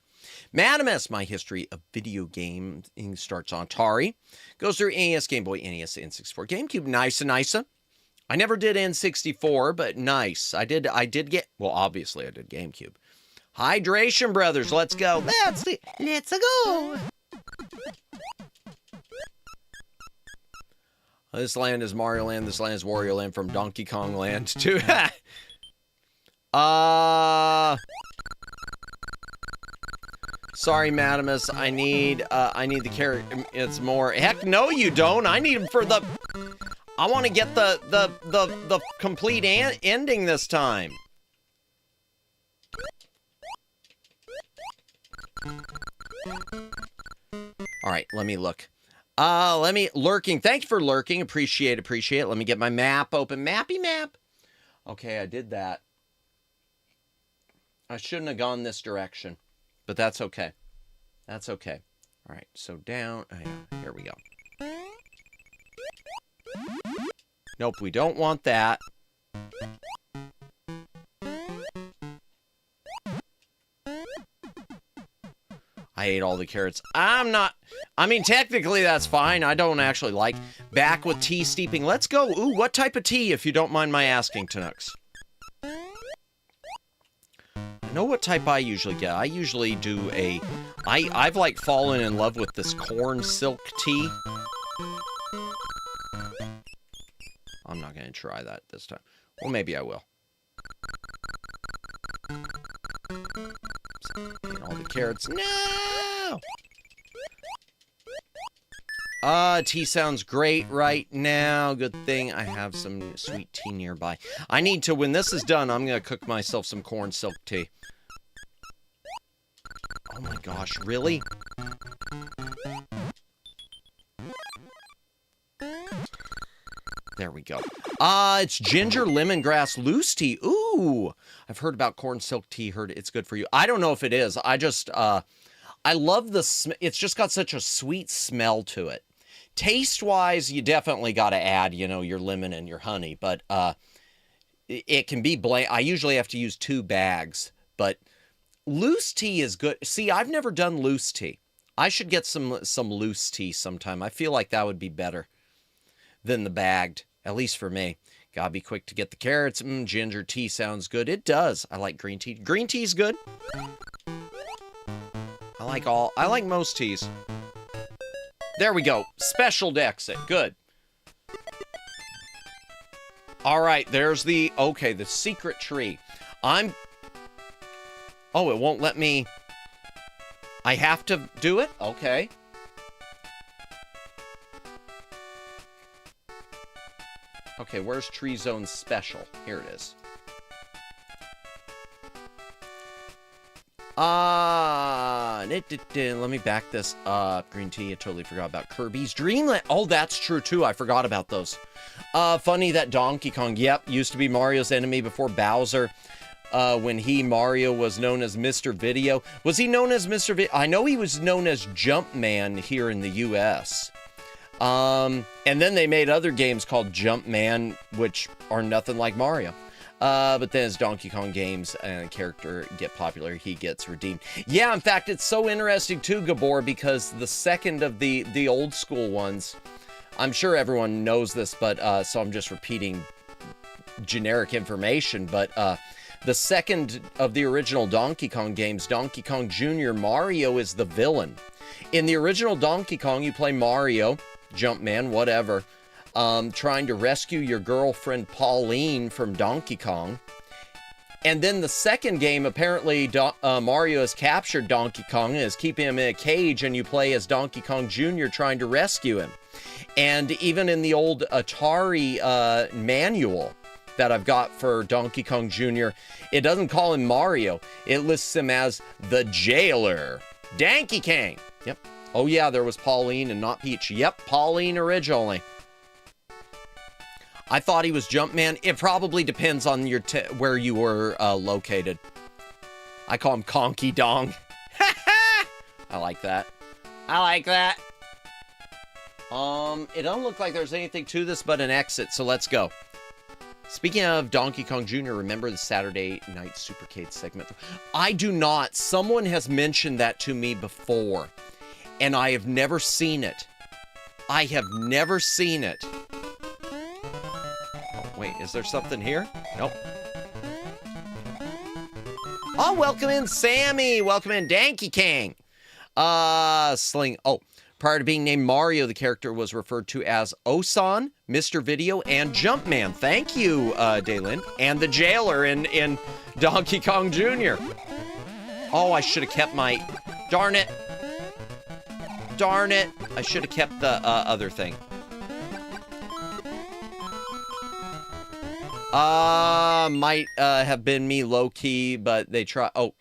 Madamus, my history of video gaming starts on Atari. Goes through NES, Game Boy, NES, N64, GameCube, nice and nice. I never did N64, but nice. I did get, well, obviously I did GameCube. Hydration, brothers, let's go. Let's go. This land is Mario Land. This land is Wario Land from Donkey Kong Land too. Sorry, Madamus. I need the carrot. It's more. Heck, no, you don't. I need them for the. I want to get the complete ending this time. All right, let me look. Lurking. Thank you for lurking. Appreciate it. Let me get my map open. Mappy map. Okay, I did that. I shouldn't have gone this direction, but that's okay. That's okay. All right, so down. Here we go. Nope, we don't want that. I ate all the carrots. I mean, technically that's fine. I don't actually like back with tea steeping. Let's go. Ooh, what type of tea, if you don't mind my asking, Tanux? I know what type I usually get. I usually do I've like fallen in love with this corn silk tea. I'm not going to try that this time. Well, maybe I will. All the carrots. No! Tea sounds great right now. Good thing I have some sweet tea nearby. I need to, when this is done, I'm going to cook myself some corn silk tea. Oh my gosh, really? There we go. It's ginger lemongrass loose tea. Ooh, I've heard about corn silk tea. Heard it's good for you. I don't know if it is. I just, I love the, it's just got such a sweet smell to it. Taste-wise, you definitely got to add, you know, your lemon and your honey. But it can be bland. I usually have to use 2 bags. But loose tea is good. See, I've never done loose tea. I should get some loose tea sometime. I feel like that would be better than the bagged. At least for me. Gotta be quick to get the carrots. Ginger tea sounds good. It does. I like green tea. Green tea's good. I like most teas. There we go. Special exit. Good. All right, there's the secret tree. Oh, it won't let me. I have to do it? Okay. Okay, where's Tree Zone Special? Here it is. Let me back this up. Green tea, I totally forgot about Kirby's Dreamland. Oh, that's true, too. I forgot about those. Funny that Donkey Kong, yep, used to be Mario's enemy before Bowser. When Mario was known as Mr. Video. Was he known as Mr. Video? I know he was known as Jumpman here in the U.S., and then they made other games called Jumpman, which are nothing like Mario. But then as Donkey Kong games and a character get popular, he gets redeemed. Yeah, in fact, it's so interesting too, Gabor, because the second of the old school ones, I'm sure everyone knows this, but so I'm just repeating generic information, but the second of the original Donkey Kong games, Donkey Kong Jr., Mario is the villain. In the original Donkey Kong, you play Mario, Jumpman, whatever, trying to rescue your girlfriend Pauline from Donkey Kong. And then the second game, apparently Mario has captured Donkey Kong and is keeping him in a cage, and you play as Donkey Kong Jr. trying to rescue him. And even in the old Atari manual that I've got for Donkey Kong Jr., it doesn't call him Mario. It lists him as the jailer, Donkey Kong. Yep. Oh yeah, there was Pauline and not Peach. Yep, Pauline originally. I thought he was Jumpman. It probably depends on your where you were located. I call him Conky Dong. I like that. I like that. It don't look like there's anything to this but an exit, so let's go. Speaking of Donkey Kong Jr., remember the Saturday Night Supercade segment? I do not. Someone has mentioned that to me before, and I have never seen it. I have never seen it. Oh, wait, is there something here? Nope. Oh, welcome in, Sammy. Welcome in, Donkey Kong. Sling. Oh. Prior to being named Mario, the character was referred to as Osan, Mr. Video, and Jumpman. Thank you, Daylin. And the jailer in Donkey Kong Jr. Oh, I should have kept my... Darn it. Darn it. I should have kept the other thing. Might have been me low-key, but they try... Oh.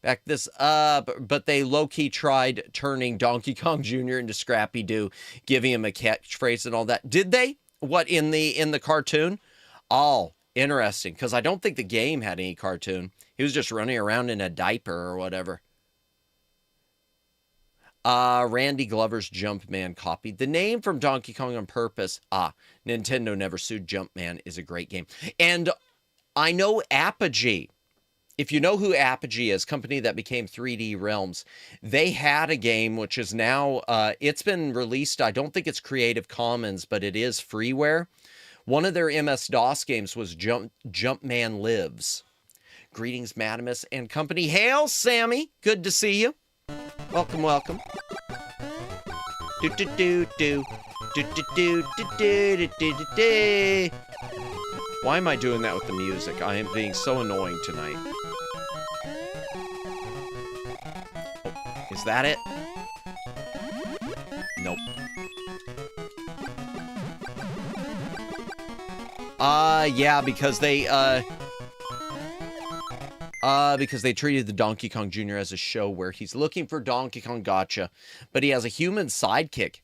Back this up, but they low-key tried turning Donkey Kong Jr. into Scrappy Doo, giving him a catchphrase and all that. Did they? What, in the cartoon? Oh, interesting, because I don't think the game had any cartoon. He was just running around in a diaper or whatever. Randy Glover's Jumpman copied the name from Donkey Kong on purpose. Nintendo never sued. Jumpman is a great game. And I know Apogee. If you know who Apogee is, company that became 3D Realms, they had a game which is now, it's been released. I don't think it's Creative Commons, but it is freeware. One of their MS-DOS games was Jumpman Lives. Greetings, Madamus and company. Hail, Sammy. Good to see you. Welcome, welcome. Do-do-do-do. Do-do-do-do-do-do-do-do. Why am I doing that with the music? I am being so annoying tonight. Oh, is that it? Nope. Yeah, because they treated the Donkey Kong Jr. as a show where he's looking for Donkey Kong Gotcha, but he has a human sidekick,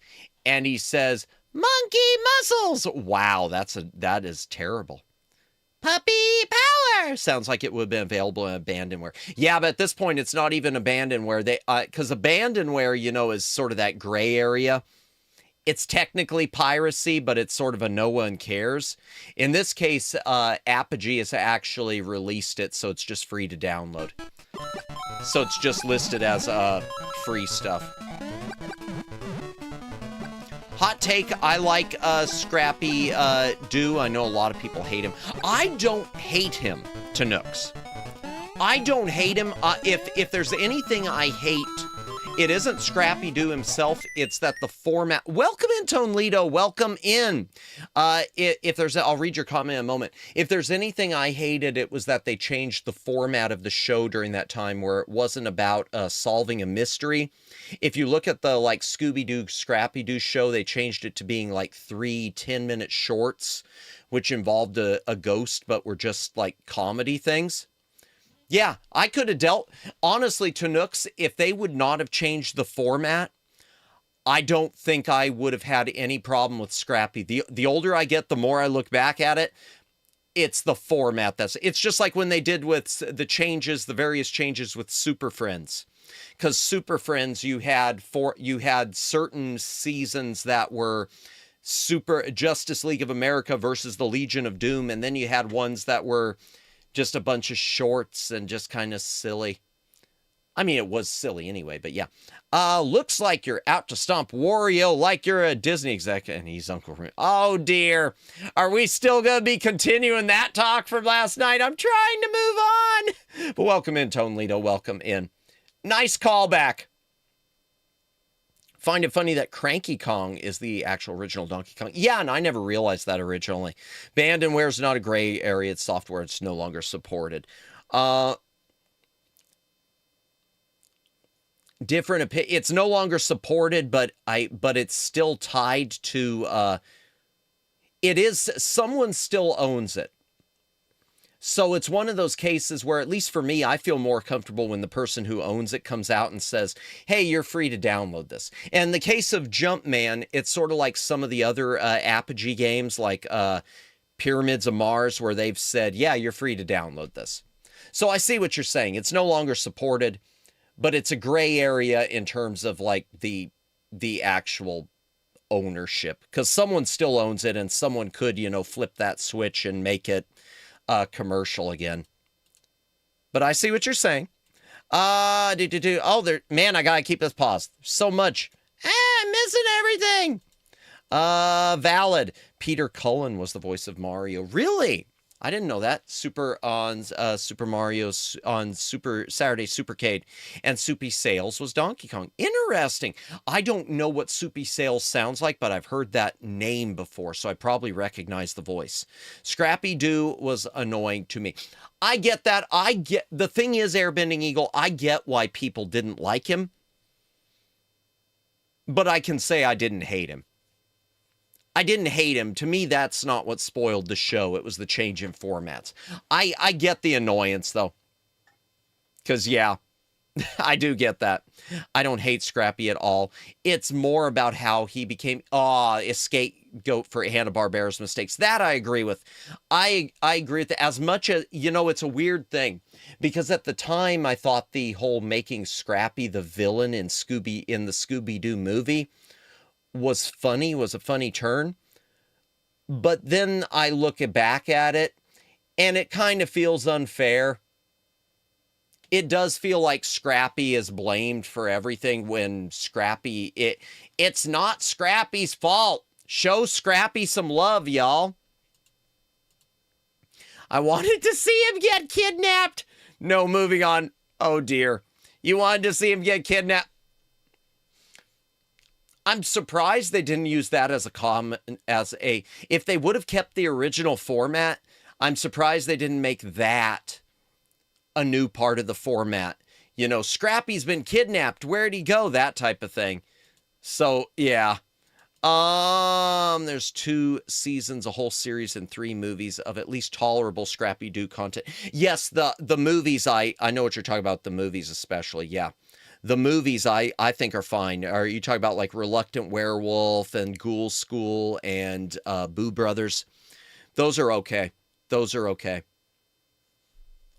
and he says, "Monkey muscles!" Wow, that is terrible. Puppy power! Sounds like it would have been available in Abandonware. Yeah, but at this point, it's not even Abandonware. Because Abandonware, you know, is sort of that gray area. It's technically piracy, but it's sort of a no one cares. In this case, Apogee has actually released it, so it's just free to download. So it's just listed as free stuff. Hot take, I like Scrappy Doo. I know a lot of people hate him. I don't hate him, Tanooks. I don't hate him. If there's anything I hate, it isn't Scrappy Doo himself. It's that the format... Welcome in, Tonelito. Welcome in. If there's... I'll read your comment in a moment. If there's anything I hated, it was that they changed the format of the show during that time where it wasn't about solving a mystery. If you look at the, like, Scooby-Doo, Scrappy-Doo show, they changed it to being, like, 3 10-minute shorts, which involved a ghost, but were just, like, comedy things. Yeah, I could have dealt... Honestly, Tanooks, if they would not have changed the format, I don't think I would have had any problem with Scrappy. The older I get, the more I look back at it. It's the format that's... It's just like when they did with the changes, the various changes with Super Friends. Because Super Friends, you had certain seasons that were Super Justice League of America versus the Legion of Doom, and then you had ones that were just a bunch of shorts and just kind of silly. I mean, it was silly anyway, but yeah. Looks like you're out to stomp Wario like you're a Disney exec, and he's Uncle Rooney. Oh dear. Are we still going to be continuing that talk from last night? I'm trying to move on. But welcome in, Tonelito. Welcome in. Nice callback. Find it funny that Cranky Kong is the actual original Donkey Kong. Yeah, and I never realized that originally. Abandonware is not a gray area. It's software. It's no longer supported. Different opinion. It's no longer supported, but it's still tied to, it is, someone still owns it. So it's one of those cases where, at least for me, I feel more comfortable when the person who owns it comes out and says, hey, you're free to download this. And in the case of Jumpman, it's sort of like some of the other Apogee games, like Pyramids of Mars, where they've said, yeah, you're free to download this. So I see what you're saying. It's no longer supported, but it's a gray area in terms of like the actual ownership, because someone still owns it and someone could, flip that switch and make it commercial again. But I see what you're saying. Oh, man, I gotta keep this paused. So much. I'm missing everything. Valid. Peter Cullen was the voice of Mario. Really? I didn't know that. Super Mario's on Super Saturday Supercade, and Soupy Sales was Donkey Kong. Interesting. I don't know what Soupy Sales sounds like, but I've heard that name before, so I probably recognize the voice. Scrappy Doo was annoying to me. I get that. The thing is, Airbending Eagle, I get why people didn't like him, but I can say I didn't hate him. I didn't hate him. To me, that's not what spoiled the show. It was the change in formats. I get the annoyance, though. Because, yeah, I do get that. I don't hate Scrappy at all. It's more about how he became a scapegoat for Hanna-Barbera's mistakes. That I agree with. I agree with that. As much as, it's a weird thing. Because at the time, I thought the whole making Scrappy the villain in the Scooby-Doo movie was a funny turn. But then I look back at it, and it kind of feels unfair. It does feel like Scrappy is blamed for everything when Scrappy, it's not Scrappy's fault. Show Scrappy some love, y'all. I wanted to see him get kidnapped. No, moving on. Oh dear. You wanted to see him get kidnapped. I'm surprised they didn't use that if they would have kept the original format, I'm surprised they didn't make that a new part of the format. Scrappy's been kidnapped. Where'd he go? That type of thing. So, yeah. There's 2 seasons, a whole series, and 3 movies of at least tolerable Scrappy-Doo content. Yes, the movies, I know what you're talking about, the movies especially, yeah. The movies I think are fine. Are you talking about like Reluctant Werewolf and Ghoul School and Boo Brothers? Those are okay.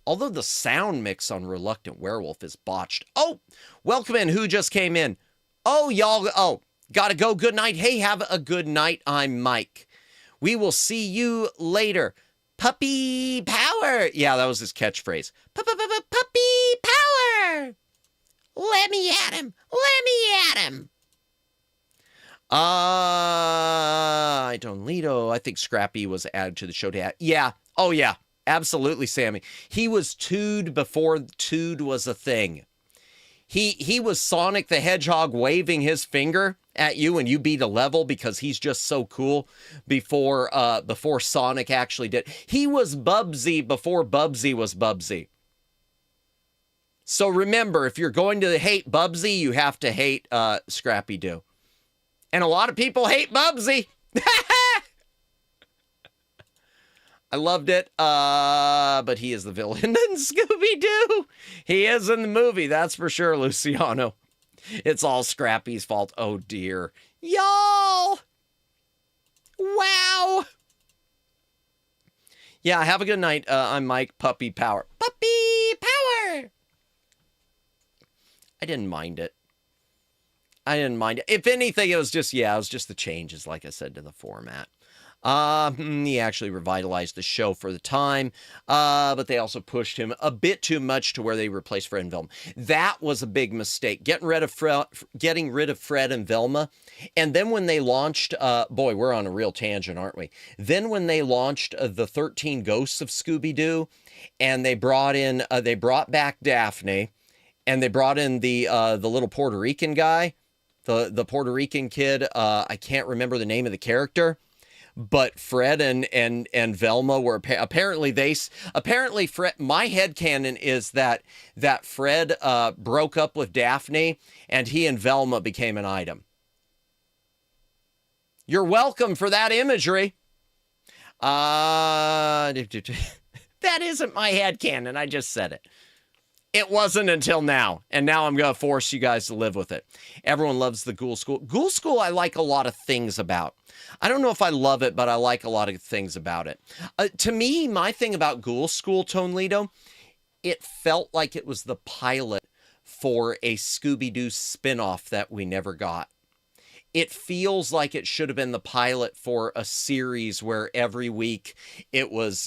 Although the sound mix on Reluctant Werewolf is botched. Oh, welcome in. Who just came in? Oh, y'all. Oh, gotta go. Good night. Hey, have a good night. I'm Mike. We will see you later. Puppy power. Yeah, that was his catchphrase. Puppy power. Let me at him. I don't Leto. I think Scrappy was added to the show to add. Yeah. Oh, yeah. Absolutely, Sammy. He was Tood before Tood was a thing. He was Sonic the Hedgehog waving his finger at you and you beat a level because he's just so cool before Sonic actually did. He was Bubsy before Bubsy was Bubsy. So remember, if you're going to hate Bubsy, you have to hate Scrappy-Doo. And a lot of people hate Bubsy. I loved it, but he is the villain in Scooby-Doo. He is in the movie, that's for sure, Luciano. It's all Scrappy's fault. Oh, dear. Y'all! Wow! Yeah, have a good night. I'm Mike. Puppy Power. Puppy Power! I didn't mind it. If anything, it was just the changes, like I said, to the format. He actually revitalized the show for the time, but they also pushed him a bit too much to where they replaced Fred and Velma. That was a big mistake, getting rid of Fred and Velma. And then when they launched, boy, we're on a real tangent, aren't we? Then when they launched the 13 Ghosts of Scooby-Doo, and they brought back Daphne, and they brought in the little Puerto Rican guy, the Puerto Rican kid. I can't remember the name of the character. but Fred and Velma were apparently Fred. My headcanon is that Fred broke up with Daphne and he and Velma became an item. You're welcome for that imagery. That isn't my headcanon. I just said it. It wasn't until now, and now I'm going to force you guys to live with it. Everyone loves the Ghoul School. Ghoul School, I like a lot of things about. I don't know if I love it, but I like a lot of things about it. To me, my thing about Ghoul School, Tonelito, it felt like it was the pilot for a Scooby-Doo spinoff that we never got. It feels like it should have been the pilot for a series where every week it was,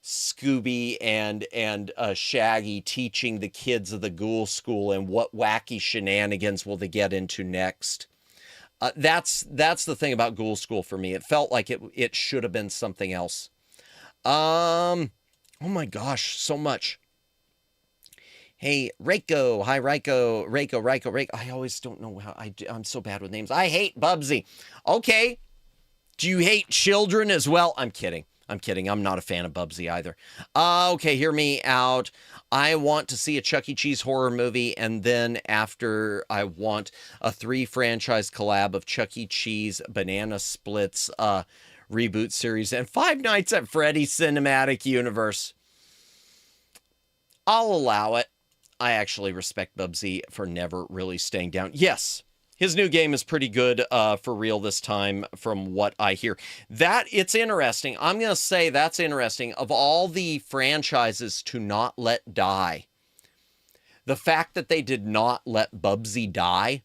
Scooby and Shaggy teaching the kids of the Ghoul School and what wacky shenanigans will they get into next. That's the thing about Ghoul School for me. It felt like it should have been something else. Oh my gosh, so much. Hey, Reiko. Hi, Reiko. I always don't know how I'm so bad with names. I hate Bubsy. Okay. Do you hate children as well? I'm kidding. I'm not a fan of Bubsy either. Okay, hear me out. I want to see a Chuck E. Cheese horror movie, and then after I want a 3-franchise collab of Chuck E. Cheese, Banana Splits, reboot series, and Five Nights at Freddy's Cinematic Universe. I'll allow it. I actually respect Bubsy for never really staying down. Yes, his new game is pretty good for real this time from what I hear. It's interesting. I'm going to say that's interesting. Of all the franchises to not let die, the fact that they did not let Bubsy die,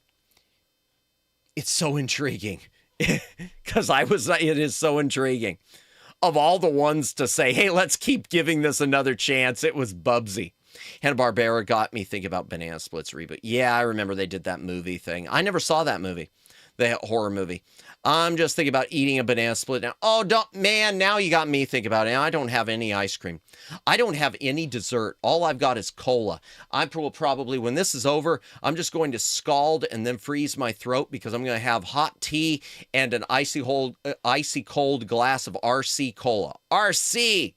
it's so intriguing. Because it is so intriguing. Of all the ones to say, hey, let's keep giving this another chance, it was Bubsy. Hanna-Barbera got me thinking about Banana Splits reboot. Yeah, I remember they did that movie thing. I never saw that movie, the horror movie. I'm just thinking about eating a banana split now. Oh, now you got me thinking about it. I don't have any ice cream. I don't have any dessert. All I've got is cola. I will probably, when this is over, I'm just going to scald and then freeze my throat because I'm going to have hot tea and an icy cold glass of RC cola. RC!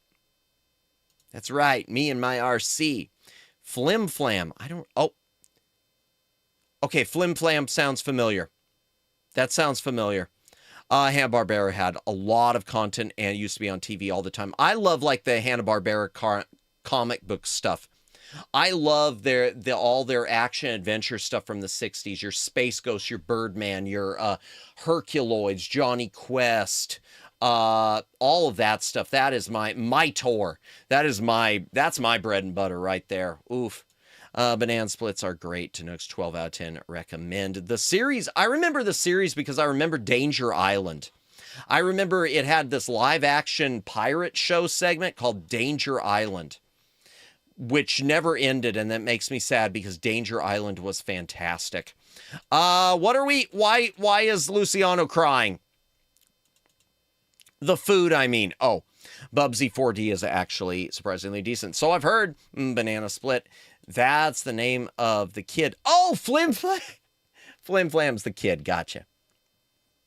That's right, me and my RC. Flim Flam. Okay, Flim Flam sounds familiar. That sounds familiar. Hanna-Barbera had a lot of content and used to be on TV all the time. I love like the Hanna-Barbera comic book stuff. I love all their action adventure stuff from the 60s. Your Space Ghost, your Birdman, your Herculoids, Johnny Quest, all of that stuff. That is my tour. That's my bread and butter right there. Oof. Banana Splits are great. Tanook's 12 out of 10 recommend. The series, I remember the series because I remember Danger Island. I remember it had this live action pirate show segment called Danger Island, which never ended, and that makes me sad because Danger Island was fantastic. Why is Luciano crying? The food, I mean. Oh, Bubsy 4D is actually surprisingly decent. So I've heard. Banana Split. That's the name of the kid. Oh, Flim Flam. Flim Flam's the kid. Gotcha.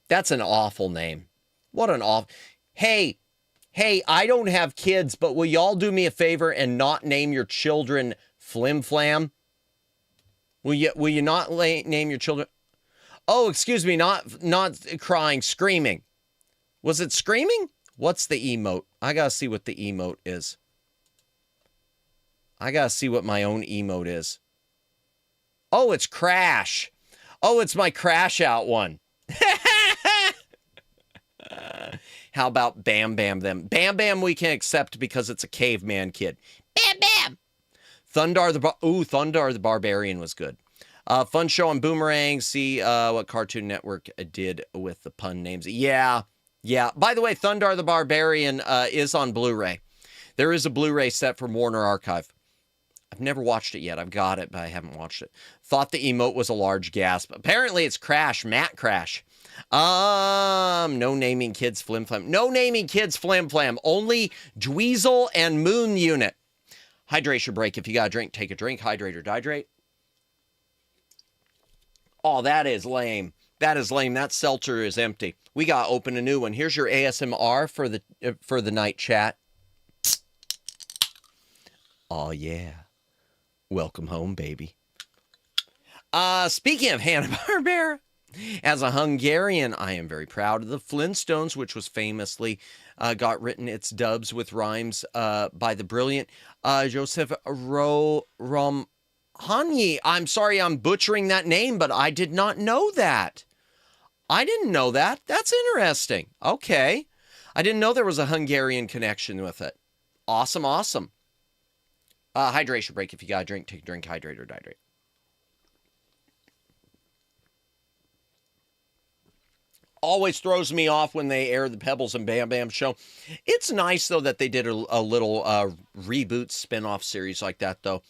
That's an awful name. What an awful. Hey, I don't have kids, but will y'all do me a favor and not name your children Flim Flam? Will you not name your children? Oh, excuse me, not crying, screaming. Was it screaming? What's the emote? I gotta see what the emote is. I gotta see what my own emote is. Oh, it's Crash. Oh, it's my Crash Out one. How about Bam Bam them? Bam Bam we can accept because it's a caveman kid. Bam Bam! Thundar the Barbarian was good. Fun show on Boomerang. See what Cartoon Network did with the pun names. Yeah. By the way, Thundar the Barbarian is on Blu-ray. There is a Blu-ray set from Warner Archive. I've never watched it yet. I've got it, but I haven't watched it. Thought the emote was a large gasp. Apparently it's Crash, Matt Crash. No naming kids Flim Flam. No naming kids Flim Flam. Only Dweezil and Moon Unit. Hydration break. If you got a drink, take a drink. Hydrate or dihydrate. Oh, that is lame. That is lame. That seltzer is empty. We got to open a new one. Here's your ASMR for the night chat. Oh, yeah. Welcome home, baby. Speaking of Hanna-Barbera, as a Hungarian, I am very proud of the Flintstones, which was famously got written its dubs with rhymes by the brilliant Joseph Romhany. I'm sorry I'm butchering that name, but I did not know that. I didn't know that. That's interesting. Okay. I didn't know there was a Hungarian connection with it. Awesome, awesome. Hydration break. If you got a drink, take a drink, hydrate or dihydrate. Always throws me off when they air the Pebbles and Bam Bam show. It's nice, though, that they did a little reboot spin-off series like that, though.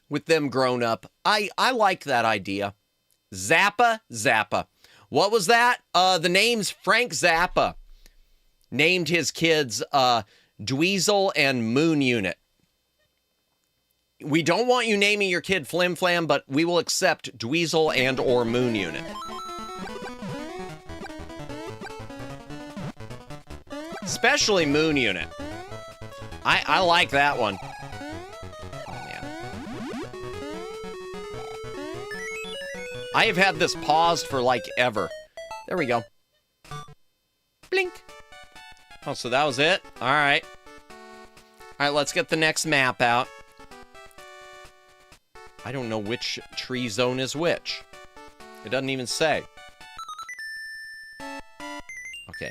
With them grown up. I like that idea. Zappa. What was that? The name's Frank Zappa. Named his kids Dweezil and Moon Unit. We don't want you naming your kid Flim Flam, but we will accept Dweezil and or Moon Unit. Especially Moon Unit. I like that one. Oh, man. I have had this paused for like ever. There we go. Blink. Oh, so that was it? All right. All right, let's get the next map out. I don't know which tree zone is which. It doesn't even say. Okay.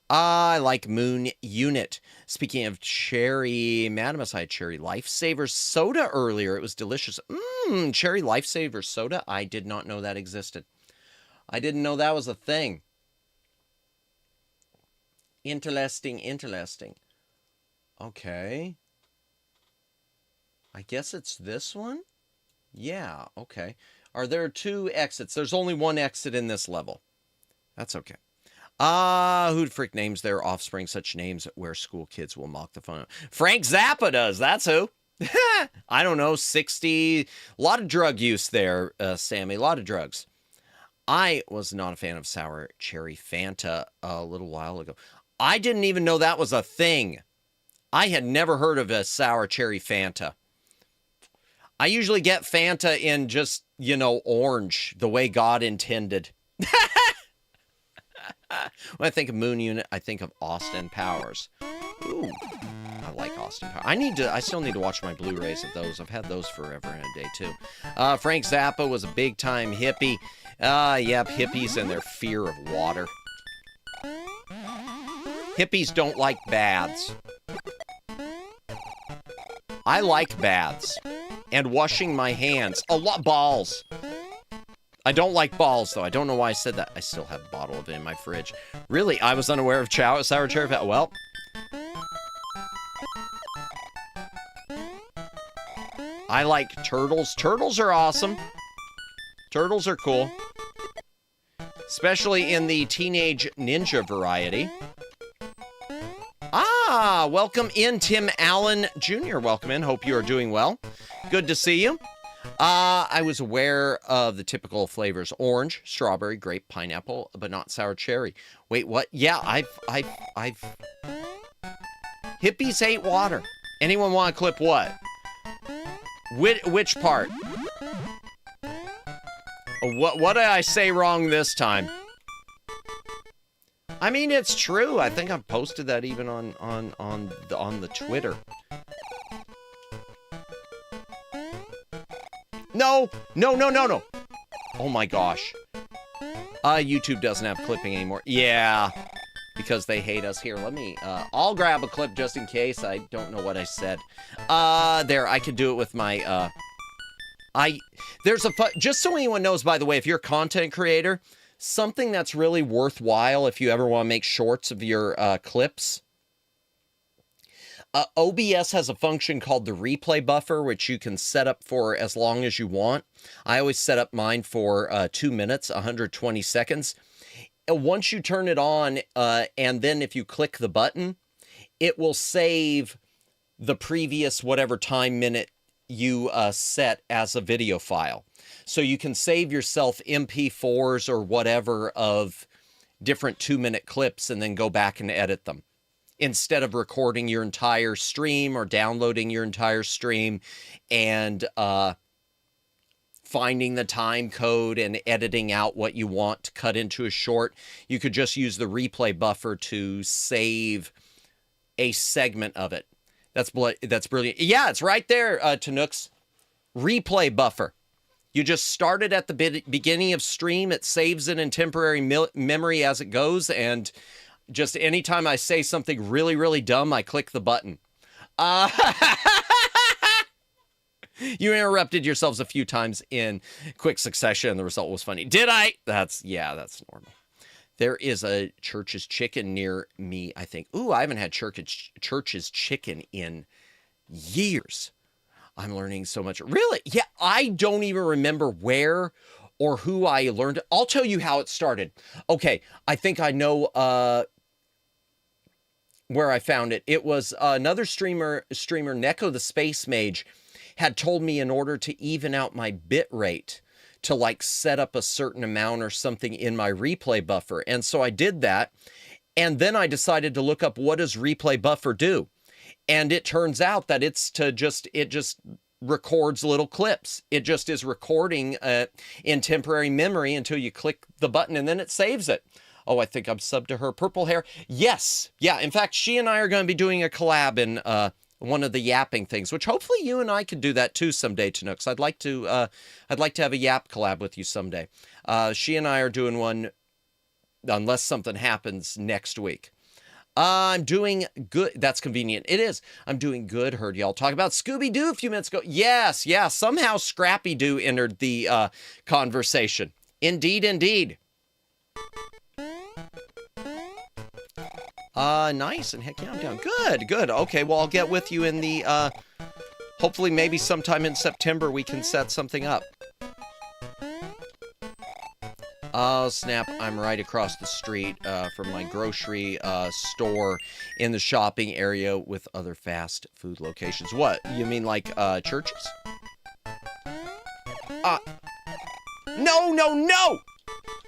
I like Moon Unit. Speaking of cherry, Madamus, I had cherry lifesaver soda earlier. It was delicious. Cherry lifesaver soda? I did not know that existed. I didn't know that was a thing. Interesting. Okay. I guess it's this one? Yeah, okay. Are there 2 exits? There's only 1 exit in this level. That's okay. Who the frick names their offspring such names where school kids will mock the fun? Frank Zappa does. That's who. I don't know, 60. A lot of drug use there, Sammy. A lot of drugs. I was not a fan of sour cherry Fanta a little while ago. I didn't even know that was a thing. I had never heard of a sour cherry Fanta. I usually get Fanta in just, orange, the way God intended. When I think of Moon Unit, I think of Austin Powers. Ooh, I like Austin Powers. I still need to watch my Blu-rays of those. I've had those forever and a day, too. Frank Zappa was a big-time hippie. Yep, hippies and their fear of water. Hippies don't like baths. I like baths. And washing my hands. A lot balls. I don't like balls, though. I don't know why I said that. I still have a bottle of it in my fridge. Really? I was unaware of sour cherry. Well. I like turtles. Turtles are awesome. Turtles are cool. Especially in the Teenage Ninja variety. Welcome in, Tim Allen Jr. Welcome in. Hope you are doing well. Good to see you. I was aware of the typical flavors: orange, strawberry, grape, pineapple, but not sour cherry. Wait, what? Yeah, I've hippies hate water. Anyone want to clip what? Which part? What did I say wrong this time? I mean, it's true. I think I've posted that even on the Twitter. No. Oh my gosh. YouTube doesn't have clipping anymore. Yeah, because they hate us. Here, let me, I'll grab a clip just in case. I don't know what I said. There, I could do it with my, just so anyone knows, by the way, if you're a content creator, something that's really worthwhile if you ever want to make shorts of your clips. OBS has a function called the replay buffer, which you can set up for as long as you want. I always set up mine for 2 minutes, 120 seconds. Once you turn it on, and then if you click the button, it will save the previous whatever time minute you set as a video file. So you can save yourself MP4s or whatever of different 2-minute clips and then go back and edit them, instead of recording your entire stream or downloading your entire stream and finding the time code and editing out what you want to cut into a short. You could just use the replay buffer to save a segment of it. That's brilliant. Yeah, it's right there, Tanooks. Replay buffer. You just start it at the beginning of stream. It saves it in temporary memory as it goes. And just anytime I say something really, really dumb, I click the button. You interrupted yourselves a few times in quick succession, and the result was funny. Did I? That's normal. There is a Church's Chicken near me, I think. Ooh, I haven't had Church's Chicken in years. I'm learning so much. Really? Yeah, I don't even remember where or who I learned. I'll tell you how it started. Okay, I think I know where I found it. It was another streamer, Neko the Space Mage, had told me in order to even out my bit rate to like set up a certain amount or something in my replay buffer. And so I did that. And then I decided to look up, what does replay buffer do? And it turns out that it just records little clips. It just is recording in temporary memory until you click the button and then it saves it. Oh, I think I'm subbed to her. Purple hair. Yes. Yeah. In fact, she and I are going to be doing a collab in one of the yapping things, which hopefully you and I could do that too someday, Tanooks. I'd like to have a yap collab with you someday. She and I are doing one, unless something happens, next week. I'm doing good. That's convenient. It is. I'm doing good. Heard y'all talk about Scooby-Doo a few minutes ago. Yes. Yeah. Somehow Scrappy-Doo entered the conversation. Indeed, indeed. Nice, and heck yeah, I'm down. Good. Okay, well, I'll get with you in the, hopefully maybe sometime in September we can set something up. Oh, snap, I'm right across the street, from my grocery, store in the shopping area with other fast food locations. What, you mean like, churches? No!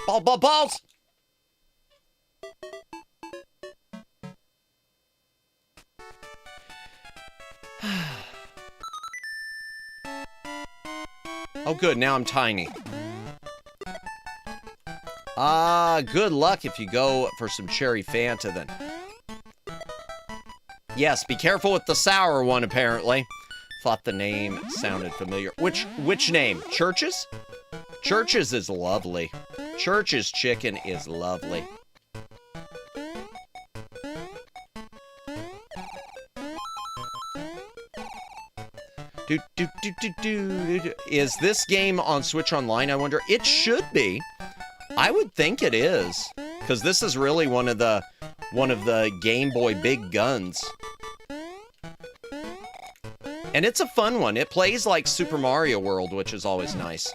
Balls! Oh, good. Now I'm tiny. Good luck if you go for some cherry Fanta, then. Yes, be careful with the sour one, apparently. Thought the name sounded familiar. Which name? Church's? Church's is lovely. Church's Chicken is lovely. Is this game on Switch Online, I wonder? It should be. I would think it is, because this is really one of the Game Boy big guns. And it's a fun one. It plays like Super Mario World, which is always nice.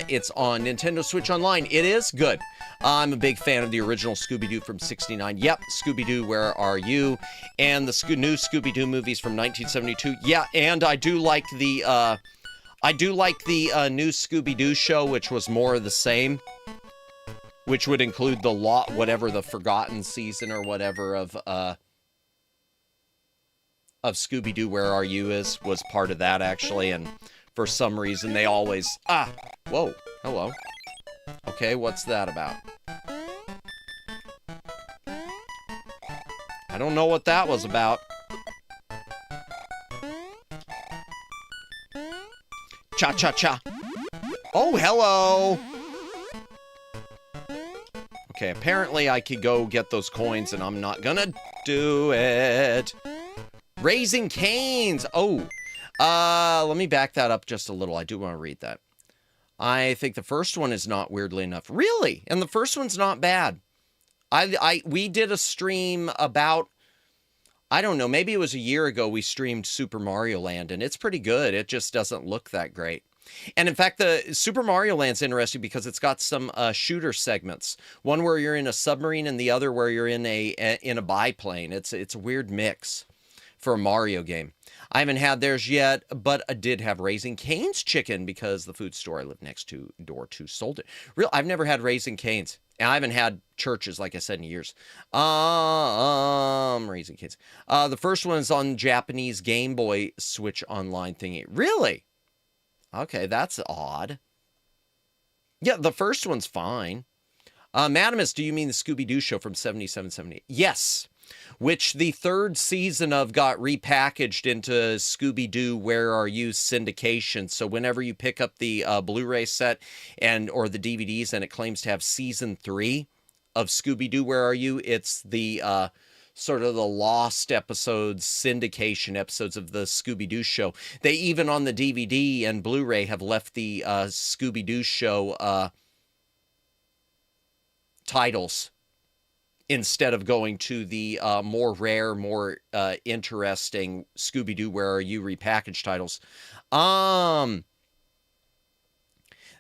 It's on Nintendo Switch Online. It is good. I'm a big fan of the original Scooby-Doo from '69. Yep, Scooby-Doo, Where Are You? And the new Scooby-Doo movies from 1972. Yeah, and I do like the new Scooby-Doo show, which was more of the same, which would include whatever the Forgotten season or whatever of Scooby-Doo, Where Are You was part of that, actually, and for some reason they always whoa, hello. Okay, what's that about? I don't know what that was about. Cha-cha-cha. Oh, hello! Okay, apparently I could go get those coins, and I'm not gonna do it. Raising Cane's! Oh, let me back that up just a little. I do want to read that. I think the first one is not, weirdly enough. Really? And the first one's not bad. We did a stream about, I don't know, maybe it was a year ago we streamed Super Mario Land, and it's pretty good. It just doesn't look that great. And in fact, the Super Mario Land's interesting because it's got some shooter segments. One where you're in a submarine and the other where you're in a biplane. It's a weird mix for a Mario game. I haven't had theirs yet, but I did have Raising Cane's chicken because the food store I live next to, door to, sold it. I've never had Raising Cane's. And I haven't had churches, like I said, in years. Raising Cane's. The first one is on Japanese Game Boy Switch Online thingy. Really? Okay, that's odd. Yeah, the first one's fine. Madamus, do you mean the Scooby-Doo show from 77, 78? Yes. Which the third season of got repackaged into Scooby-Doo Where Are You syndication. So whenever you pick up the Blu-ray set or the DVDs and it claims to have season 3 of Scooby-Doo Where Are You, it's the sort of the lost episodes, syndication episodes of the Scooby-Doo show. They even on the DVD and Blu-ray have left the Scooby-Doo show titles instead of going to the more rare, more interesting Scooby-Doo Where Are You repackaged titles.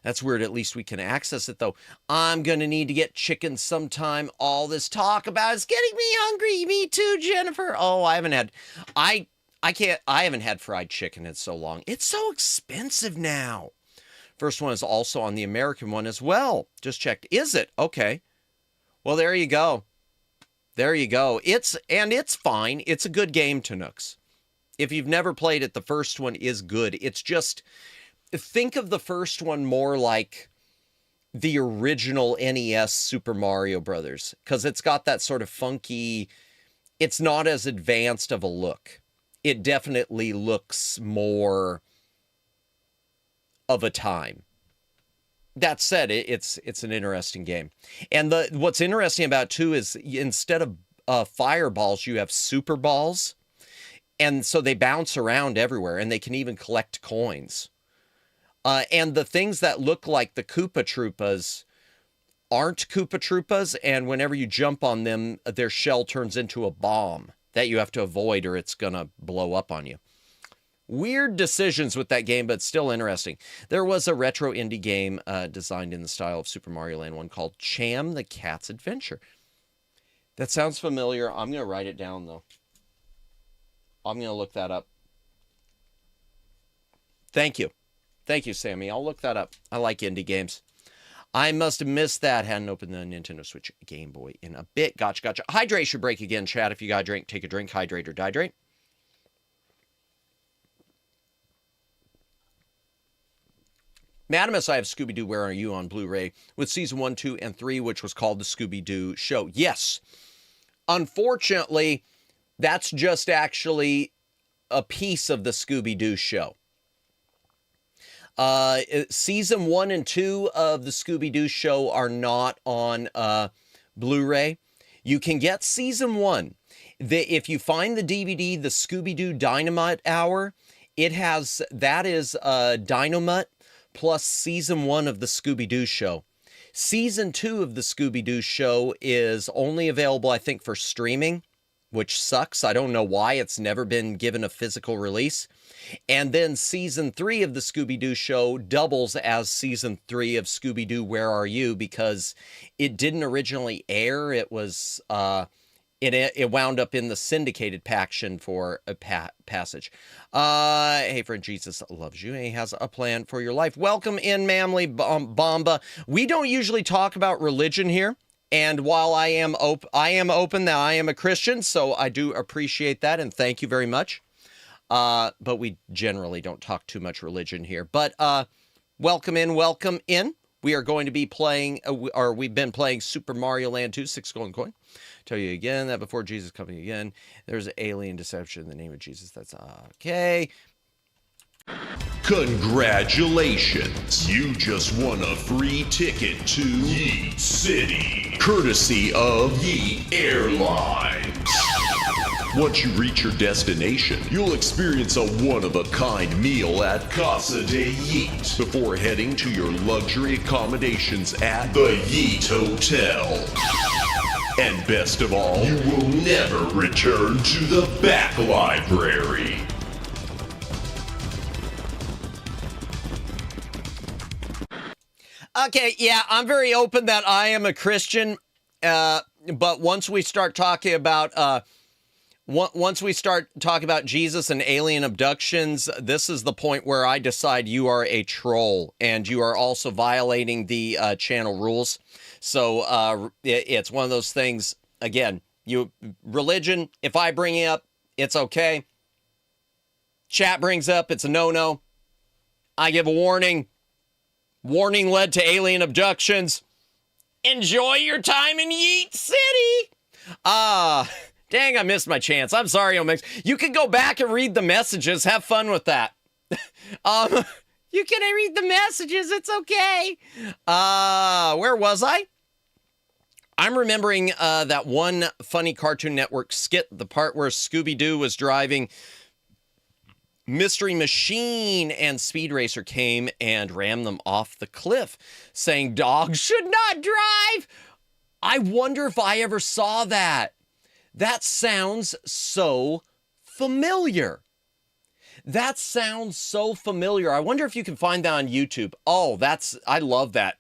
That's weird. At least we can access it, though. I'm going to need to get chicken sometime. All this talk about is getting me hungry. Me too, Jennifer. Oh, I haven't had fried chicken in so long. It's so expensive now. First one is also on the American one as well. Just checked. Is it? Okay. Well, there you go. There you go. It's fine. It's a good game, Tanooks. If you've never played it, the first one is good. It's just, think of the first one more like the original NES Super Mario Brothers, because it's got that sort of funky, it's not as advanced of a look. It definitely looks more of a time. That said, it's an interesting game. And what's interesting about it, too, is instead of fireballs, you have super balls. And so they bounce around everywhere, and they can even collect coins. And the things that look like the Koopa Troopas aren't Koopa Troopas, and whenever you jump on them, their shell turns into a bomb that you have to avoid or it's going to blow up on you. Weird decisions with that game, but still interesting. There was a retro indie game designed in the style of Super Mario Land 1 called Cham the Cat's Adventure. That sounds familiar. I'm going to write it down, though. I'm going to look that up. Thank you. Thank you, Sammy. I'll look that up. I like indie games. I must have missed that. Hadn't opened the Nintendo Switch Game Boy in a bit. Gotcha. Hydration break again, chat. If you got a drink, take a drink. Hydrate or dihydrate. Madamus, I have Scooby-Doo Where Are You on Blu-ray with season 1, 2, and 3, which was called the Scooby-Doo Show. Yes. Unfortunately, that's just actually a piece of the Scooby-Doo Show. Season 1 and 2 of the Scooby-Doo Show are not on Blu-ray. You can get season 1. If you find the DVD, the Scooby-Doo Dynamite Hour, that is Dynamite plus season 1 of the Scooby-Doo Show. Season 2 of the Scooby-Doo Show is only available, I think, for streaming, which sucks. I don't know why. It's never been given a physical release. And then season 3 of the Scooby-Doo Show doubles as season 3 of Scooby-Doo Where Are You, because it didn't originally air. It was it wound up in the syndicated paction for a passage. Hey, friend, Jesus loves you, and he has a plan for your life. Welcome in, Mamly Bomba. We don't usually talk about religion here, and while I am open that I am a Christian, so I do appreciate that, and thank you very much. But we generally don't talk too much religion here. But welcome in, welcome in. We are going to be playing, or we've been playing Super Mario Land 2, 6 golden coin. Tell you again that before Jesus coming again, there's alien deception in the name of Jesus. That's okay. Congratulations! You just won a free ticket to Yeet City, courtesy of Yeet Airlines. Once you reach your destination, you'll experience a one-of-a-kind meal at Casa de Yeet before heading to your luxury accommodations at the Yeet Hotel. And best of all, you will never return to the back library. Okay, yeah, I'm very open that I am a Christian, but once we start talking about Jesus and alien abductions, this is the point where I decide you are a troll and you are also violating the channel rules. So it's one of those things. Again, religion. If I bring it up, it's okay. Chat brings up, it's a no-no. I give a warning. Warning led to alien abductions. Enjoy your time in Yeet City. Dang, I missed my chance. I'm sorry, Omegs. You can go back and read the messages. Have fun with that. You can read the messages. It's okay. Where was I? I'm remembering that one funny Cartoon Network skit, the part where Scooby-Doo was driving Mystery Machine and Speed Racer came and rammed them off the cliff, saying dogs should not drive. I wonder if I ever saw that. That sounds so familiar. That sounds so familiar. I wonder if you can find that on YouTube. Oh, I love that.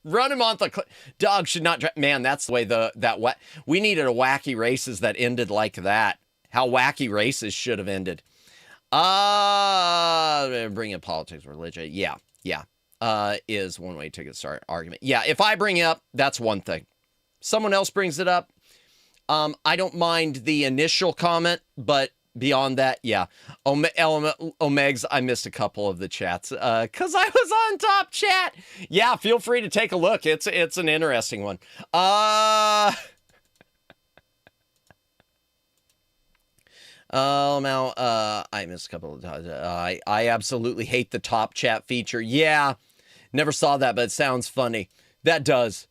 Run him off the cliff. Dog should not drive. Man, that's the way we needed a Wacky Races that ended like that. How Wacky Races should have ended. Bring in politics, religion. Yeah. Is one way to start argument. Yeah, if I bring it up, that's one thing. Someone else brings it up. I don't mind the initial comment, but beyond that, yeah. Omegs, I missed a couple of the chats because I was on top chat. Yeah, feel free to take a look. It's an interesting one. I missed a couple of times. I absolutely hate the top chat feature. Yeah, never saw that, but it sounds funny. That does.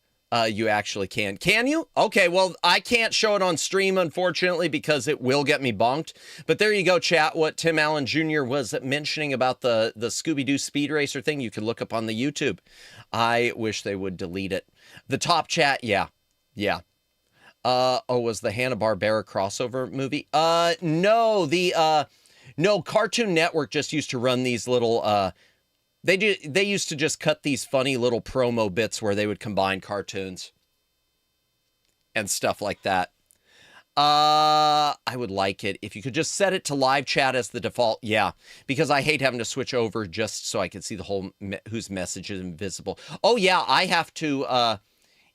You actually can. Can you? Okay, well, I can't show it on stream, unfortunately, because it will get me bonked. But there you go, chat. What Tim Allen Jr. was mentioning about the Scooby-Doo Speed Racer thing, you can look up on the YouTube. I wish they would delete it. The top chat, yeah. Was the Hanna-Barbera crossover movie? No, Cartoon Network just used to run these little, they used to just cut these funny little promo bits where they would combine cartoons and stuff like that. I would like it if you could just set it to live chat as the default. Yeah, because I hate having to switch over just so I can see the whole whose message is invisible. Oh yeah, I have to,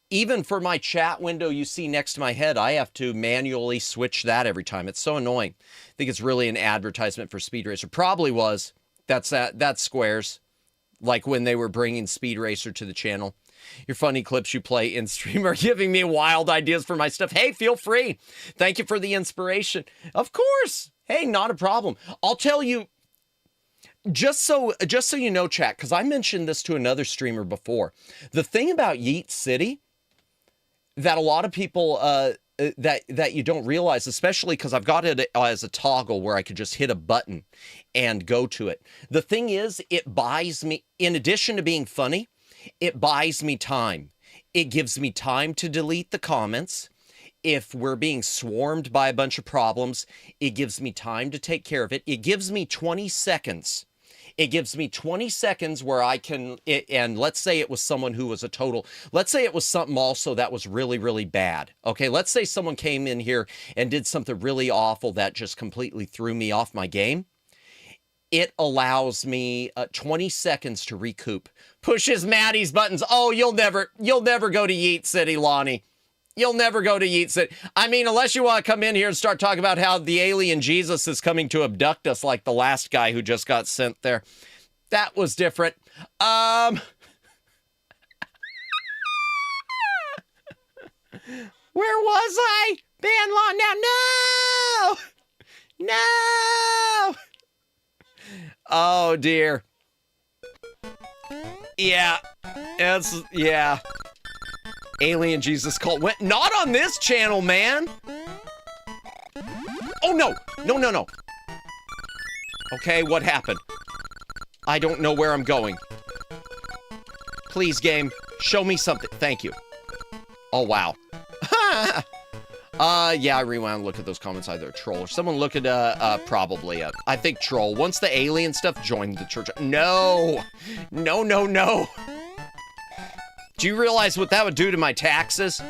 even for my chat window you see next to my head, I have to manually switch that every time. It's so annoying. I think it's really an advertisement for Speed Racer. Probably was. That's Squares. Like when they were bringing Speed Racer to the channel. Your funny clips you play in stream are giving me wild ideas for my stuff. Hey, feel free. Thank you for the inspiration. Of course. Hey, not a problem. I'll tell you, just so you know, chat, because I mentioned this to another streamer before. The thing about Yeet City that a lot of people that you don't realize, especially because I've got it as a toggle where I could just hit a button and go to it. The thing is, it buys me, in addition to being funny, it buys me time. It gives me time to delete the comments. If we're being swarmed by a bunch of problems, it gives me time to take care of it. It gives me 20 seconds. It gives me 20 seconds where I can, and let's say it was someone who was let's say it was something also that was really, really bad. Okay, let's say someone came in here and did something really awful that just completely threw me off my game. It allows me 20 seconds to recoup. Pushes Maddie's buttons. Oh, you'll never go to Yeet City, Lonnie. You'll never go to Yeet City. I mean, unless you want to come in here and start talking about how the alien Jesus is coming to abduct us like the last guy who just got sent there. That was different. Where was I? Ban law now. No! Oh, dear. Yeah. Yeah. Alien Jesus cult went not on this channel, man. Oh no. Okay, what happened? I don't know where I'm going. Please, game, show me something. Thank you. Oh wow. Yeah, I rewound, look at those comments, either a troll or someone look at probably I think troll. Once the alien stuff joined the church. No. Do you realize what that would do to my taxes?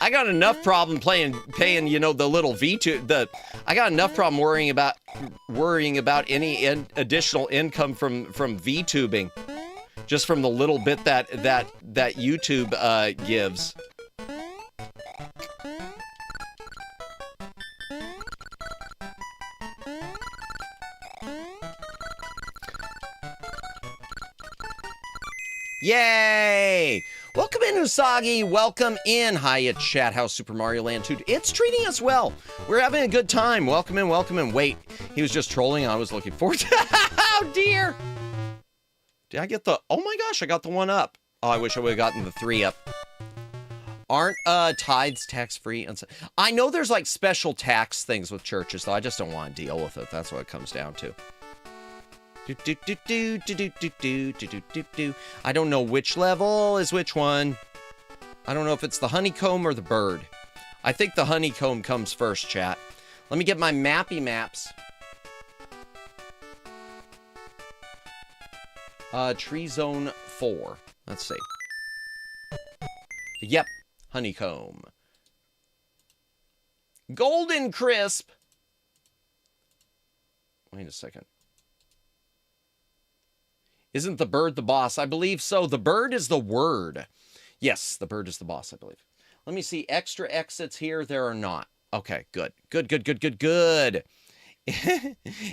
I got enough problem paying, you know, the little VTube. I got enough problem worrying about any additional income from VTubing, just from the little bit that YouTube gives. Yay! Welcome in, Usagi. Welcome in. Hiya, Chat House Super Mario Land 2. It's treating us well. We're having a good time. Welcome in, welcome in. Wait, he was just trolling. I was looking forward to Oh, dear. Did I get the... Oh, my gosh, I got the 1 up. Oh, I wish I would have gotten the 3 up. Aren't tithes tax-free? I know there's, like, special tax things with churches, though. I just don't want to deal with it. That's what it comes down to. I don't know which level is which one. I don't know if it's the honeycomb or the bird. I think the honeycomb comes first, chat. Let me get my mappy maps. Tree zone 4. Let's see. Yep, honeycomb. Golden crisp. Wait a second. Isn't the bird the boss? I believe so. The bird is the word. Yes, the bird is the boss, I believe. Let me see. Extra exits here. There are not. Okay, good. Good.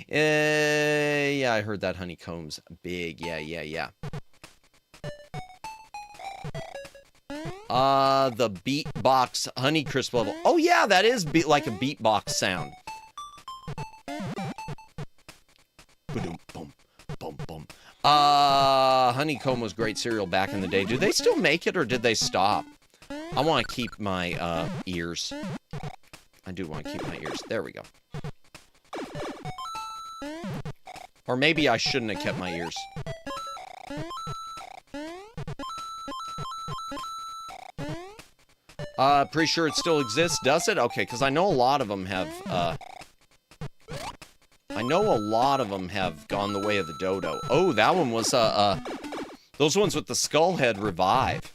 Yeah, I heard that honeycomb's big. Yeah. The beatbox Honeycrisp level. Oh, yeah, that is like a beatbox sound. Boom, boom, boom, boom. Honeycomb was great cereal back in the day. Do they still make it or did they stop? I want to keep my ears. I do want to keep my ears. There we go. Or maybe I shouldn't have kept my ears. Pretty sure it still exists. Does it? Okay, because I know a lot of them have, gone the way of the dodo. Oh, that one was, those ones with the skull head revive.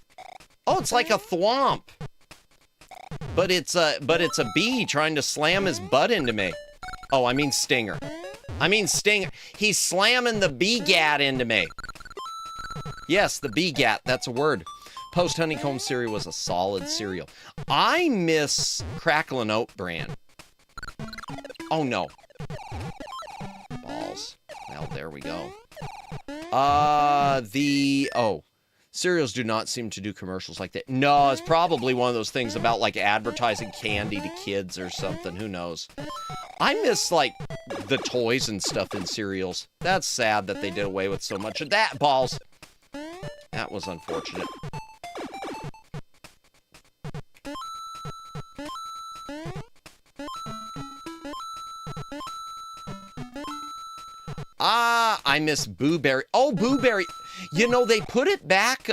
Oh, it's like a thwomp. But it's a bee trying to slam his butt into me. Oh, I mean stinger. He's slamming the bee-gat into me. Yes, the bee-gat, that's a word. Post-honeycomb cereal was a solid cereal. I miss Cracklin' Oat Bran. Oh, no. Balls. Well, there we go. Cereals do not seem to do commercials like that. No, it's probably one of those things about, like, advertising candy to kids or something. Who knows? I miss, like, the toys and stuff in cereals. That's sad that they did away with so much of that. Balls. That was unfortunate. I miss Boo Berry. Oh, Boo Berry. You know, they put it back,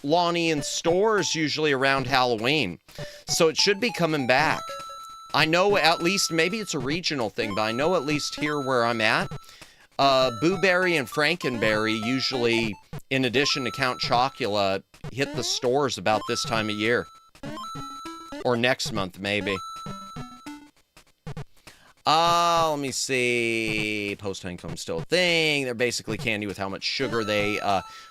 Lonnie, in stores usually around Halloween. So it should be coming back. I know at least, maybe it's a regional thing, but I know at least here where I'm at, Boo Berry and Frankenberry usually, in addition to Count Chocula, hit the stores about this time of year. Or next month, maybe. Let me see. Post-honeycomb still a thing. They're basically candy with how much sugar they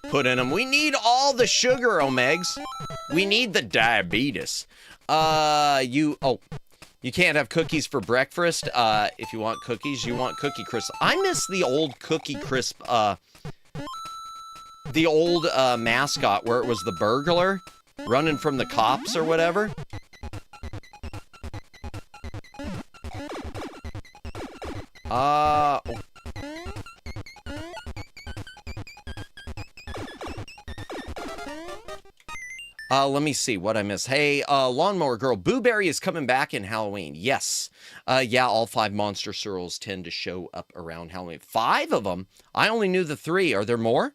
put in them. We need all the sugar, Omegs. We need the diabetes. You can't have cookies for breakfast. If you want cookies, you want Cookie Crisp. I miss the old Cookie Crisp, the old mascot where it was the burglar running from the cops or whatever. Let me see what I missed. Hey, Lawnmower Girl, Boo Berry is coming back in Halloween. Yes. Yeah, all 5 monster cereals tend to show up around Halloween. 5 of them? I only knew the 3. Are there more?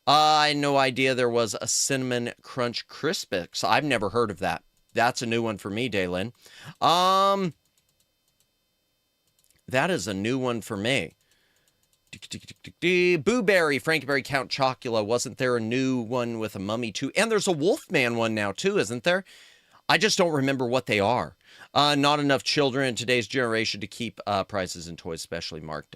I had no idea there was a Cinnamon Crunch Crispix. I've never heard of that. That's a new one for me, Daylin. That is a new one for me. Booberry, Frankenberry, Count Chocula. Wasn't there a new one with a mummy too? And there's a Wolfman one now too, isn't there? I just don't remember what they are. Not enough children in today's generation to keep prizes and toys specially marked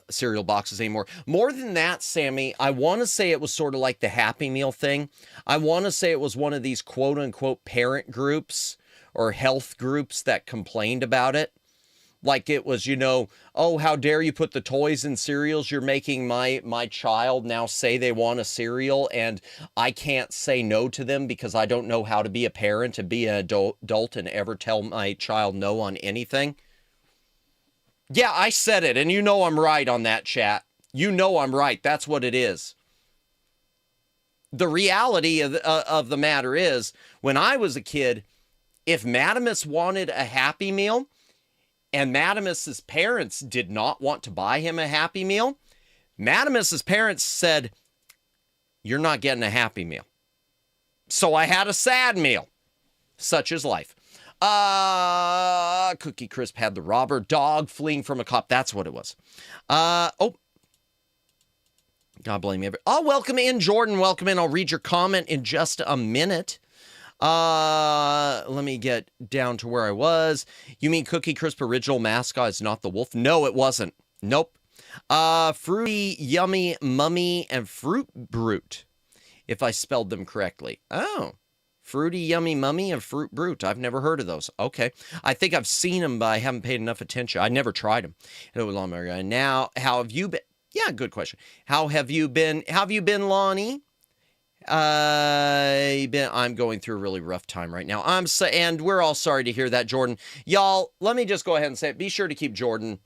cereal boxes anymore. More than that, Sammy, I want to say it was sort of like the Happy Meal thing. I want to say it was one of these quote unquote parent groups or health groups that complained about it. Like it was, you know, oh, how dare you put the toys in cereals? You're making my child now say they want a cereal, and I can't say no to them because I don't know how to be a parent and be an adult and ever tell my child no on anything. Yeah, I said it, and you know I'm right on that, chat. You know I'm right. That's what it is. The reality of the matter is, when I was a kid, if Madamus wanted a Happy Meal, and Madamus's parents did not want to buy him a Happy Meal, Madamus's parents said, you're not getting a Happy Meal. So I had a sad meal. Such is life. Cookie Crisp had the robber dog fleeing from a cop. That's what it was. Oh. God blame me. Oh, welcome in, Jordan. Welcome in. I'll read your comment in just a minute. Let me get down to where I was. You mean Cookie Crisp original mascot is not the wolf? No, it wasn't. Nope. Fruity, Yummy, Mummy, and Fruit Brute, if I spelled them correctly. Oh, Fruity, Yummy, Mummy, and Fruit Brute. I've never heard of those. Okay. I think I've seen them, but I haven't paid enough attention. I never tried them. Now, how have you been? Yeah, good question. How have you been? How have you been, Lonnie? I'm going through a really rough time right now. And we're all sorry to hear that, Jordan. Y'all, let me just go ahead and say it. Be sure to keep Jordan,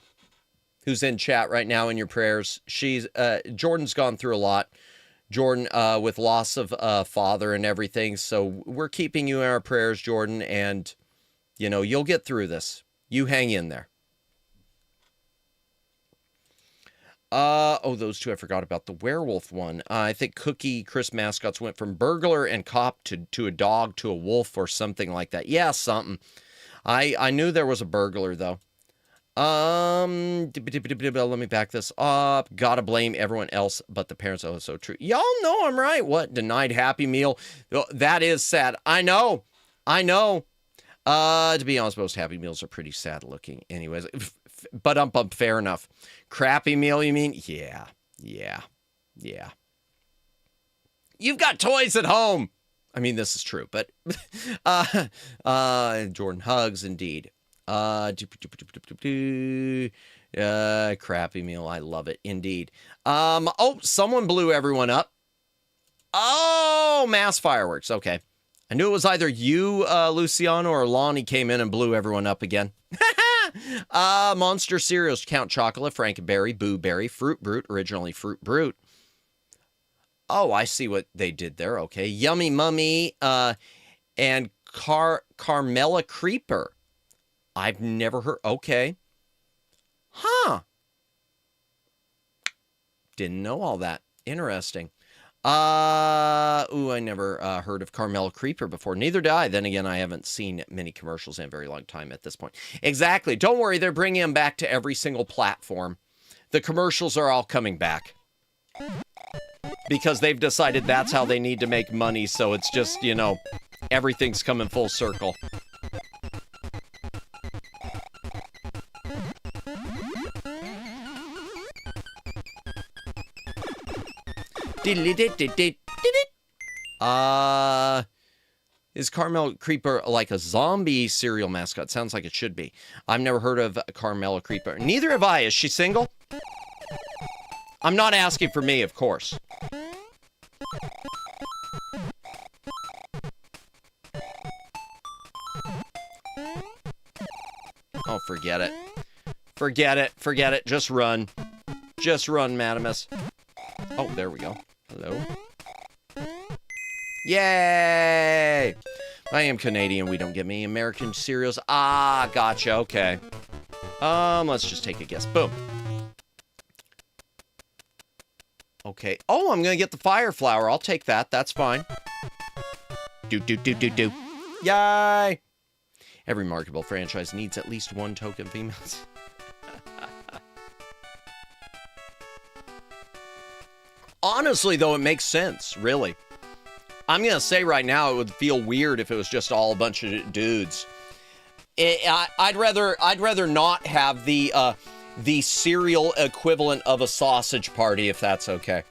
who's in chat right now, in your prayers. Jordan's gone through a lot. Jordan, with loss of father and everything. So we're keeping you in our prayers, Jordan. And, you know, you'll get through this. You hang in there. Those two I forgot about. The werewolf one. I think Cookie Crisp mascots went from burglar and cop to a dog to a wolf or something like that. Yeah, something. I knew there was a burglar though. Let me back this up. Gotta blame everyone else but the parents. Oh, it's so true. Y'all know I'm right. What? Denied Happy Meal. That is sad. I know. To be honest, most Happy Meals are pretty sad looking. Anyways, but fair enough. Crappy Meal, you mean? Yeah. You've got toys at home. I mean, this is true, but Jordan hugs indeed. Crappy Meal, I love it indeed. Someone blew everyone up. Oh, mass fireworks. Okay. I knew it was either you, Luciano, or Lonnie came in and blew everyone up again. Monster cereals, Count Chocula, Frankenberry, Booberry, Fruit Brute, originally Fruit Brute. Oh, I see what they did there. Okay. Yummy Mummy, and Carmela Creeper. I've never heard. Okay. Huh. Didn't know all that. Interesting. I never heard of Carmel Creeper before. Neither did I. Then again, I haven't seen many commercials in a very long time at this point. Exactly. Don't worry. They're bringing them back to every single platform. The commercials are all coming back. Because they've decided that's how they need to make money. So it's just, you know, everything's coming full circle. Is Carmel Creeper like a zombie cereal mascot? Sounds like it should be. I've never heard of Carmela Creeper. Neither have I. Is she single? I'm not asking for me, of course. Oh, forget it. Forget it. Just run. Just run, Madamus. Oh, there we go. Hello. Yay! I am Canadian. We don't get many American cereals. Ah, gotcha. Okay. Let's just take a guess. Boom. Okay. Oh, I'm gonna get the fire flower. I'll take that. That's fine. Do. Yay! Every marketable franchise needs at least one token females. Honestly, though, it makes sense, really. I'm going to say right now it would feel weird if it was just all a bunch of dudes. I'd rather not have the cereal equivalent of a sausage party, if that's okay.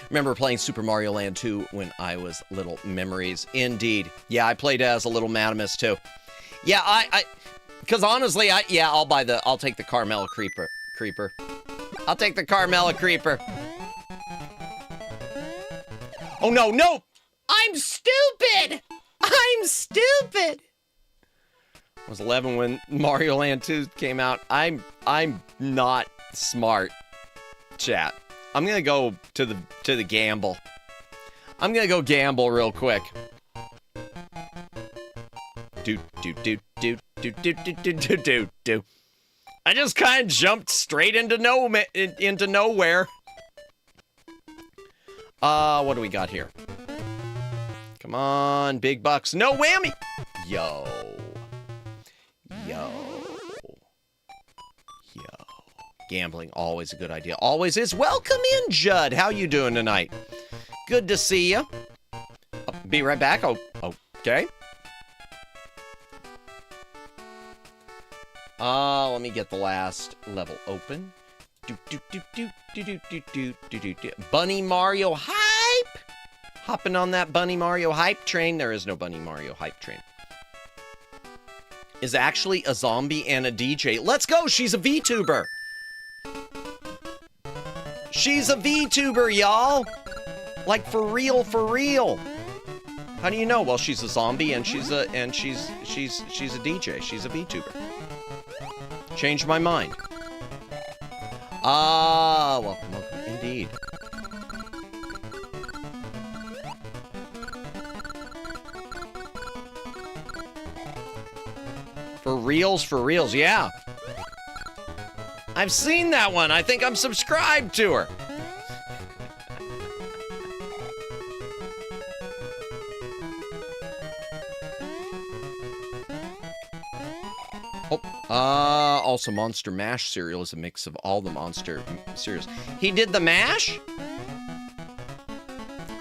Remember playing Super Mario Land 2 when I was little. Memories, indeed. Yeah, I played as a little Madamus too. Yeah, because honestly, I'll take the Carmella Creeper. I'll take the Carmella Creeper. Oh no! I'm stupid! I'm stupid! I was 11 when Mario Land 2 came out. I'm not smart, chat. I'm gonna go to the gamble. I'm gonna go gamble real quick. Do. I just kind of jumped straight into nowhere. What do we got here? Come on, big bucks. No whammy. Yo. Gambling, always a good idea. Always is. Welcome in, Judd. How you doing tonight? Good to see you. I'll be right back. Oh, okay. Let me get the last level open. Bunny Mario hype. Hopping on that Bunny Mario hype train. There is no Bunny Mario hype train. Is actually a zombie and a DJ. Let's go. She's a VTuber. She's a VTuber, y'all. Like for real, for real. How do you know? Well, she's a zombie and she's a DJ. She's a VTuber. Changed my mind. Welcome, indeed. For reals, yeah. I've seen that one. I think I'm subscribed to her. Also Monster Mash cereal is a mix of all the Monster cereals. He did the mash?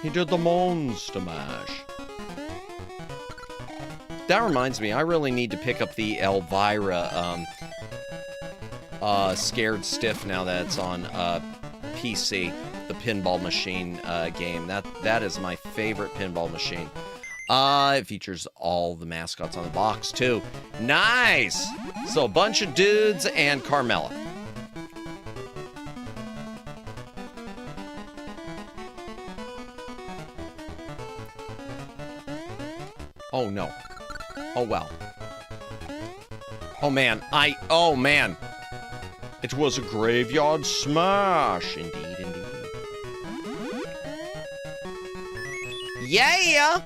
He did the Monster Mash. That reminds me, I really need to pick up the Elvira, Scared Stiff now that it's on, PC. The pinball machine, game. That is my favorite pinball machine. It features all the mascots on the box, too. Nice! So, a bunch of dudes and Carmella. Oh, no. Oh, well. Oh, man. Oh, man. It was a graveyard smash. Indeed, indeed. Yeah!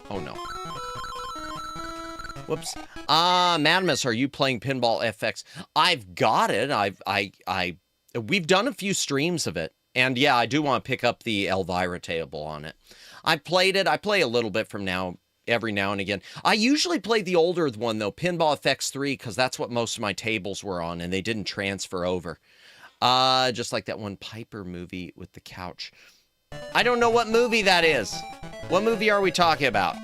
Oh no. Whoops. Madamus, are you playing Pinball FX? I've got it. We've done a few streams of it. And yeah, I do want to pick up the Elvira table on it. I've played it. I play a little bit from every now and again. I usually play the older one though, Pinball FX3, because that's what most of my tables were on and they didn't transfer over. Just like that one Piper movie with the couch. I don't know what movie that is. What movie are we talking about?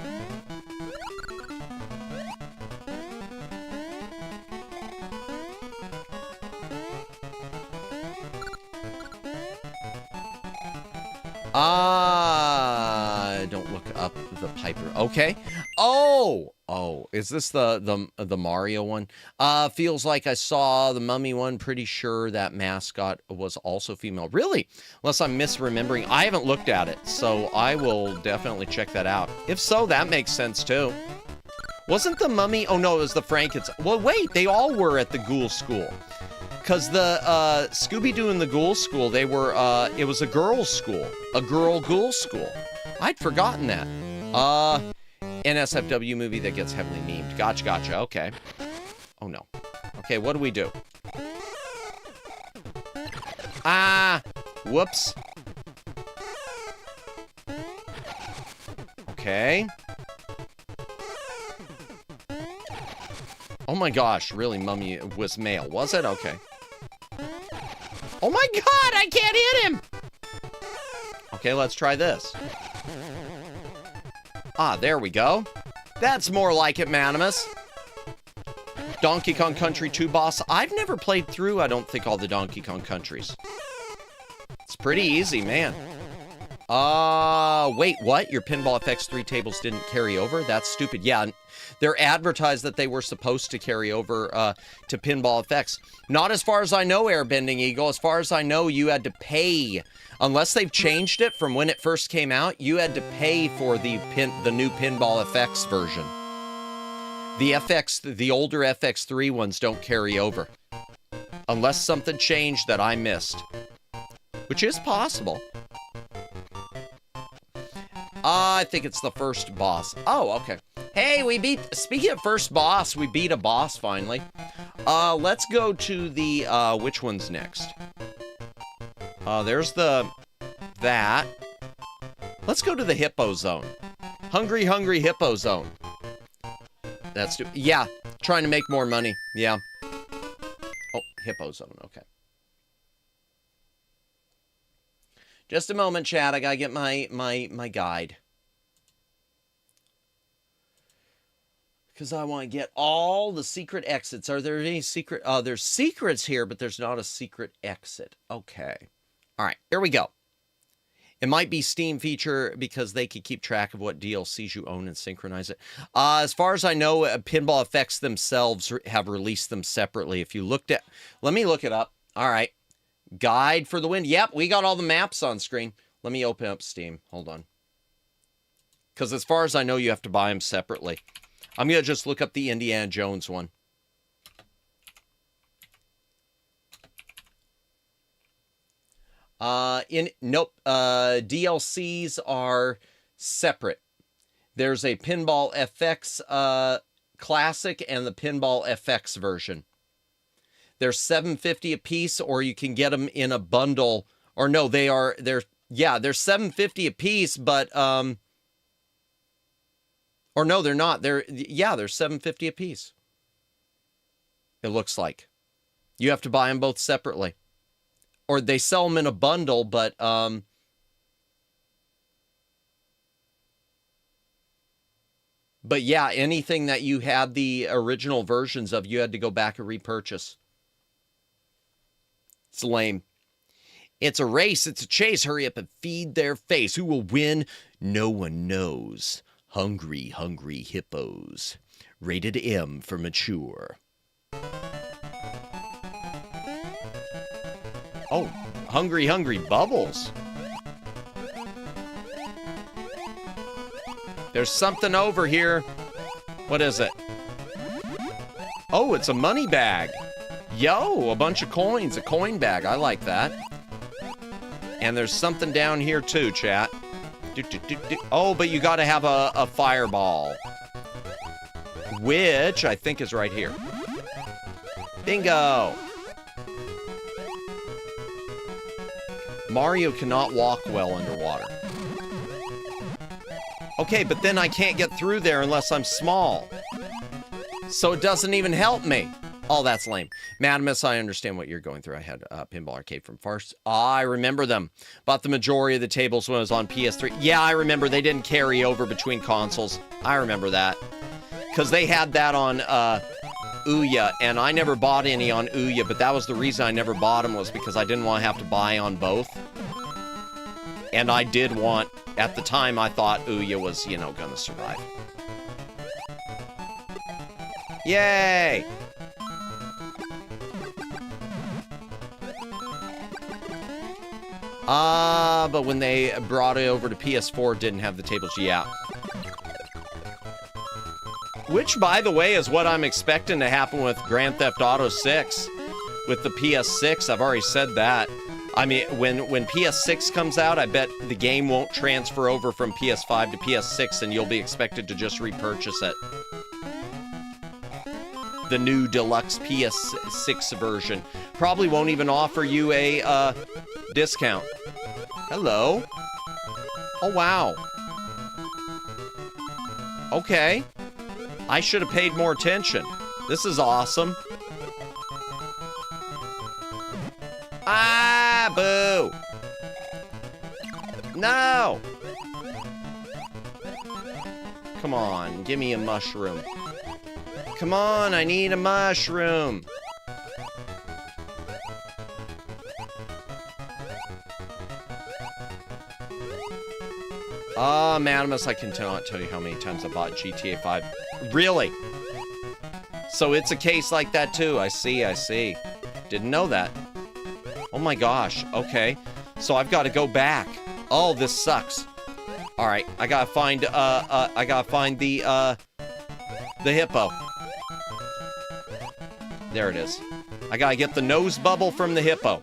Don't look up the Piper. Okay. Oh, is this the Mario one? Feels like I saw the Mummy one. Pretty sure that mascot was also female. Really? Unless I'm misremembering. I haven't looked at it, so I will definitely check that out. If so, that makes sense too. Wasn't the Mummy? Oh no, it was the Frankenstein. Well, wait, they all were at the Ghoul School. Because the Scooby-Doo and the Ghoul School, they were, it was a girls' school. A girl ghoul school. I'd forgotten that. NSFW movie that gets heavily memed. Gotcha, okay. Oh no. Okay, what do we do? Whoops. Okay. Oh my gosh, really, Mummy was male, was it? Okay. Oh my god, I can't hit him! Okay, let's try this. Ah, there we go. That's more like it, Manimus. Donkey Kong Country 2 boss. I've never played through, I don't think, all the Donkey Kong countries. It's pretty easy, man. Wait, what? Your Pinball FX3 tables didn't carry over? That's stupid. Yeah, they're advertised that they were supposed to carry over to Pinball FX. Not as far as I know, Airbending Eagle. As far as I know, you had to pay. Unless they've changed it from when it first came out, you had to pay for the new Pinball FX version. The older FX3 ones don't carry over. Unless something changed that I missed. Which is possible. I think it's the first boss. Oh, okay. Hey, speaking of first boss, we beat a boss finally. Let's go to the, which one's next? There's that. Let's go to the Hippo Zone. Hungry, Hungry Hippo Zone. Yeah, trying to make more money. Yeah. Oh, Hippo Zone, okay. Just a moment, chat. I gotta get my guide. Because I want to get all the secret exits. Are there any secret... there's secrets here, but there's not a secret exit. Okay. All right, here we go. It might be Steam feature because they could keep track of what DLCs you own and synchronize it. As far as I know, Pinball FX themselves have released them separately. If you looked at... Let me look it up. All right. Guide for the Wind. Yep, we got all the maps on screen. Let me open up Steam. Hold on. Because as far as I know, you have to buy them separately. I'm going to just look up the Indiana Jones one. Nope. DLCs are separate. There's a Pinball FX Classic and the Pinball FX version. They're $7.50 a piece, or you can get them in a bundle. Or no, they're $7.50 a piece, but or no, they're not. They're $7.50 a piece. It looks like. You have to buy them both separately. Or they sell them in a bundle, but yeah, anything that you had the original versions of, you had to go back and repurchase. It's lame. It's a race, it's a chase. Hurry up and feed their face. Who will win? No one knows. Hungry, hungry hippos. Rated M for mature. Oh, hungry, hungry bubbles. There's something over here. What is it? Oh, it's a money bag. Yo, a bunch of coins, a coin bag. I like that. And there's something down here too, chat. Oh, but you got to have a fireball. Which I think is right here. Bingo. Mario cannot walk well underwater. Okay, but then I can't get through there unless I'm small. So it doesn't even help me. Oh, that's lame. Madamus, I understand what you're going through. I had Pinball Arcade from Farce. I remember them. Bought the majority of the tables when it was on PS3. Yeah, I remember. They didn't carry over between consoles. I remember that. Because they had that on Ouya, and I never bought any on Ouya, but that was the reason I never bought them, was because I didn't want to have to buy on both. And I did want... At the time, I thought Ouya was, you know, gonna survive. Yay! But when they brought it over to PS4, it didn't have the tables. Yeah. Which, by the way, is what I'm expecting to happen with Grand Theft Auto 6. With the PS6, I've already said that. I mean, when PS6 comes out, I bet the game won't transfer over from PS5 to PS6, and you'll be expected to just repurchase it. The new deluxe PS6 version. Probably won't even offer you a discount. Hello. Oh, wow. Okay. I should have paid more attention. This is awesome. Ah, boo. No. Come on, give me a mushroom. Come on, I need a mushroom. Madamus, I cannot tell you how many times I bought GTA 5. Really? So it's a case like that too. I see. Didn't know that. Oh my gosh. Okay. So I've got to go back. Oh, this sucks. All right. I gotta find the hippo. There it is. I gotta get the nose bubble from the hippo.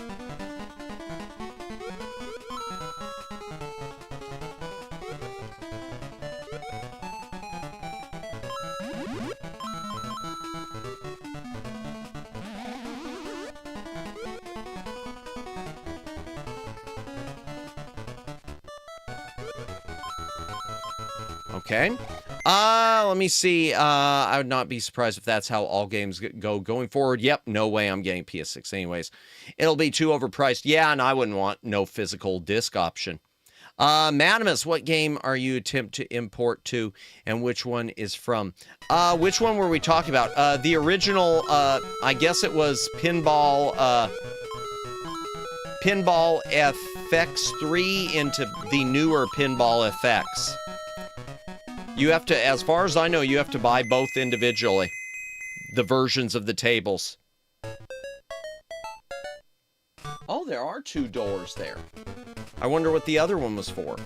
Okay. Let me see. I would not be surprised if that's how all games go going forward. Yep, no way I'm getting PS6 anyways. It'll be too overpriced. Yeah, and I wouldn't want no physical disc option. Madamus, what game are you attempt to import to, and which one is from? Which one were we talking about? The original, I guess it was Pinball FX3 into the newer Pinball FX. You have to, as far as I know, you have to buy both individually. The versions of the tables. Oh, there are 2 doors there. I wonder what the other one was for.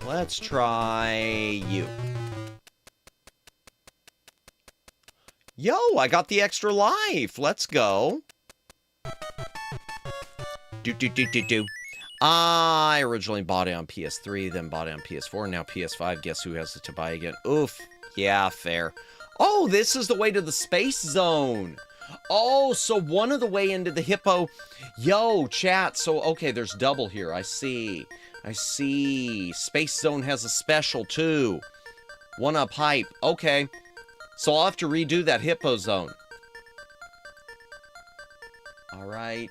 Let's try you. Yo, I got the extra life. Let's go. I originally bought it on PS3, then bought it on PS4, now PS5. Guess who has it to buy again? Oof. Yeah, fair. Oh, this is the way to the space zone. Oh, so one of the way into the hippo. Yo, chat. So, okay, there's double here. I see. Space zone has a special, too. One up hype. Okay. So I'll have to redo that hippo zone. All right.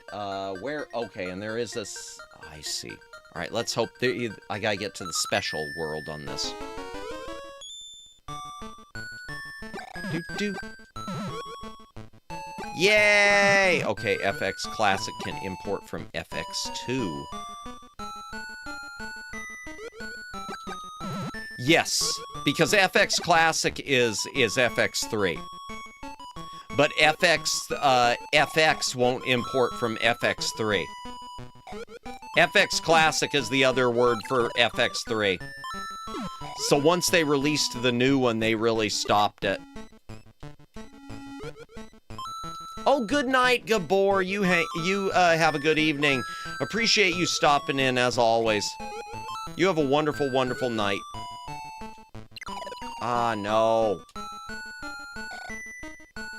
Where? Okay, and there is this... I see. All right, let's hope I gotta get to the special world on this. Yay! Okay, FX Classic can import from FX2. Yes, because FX Classic is FX3. But FX won't import from FX3. FX Classic is the other word for FX3. So once they released the new one, they really stopped it. Oh, good night, Gabor. You have a good evening. Appreciate you stopping in, as always. You have a wonderful, wonderful night. Ah, no.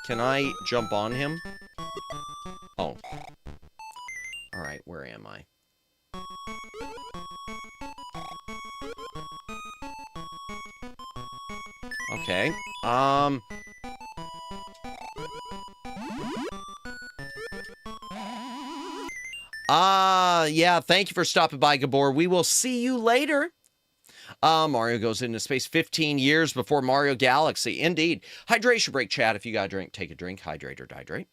Can I jump on him? Oh. Alright, where am I? Okay. Yeah, thank you for stopping by, Gabor. We will see you later. Mario goes into space 15 years before Mario Galaxy. Indeed. Hydration break, chat. If you got a drink, take a drink. Hydrate or dehydrate.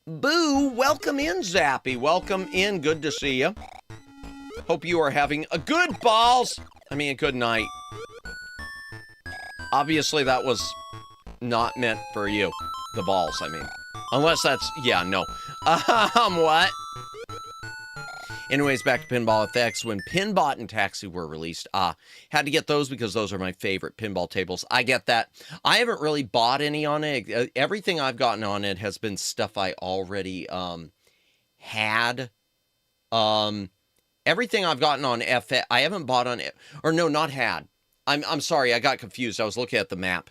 Boo! Welcome in, Zappy. Welcome in. Good to see you. Hope you are having a good a good night. Obviously, that was not meant for you. The balls, I mean. Unless that's... Yeah, no. What? Anyways, back to Pinball FX. When Pinbot and Taxi were released, had to get those because those are my favorite pinball tables. I get that. I haven't really bought any on it. Everything I've gotten on it has been stuff I already had. Everything I've gotten on FX, I haven't bought on it. Or no, not had. I'm sorry, I got confused. I was looking at the map.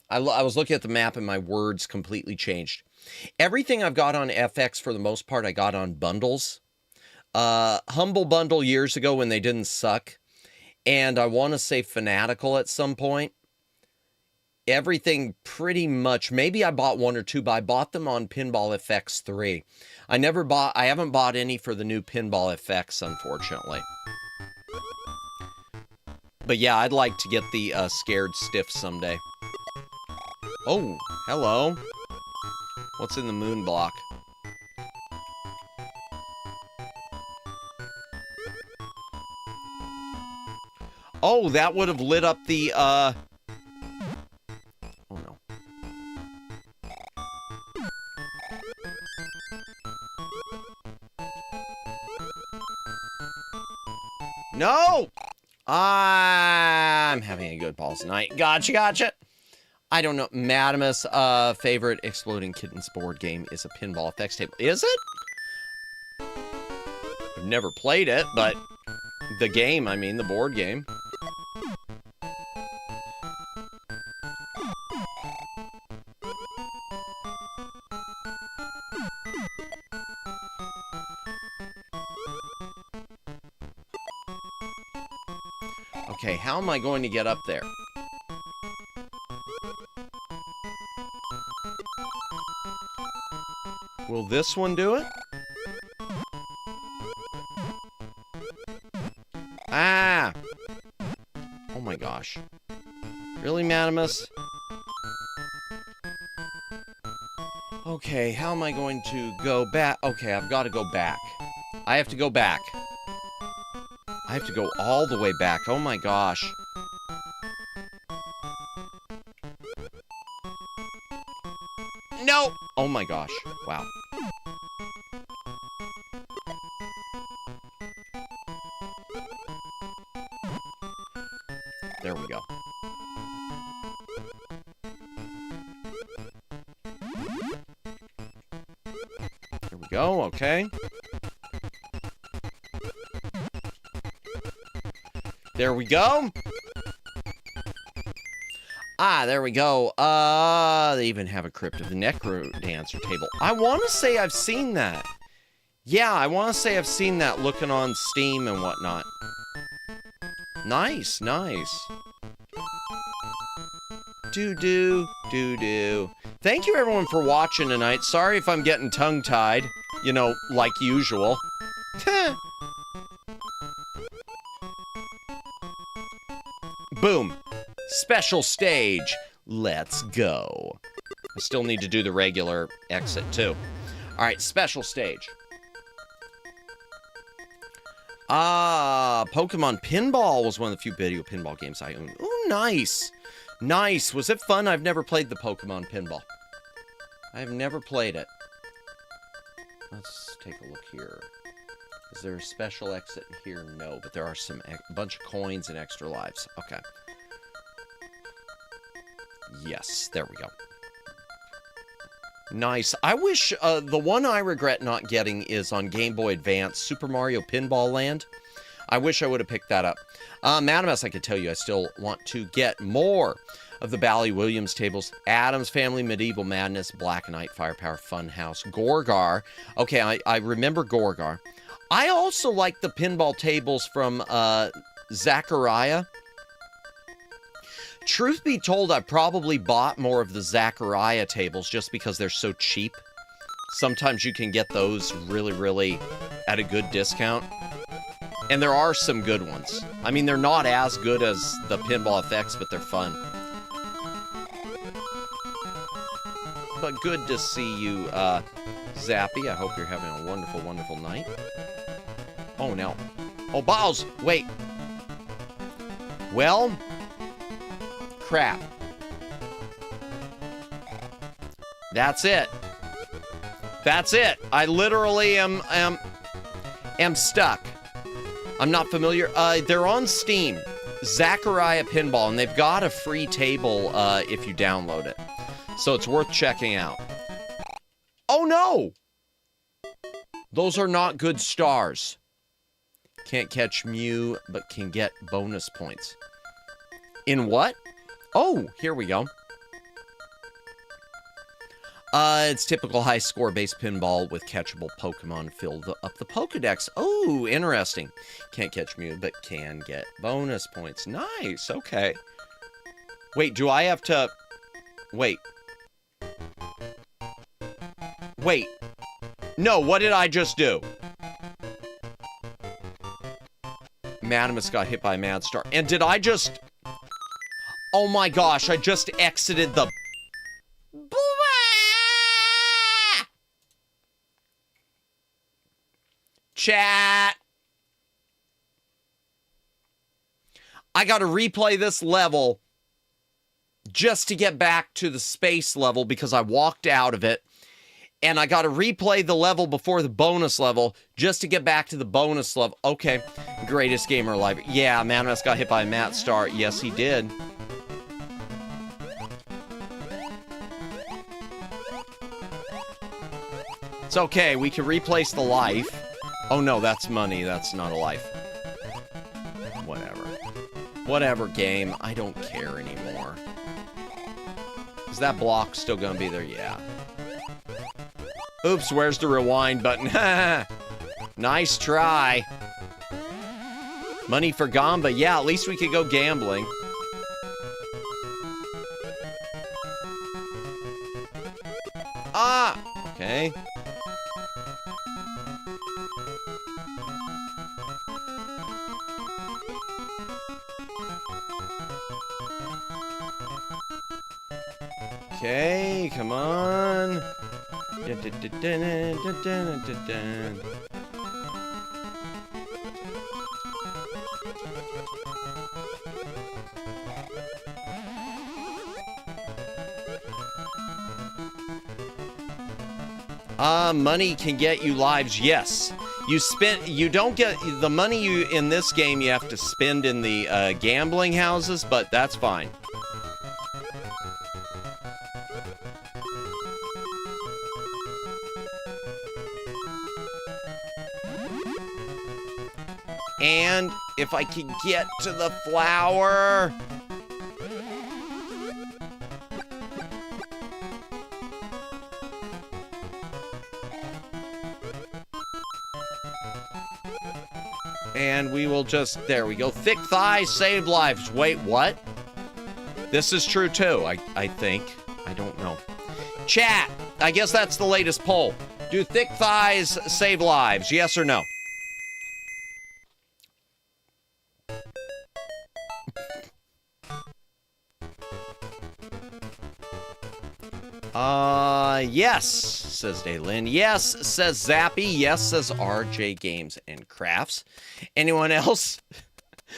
I was looking at the map and my words completely changed. Everything I've got on FX, for the most part, I got on bundles. Humble Bundle years ago when they didn't suck. and I want to say Fanatical at some point. Everything pretty much, maybe I bought one or two, but I bought them on Pinball FX 3. I haven't bought any for the new Pinball FX, unfortunately. But yeah, I'd like to get the Scared Stiff someday. Oh, hello. What's in the moon block? Oh, that would have lit up the, oh no. No! I'm having a good pause tonight. Gotcha. I don't know. Madamus' favorite Exploding Kittens board game is a Pinball FX table. Is it? I've never played it, but the game, I mean, the board game. Okay, how am I going to get up there? Will this one do it? Ah! Oh my gosh. Really, Madamus? Okay, how am I going to go back? Okay, I've got to go back. I have to go back. I have to go all the way back. Oh my gosh. No! Oh my gosh. Wow. There we go. There we go, okay. There we go. Ah, there we go. They even have a Crypt of the Necro Dancer table. I want to say I've seen that. Yeah, I want to say I've seen that looking on Steam and whatnot. Nice. Do-do. Thank you, everyone, for watching tonight. Sorry if I'm getting tongue-tied. You know, like usual. Boom. Special stage. Let's go. I still need to do the regular exit, too. All right, special stage. Ah, Pokemon Pinball was one of the few video pinball games I own. Ooh, nice. Nice. Was it fun? I've never played the Pokemon Pinball. I've never played it. Let's take a look here. Is there a special exit in here? No, but there are a bunch of coins and extra lives. Okay. Yes, there we go. Nice. I wish, the one I regret not getting is on Game Boy Advance, Super Mario Pinball Land. I wish I would have picked that up. Madamus, I could tell you, I still want to get more of the Bally Williams tables. Addams Family, Medieval Madness, Black Knight, Firepower, Funhouse, Gorgar. Okay, I remember Gorgar. I also like the pinball tables from, Zachariah. Truth be told, I probably bought more of the Zachariah tables just because they're so cheap. Sometimes you can get those really at a good discount. And there are some good ones. I mean, they're not as good as the Pinball FX, but they're fun. But good to see you, Zappy. I hope you're having a wonderful night. Oh, no. Oh, balls! Wait. Well... crap. That's it. That's it. I literally am stuck. I'm not familiar. They're on Steam. Zachariah Pinball, and they've got a free table if you download it. So it's worth checking out. Oh no! Those are not good stars. Can't catch Mew, but can get bonus points. In what? Oh, here we go. It's typical high score based pinball with catchable Pokemon. Fill up the Pokedex. Oh, interesting. Can't catch Mew, but can get bonus points. Nice. Okay. Wait, do I have to... Wait. Wait. No, what did I just do? Madamus got hit by a Mad Star. And did I just... Oh my gosh, I just exited the... Chat. I gotta replay this level just to get back to the space level because I walked out of it. And I gotta replay the level before the bonus level just to get back to the bonus level. Okay. Greatest gamer alive. Yeah, Madamus got hit by a Matt Star. Yes, he did. It's okay. We can replace the life. Oh no, that's money. That's not a life. Whatever. Whatever, game. I don't care anymore. Is that block still gonna be there? Yeah. Oops, where's the rewind button? Nice try. Money for Gamba. Yeah, at least we could go gambling. Ah! Okay. Okay, come on. Money can get you lives. Yes. You don't get the money you in this game you have to spend in the gambling houses, but that's fine. And if I can get to the flower. And we will just, there we go. Thick thighs save lives. Wait, what? This is true too, I think. I don't know. Chat, I guess that's the latest poll. Do thick thighs save lives? Yes or no? Yes, says Daylin. Yes, says Zappy. Yes, says RJ Games and Crafts. Anyone else?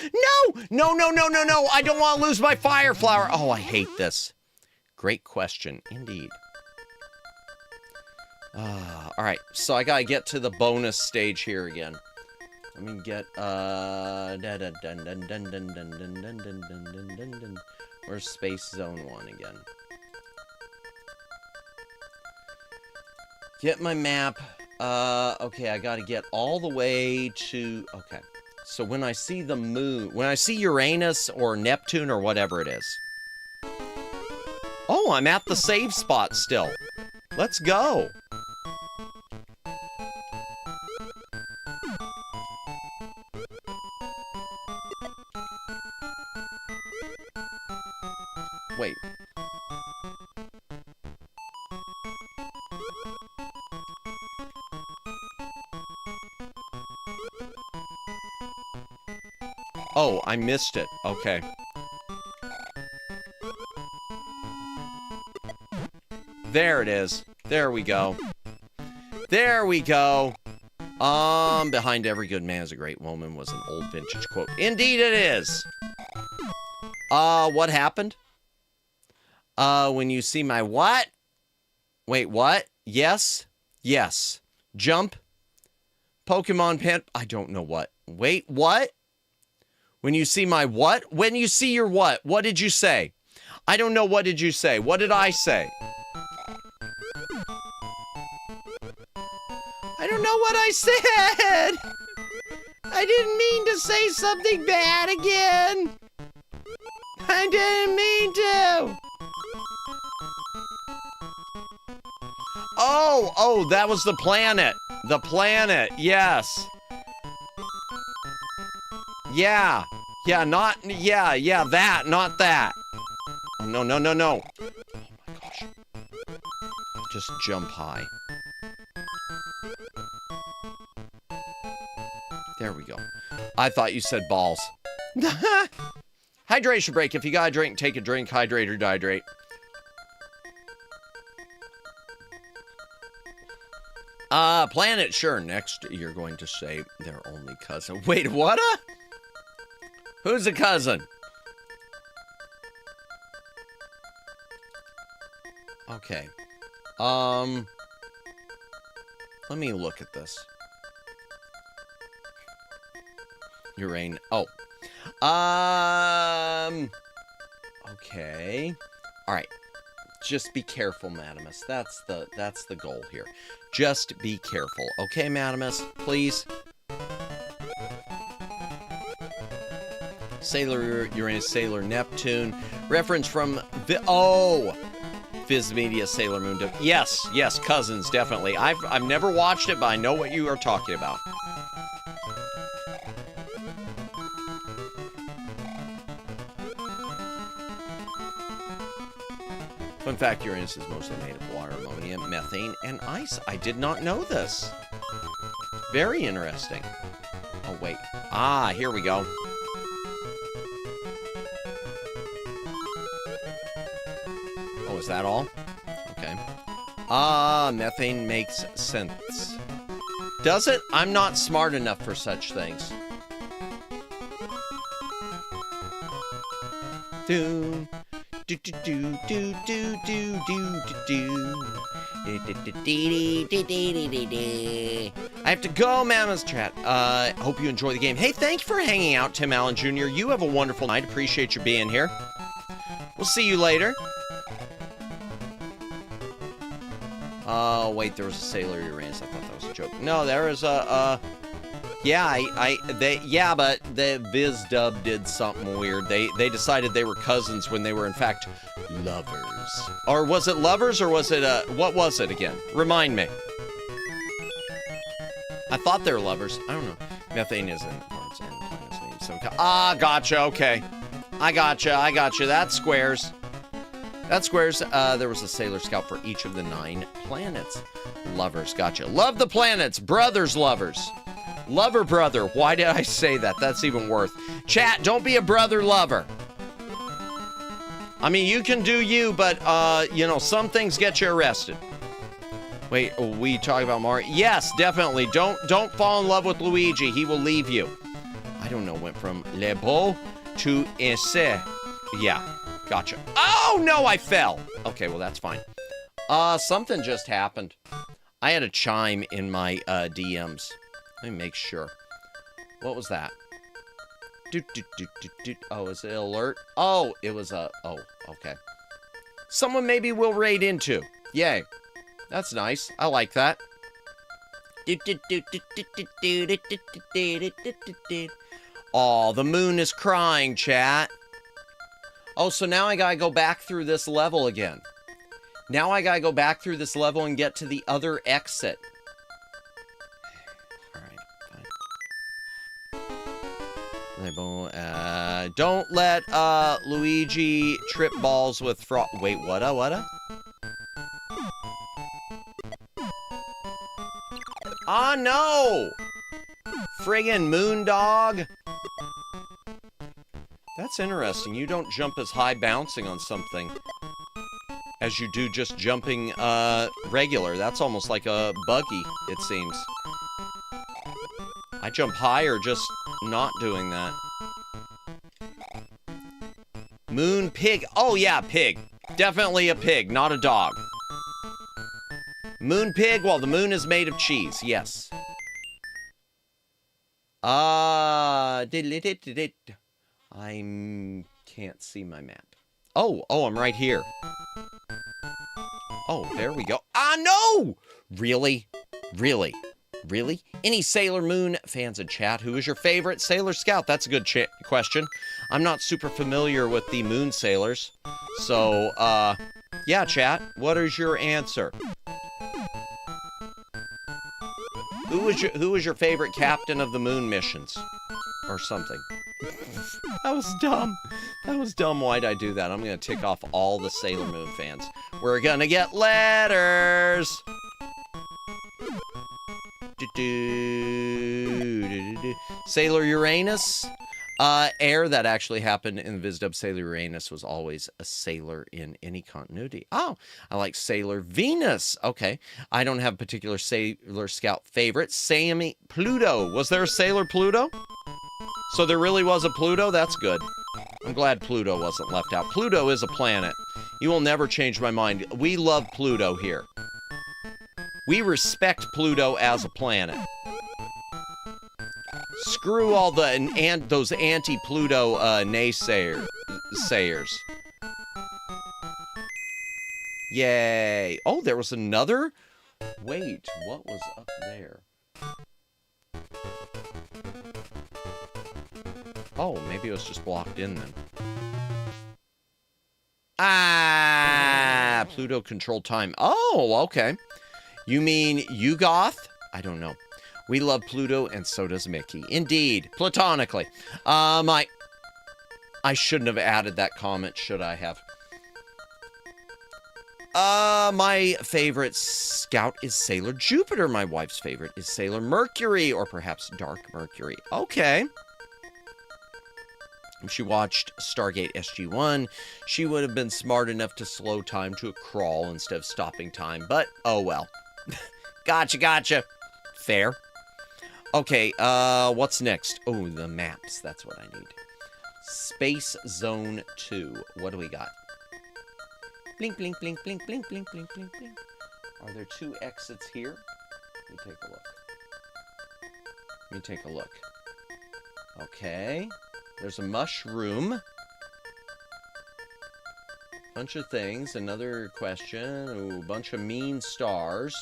No! I don't want to lose my fire flower. Oh, I hate this. Great question, indeed. All right, so I gotta get to the bonus stage here again. Let me get, where's Space Zone 1 again? Get my map. Okay, I gotta get all the way to... Okay. So when I see the moon... When I see Uranus or Neptune or whatever it is... Oh, I'm at the save spot still. Let's go. Wait. Oh, I missed it. Okay. There it is. There we go. There we go. Behind every good man is a great woman was an old vintage quote. Indeed it is. What happened? When you see my what? Wait, what? Yes? Yes. Jump? Pokemon pen? I don't know what. Wait, what? When you see my what? When you see your what? What did you say? I don't know. What did you say? What did I say? I don't know what I said. I didn't mean to say something bad again. I didn't mean to. Oh, that was the planet. The planet, yes. Yeah, that, not that. Oh, no. Oh my gosh. Just jump high. There we go. I thought you said balls. Hydration break. If you got a drink, take a drink. Hydrate or dehydrate. Planet, sure. Next, you're going to say their only cousin. Wait, what? Who's a cousin? Okay. Let me look at this. Urane. Oh. Okay. All right. Just be careful, Madamus. That's the goal here. Just be careful. Okay, Madamus? Please? Sailor Uranus, Sailor Neptune. Reference from... Viz Media, Sailor Moon. Yes, cousins, definitely. I've never watched it, but I know what you are talking about. Fun fact, Uranus is mostly made of water, ammonia, methane, and ice. I did not know this. Very interesting. Oh, wait. Here we go. Oh, is that all? Okay. Methane makes sense. Does it? I'm not smart enough for such things. Doom. Do do do do do do do do. I have to go, Mama's chat. Hope you enjoy the game. Hey, thank you for hanging out, Tim Allen Jr. You have a wonderful night. Appreciate you being here. We'll see you later. Oh, wait, there was a Sailor Uranus. I thought that was a joke. No, there is a, yeah, but the VizDub did something weird. They decided they were cousins when they were, in fact, lovers. Or was it lovers, or was it, what was it again? Remind me. I thought they were lovers. I don't know. Methane isn't. Gotcha, okay. I gotcha. That squares. There was a Sailor Scout for each of the 9 planets. Lovers, gotcha. Love the planets, brothers, lovers. Lover, brother. Why did I say that? That's even worse. Chat, don't be a brother lover. I mean, you can do you, but, you know, some things get you arrested. Wait, we talk about Mario? Yes, definitely. Don't fall in love with Luigi. He will leave you. I don't know. Went from Le Beau to Esse. Yeah, gotcha. Oh, no, I fell. Okay, well, that's fine. Something just happened. I had a chime in my, DMs. Let me make sure. What was that? Oh, is it an alert? Oh, it was a... Oh, okay. Someone maybe we'll raid into. Yay. That's nice. I like that. Oh, the moon is crying, chat. Oh, so now I gotta go back through this level again. Now I gotta go back through this level and get to the other exit. Don't let Luigi trip balls with frog. Wait, what? Ah, no! Friggin' moondog. That's interesting. You don't jump as high bouncing on something as you do just jumping regular. That's almost like a buggy, it seems. I jump higher just not doing that. Moon pig. Oh, yeah, pig. Definitely a pig, not a dog. Moon pig, well, the moon is made of cheese. Yes. I can't see my map. Oh, I'm right here. Oh, there we go. Ah, no! Really? Any Sailor Moon fans in chat? Who is your favorite Sailor Scout? That's a good question. I'm not super familiar with the Moon Sailors. So, yeah, chat. What is your answer? Who was your favorite captain of the moon missions? Or something. That was dumb. That was dumb. Why'd I do that? I'm going to tick off all the Sailor Moon fans. We're going to get letters. Sailor Uranus. Air, that actually happened in VizDub. Sailor Uranus was always a sailor in any continuity. Oh, I like Sailor Venus. Okay. I don't have a particular Sailor Scout favorite. Sammy Pluto. Was there a Sailor Pluto? So there really was a Pluto? That's good. I'm glad Pluto wasn't left out. Pluto is a planet. You will never change my mind. We love Pluto here. We respect Pluto as a planet. Screw all those anti-Pluto naysayers. Yay. Oh, there was another? Wait, what was up there? Oh, maybe it was just blocked in then. Ah, Pluto control time. Oh, okay. You mean Yugoth? I don't know. We love Pluto, and so does Mickey. Indeed, platonically. I shouldn't have added that comment, should I have? My favorite scout is Sailor Jupiter. My wife's favorite is Sailor Mercury, or perhaps Dark Mercury. Okay. If she watched Stargate SG-1, she would have been smart enough to slow time to a crawl instead of stopping time, but oh well. Gotcha. Fair. Okay, what's next? Oh, the maps. That's what I need. Space Zone 2. What do we got? Blink, blink, blink, blink, blink, blink, blink, blink, blink. Are there 2 exits here? Let me take a look. Okay. There's a mushroom. Bunch of things. Another question. Ooh, bunch of mean stars.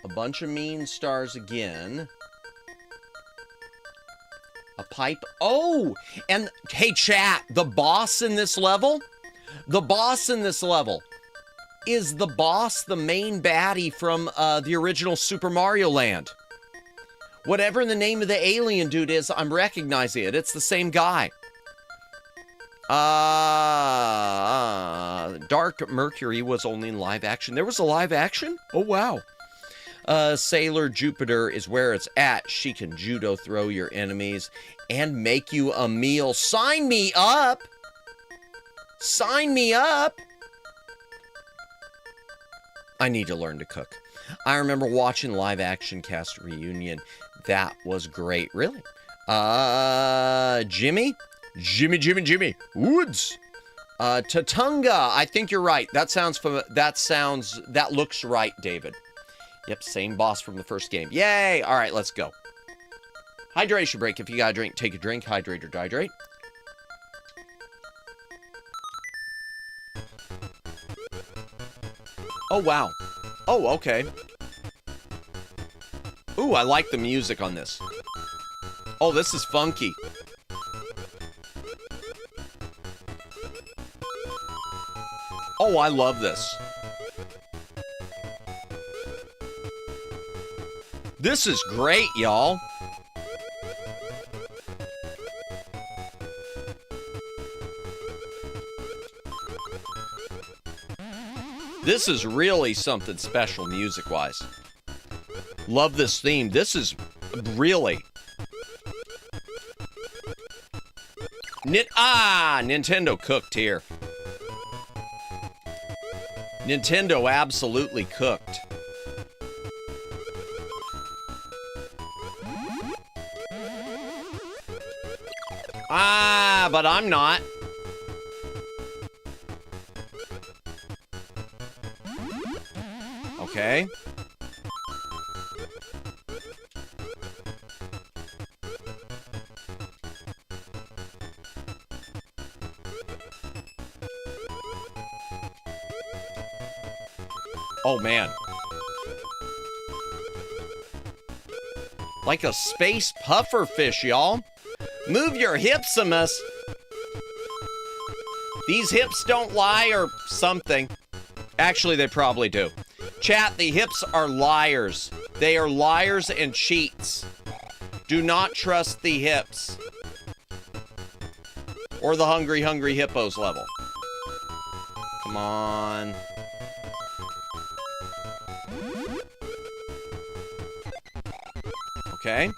A bunch of mean stars again. A pipe. Oh! And, hey, chat, the boss in this level? The boss in this level is the boss, the main baddie from the original Super Mario Land. Whatever the name of the alien dude is, I'm recognizing it. It's the same guy. Dark Mercury was only in live action. There was a live action? Oh, wow. Sailor Jupiter is where it's at. She can judo throw your enemies and make you a meal. Sign me up! Sign me up! I need to learn to cook. I remember watching live action cast reunion. That was great. Really? Jimmy Woods. Tatunga. I think you're right. That looks right, David. Yep, same boss from the first game. Yay! All right, let's go. Hydration break. If you gotta drink, take a drink. Hydrate or dehydrate. Oh, wow. Oh, okay. Ooh, I like the music on this. Oh, this is funky. Oh, I love this. This is great, y'all. This is really something special music-wise. Love this theme. This is really... Nintendo cooked here. Nintendo absolutely cooked. But I'm not. Okay. Oh, man. Like a space puffer fish, y'all. Move your hipsimus. These hips don't lie or something. Actually, they probably do. Chat, the hips are liars. They are liars and cheats. Do not trust the hips. Or the hungry, hungry hippos level. Come on. Okay.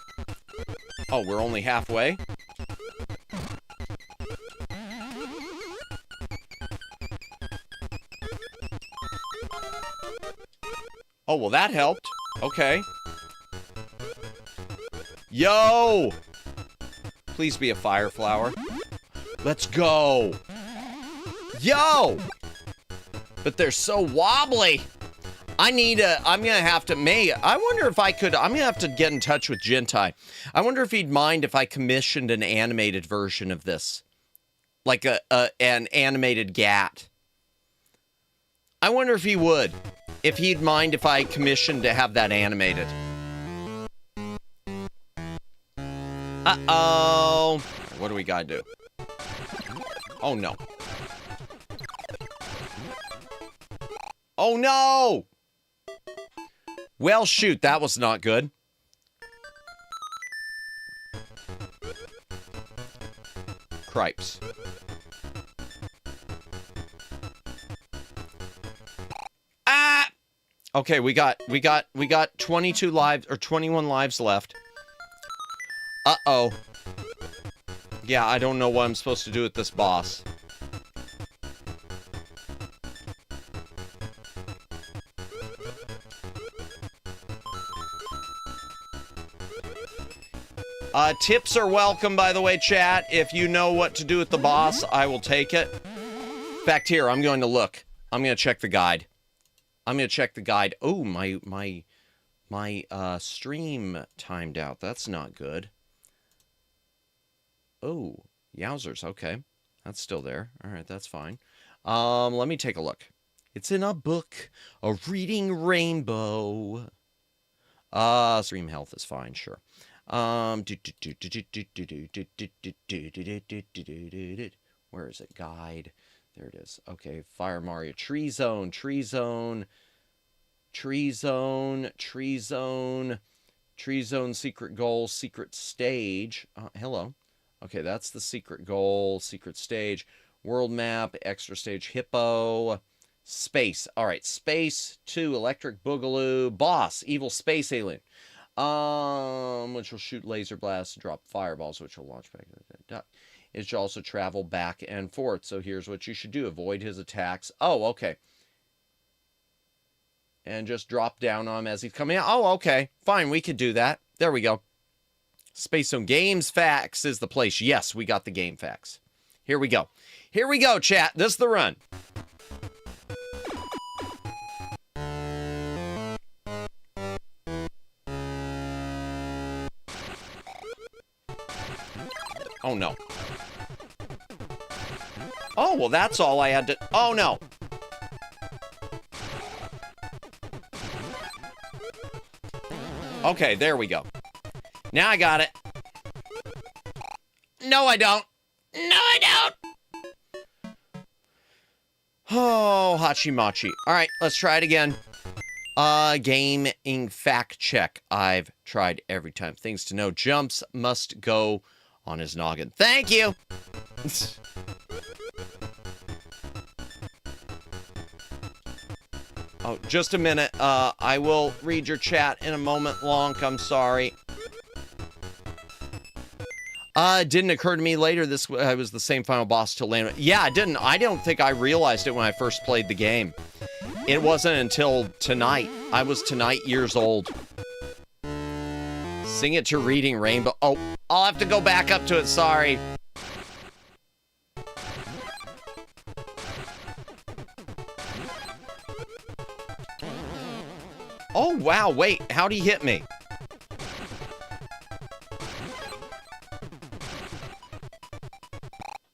Oh, we're only halfway. Oh, well, that helped. Okay. Yo! Please be a fire flower. Let's go. Yo! But they're so wobbly. I'm gonna have to, I wonder if I could, I'm gonna have to get in touch with Gentai. I wonder if he'd mind if I commissioned an animated version of this. Like an animated GAT. I wonder if he would. If he'd mind if I commissioned to have that animated. Uh-oh. What do we gotta do? Oh, no. Oh, no! Well, shoot, that was not good. Cripes. Ah! Okay, we got 22 lives, or 21 lives left. Uh-oh. Yeah, I don't know what I'm supposed to do with this boss. Tips are welcome, by the way, chat. If you know what to do with the boss, I will take it. In fact, here, I'm going to look. I'm going to check the guide. I'm going to check the guide. Oh, my stream timed out. That's not good. Oh, yowzers. Okay. That's still there. All right, that's fine. Let me take a look. It's in a book. A Reading Rainbow. Stream health is fine, sure. Where is it? Guide. There it is. Okay, Fire Mario. Tree Zone, Tree Zone, Tree Zone, Tree Zone, Tree Zone, Secret Goal, Secret Stage. Hello. Okay, that's the Secret Goal, Secret Stage, World Map, Extra Stage, Hippo, Space. All right, Space 2, Electric Boogaloo, Boss, Evil Space Alien. Which will shoot laser blasts, drop fireballs, which will launch back. It should also travel back and forth. So here's what you should do. Avoid his attacks. Oh, okay. And just drop down on him as he's coming out. Oh, okay. Fine, we could do that. There we go. Space Zone Games Facts is the place. Yes, we got the game facts. Here we go. Here we go, chat. This is the run. Oh, no. Oh, well, that's all I had to... Oh, no. Okay, there we go. Now I got it. No, I don't. No, I don't. Oh, Hachimachi. All right, let's try it again. Gaming fact check. I've tried every time. Things to know. Jumps must go on his noggin. Thank you. Oh, just a minute. I will read your chat in a moment, Lonk. I'm sorry. It didn't occur to me later this was the same final boss to land. Yeah, it didn't. I don't think I realized it when I first played the game. It wasn't until tonight. I was tonight years old. Sing it to Reading Rainbow. Oh, I'll have to go back up to it. Sorry. Oh, wow. Wait, how'd he hit me?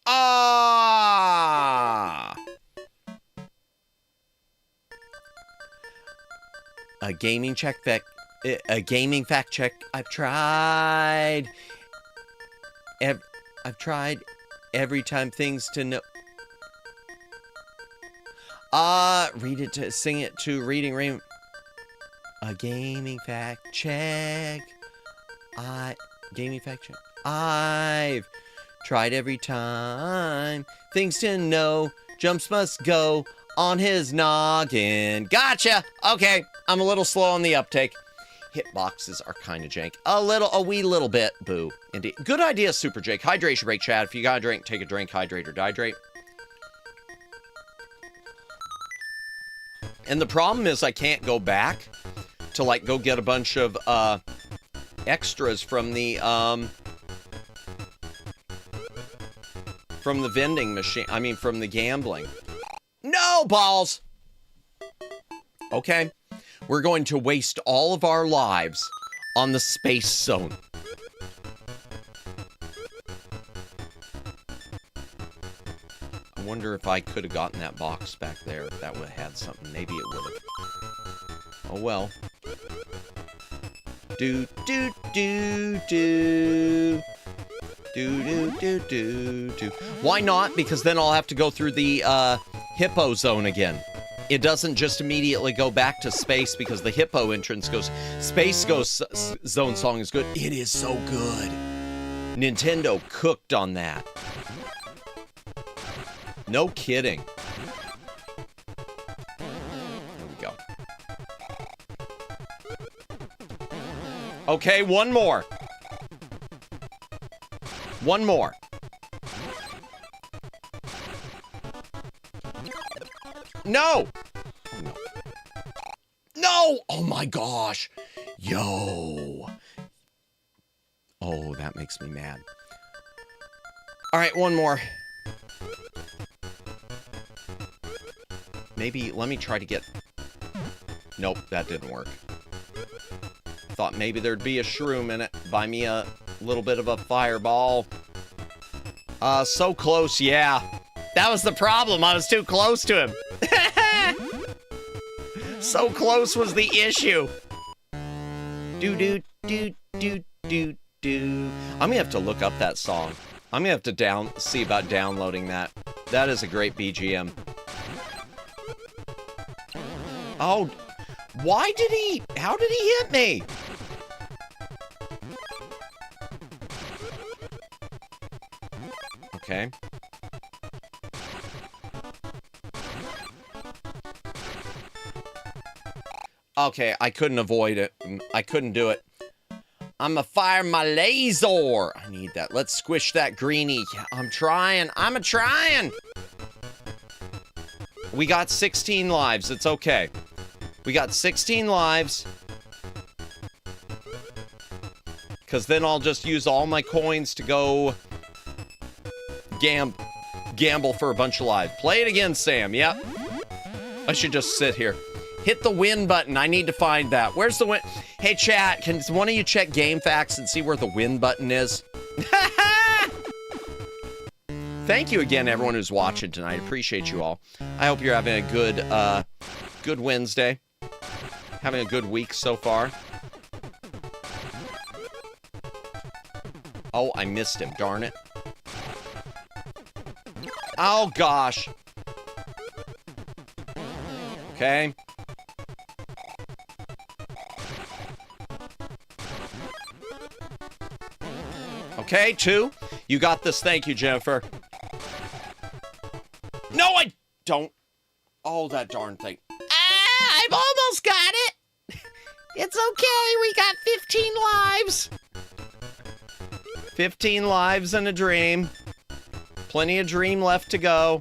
Ah! A gaming fact check. I've tried. I've tried every time things to know. Sing it to Reading Rainbow. A gaming fact check. Gaming fact check. I've tried every time. Things to know. Jumps must go on his noggin. Gotcha! Okay, I'm a little slow on the uptake. Hitboxes are kind of jank. A wee little bit. Boo. Indeed. Good idea, Super Jake. Hydration break, Chad. If you got a drink, take a drink. Hydrate or dehydrate. And the problem is I can't go back to, like, go get a bunch of, extras from the vending machine. I mean, from the gambling. No, balls! Okay. We're going to waste all of our lives on the space zone. I wonder if I could have gotten that box back there, if that would have had something. Maybe it would have. Oh, well. Do, do, do, do. Do, do, do, do, do. Why not? Because then I'll have to go through the, hippo zone again. It doesn't just immediately go back to space because the hippo entrance goes... Space Ghost Zone song is good. It is so good. Nintendo cooked on that. No kidding. There we go. Okay, one more. One more. No! No. No! Oh my gosh. Yo. Oh, that makes me mad. All right, one more. Maybe, let me try to get... Nope, that didn't work. Thought maybe there'd be a shroom in it. Buy me a little bit of a fireball. So close, yeah. That was the problem. I was too close to him. So close was the issue. Do do do do do do. I'm gonna have to look up that song. I'm gonna have to see about downloading that. That is a great BGM. Oh, why did he? How did he hit me? Okay. Okay, I couldn't avoid it. I couldn't do it. I'ma fire my laser. I need that. Let's squish that greenie. I'm trying. I'm a-trying. We got 16 lives. It's okay. We got 16 lives. Because then I'll just use all my coins to go gamble for a bunch of lives. Play it again, Sam. Yep. I should just sit here. Hit the win button. I need to find that. Where's the win? Hey, chat, can one of you check Game Facts and see where the win button is? Thank you again, everyone who's watching tonight. Appreciate you all. I hope you're having a good, good Wednesday. Having a good week so far. Oh, I missed him. Darn it. Oh, gosh. Okay. Okay, 2. You got this. Thank you, Jennifer. No, I don't. Oh, that darn thing. Ah, I've almost got it. It's okay. We got 15 lives. 15 lives and a dream. Plenty of dream left to go.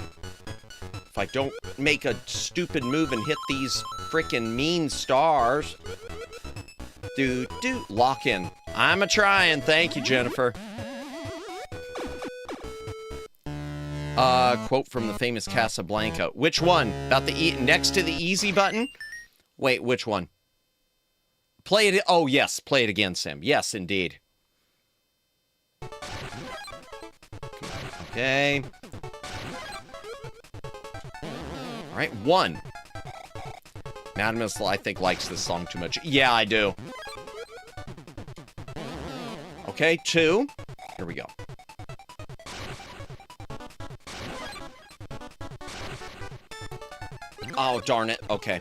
If I don't make a stupid move and hit these frickin' mean stars. Lock in. I'm a-trying. Thank you, Jennifer. Quote from the famous Casablanca. Which one? About the next to the easy button? Wait, which one? Play it. Oh, yes. Play it again, Sam. Yes, indeed. Okay. All right, 1. Madamus, I think, likes this song too much. Yeah, I do. Okay, 2. Here we go. Oh, darn it. Okay.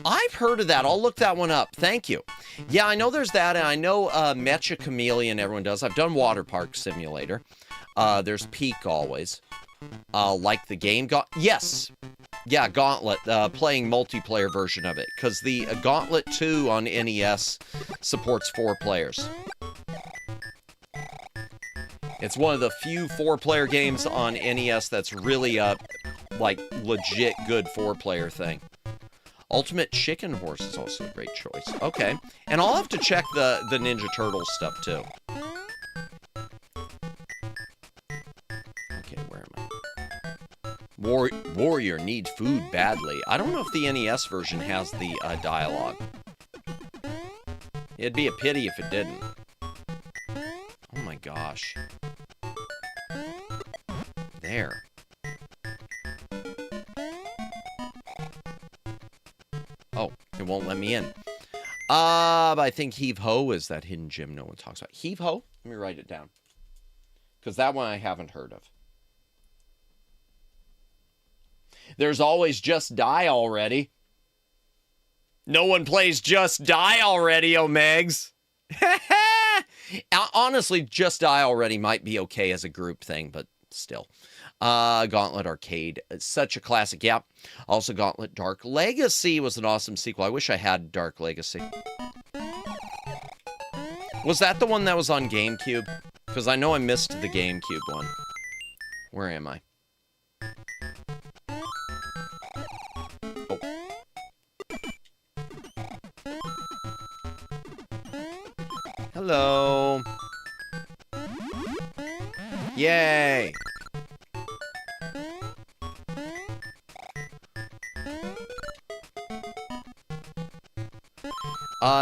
I've heard of that. I'll look that one up. Thank you. Yeah, I know there's that, and I know Mecha Chameleon everyone does. I've done Water Park Simulator. There's Peak always. Like the game. Yes. Yeah, Gauntlet. Playing multiplayer version of it. Because the Gauntlet 2 on NES supports 4 players. It's one of the few 4-player games on NES that's really like legit good 4-player thing. Ultimate Chicken Horse is also a great choice. Okay. And I'll have to check the Ninja Turtles stuff too. Okay, where am I? Warrior need food badly. I don't know if the NES version has the dialogue. It'd be a pity if it didn't. Oh my gosh. There. Oh, it won't let me in. But I think Heave Ho is that hidden gem no one talks about. Heave Ho? Let me write it down. Because that one I haven't heard of. There's always Just Die Already. No one plays Just Die Already, Omegs. Honestly, Just Die Already might be okay as a group thing, but still. Gauntlet Arcade. It's such a classic. Yeah. Also, Gauntlet Dark Legacy was an awesome sequel. I wish I had Dark Legacy. Was that the one that was on GameCube? Because I know I missed the GameCube one. Where am I? Oh. Hello. Yay.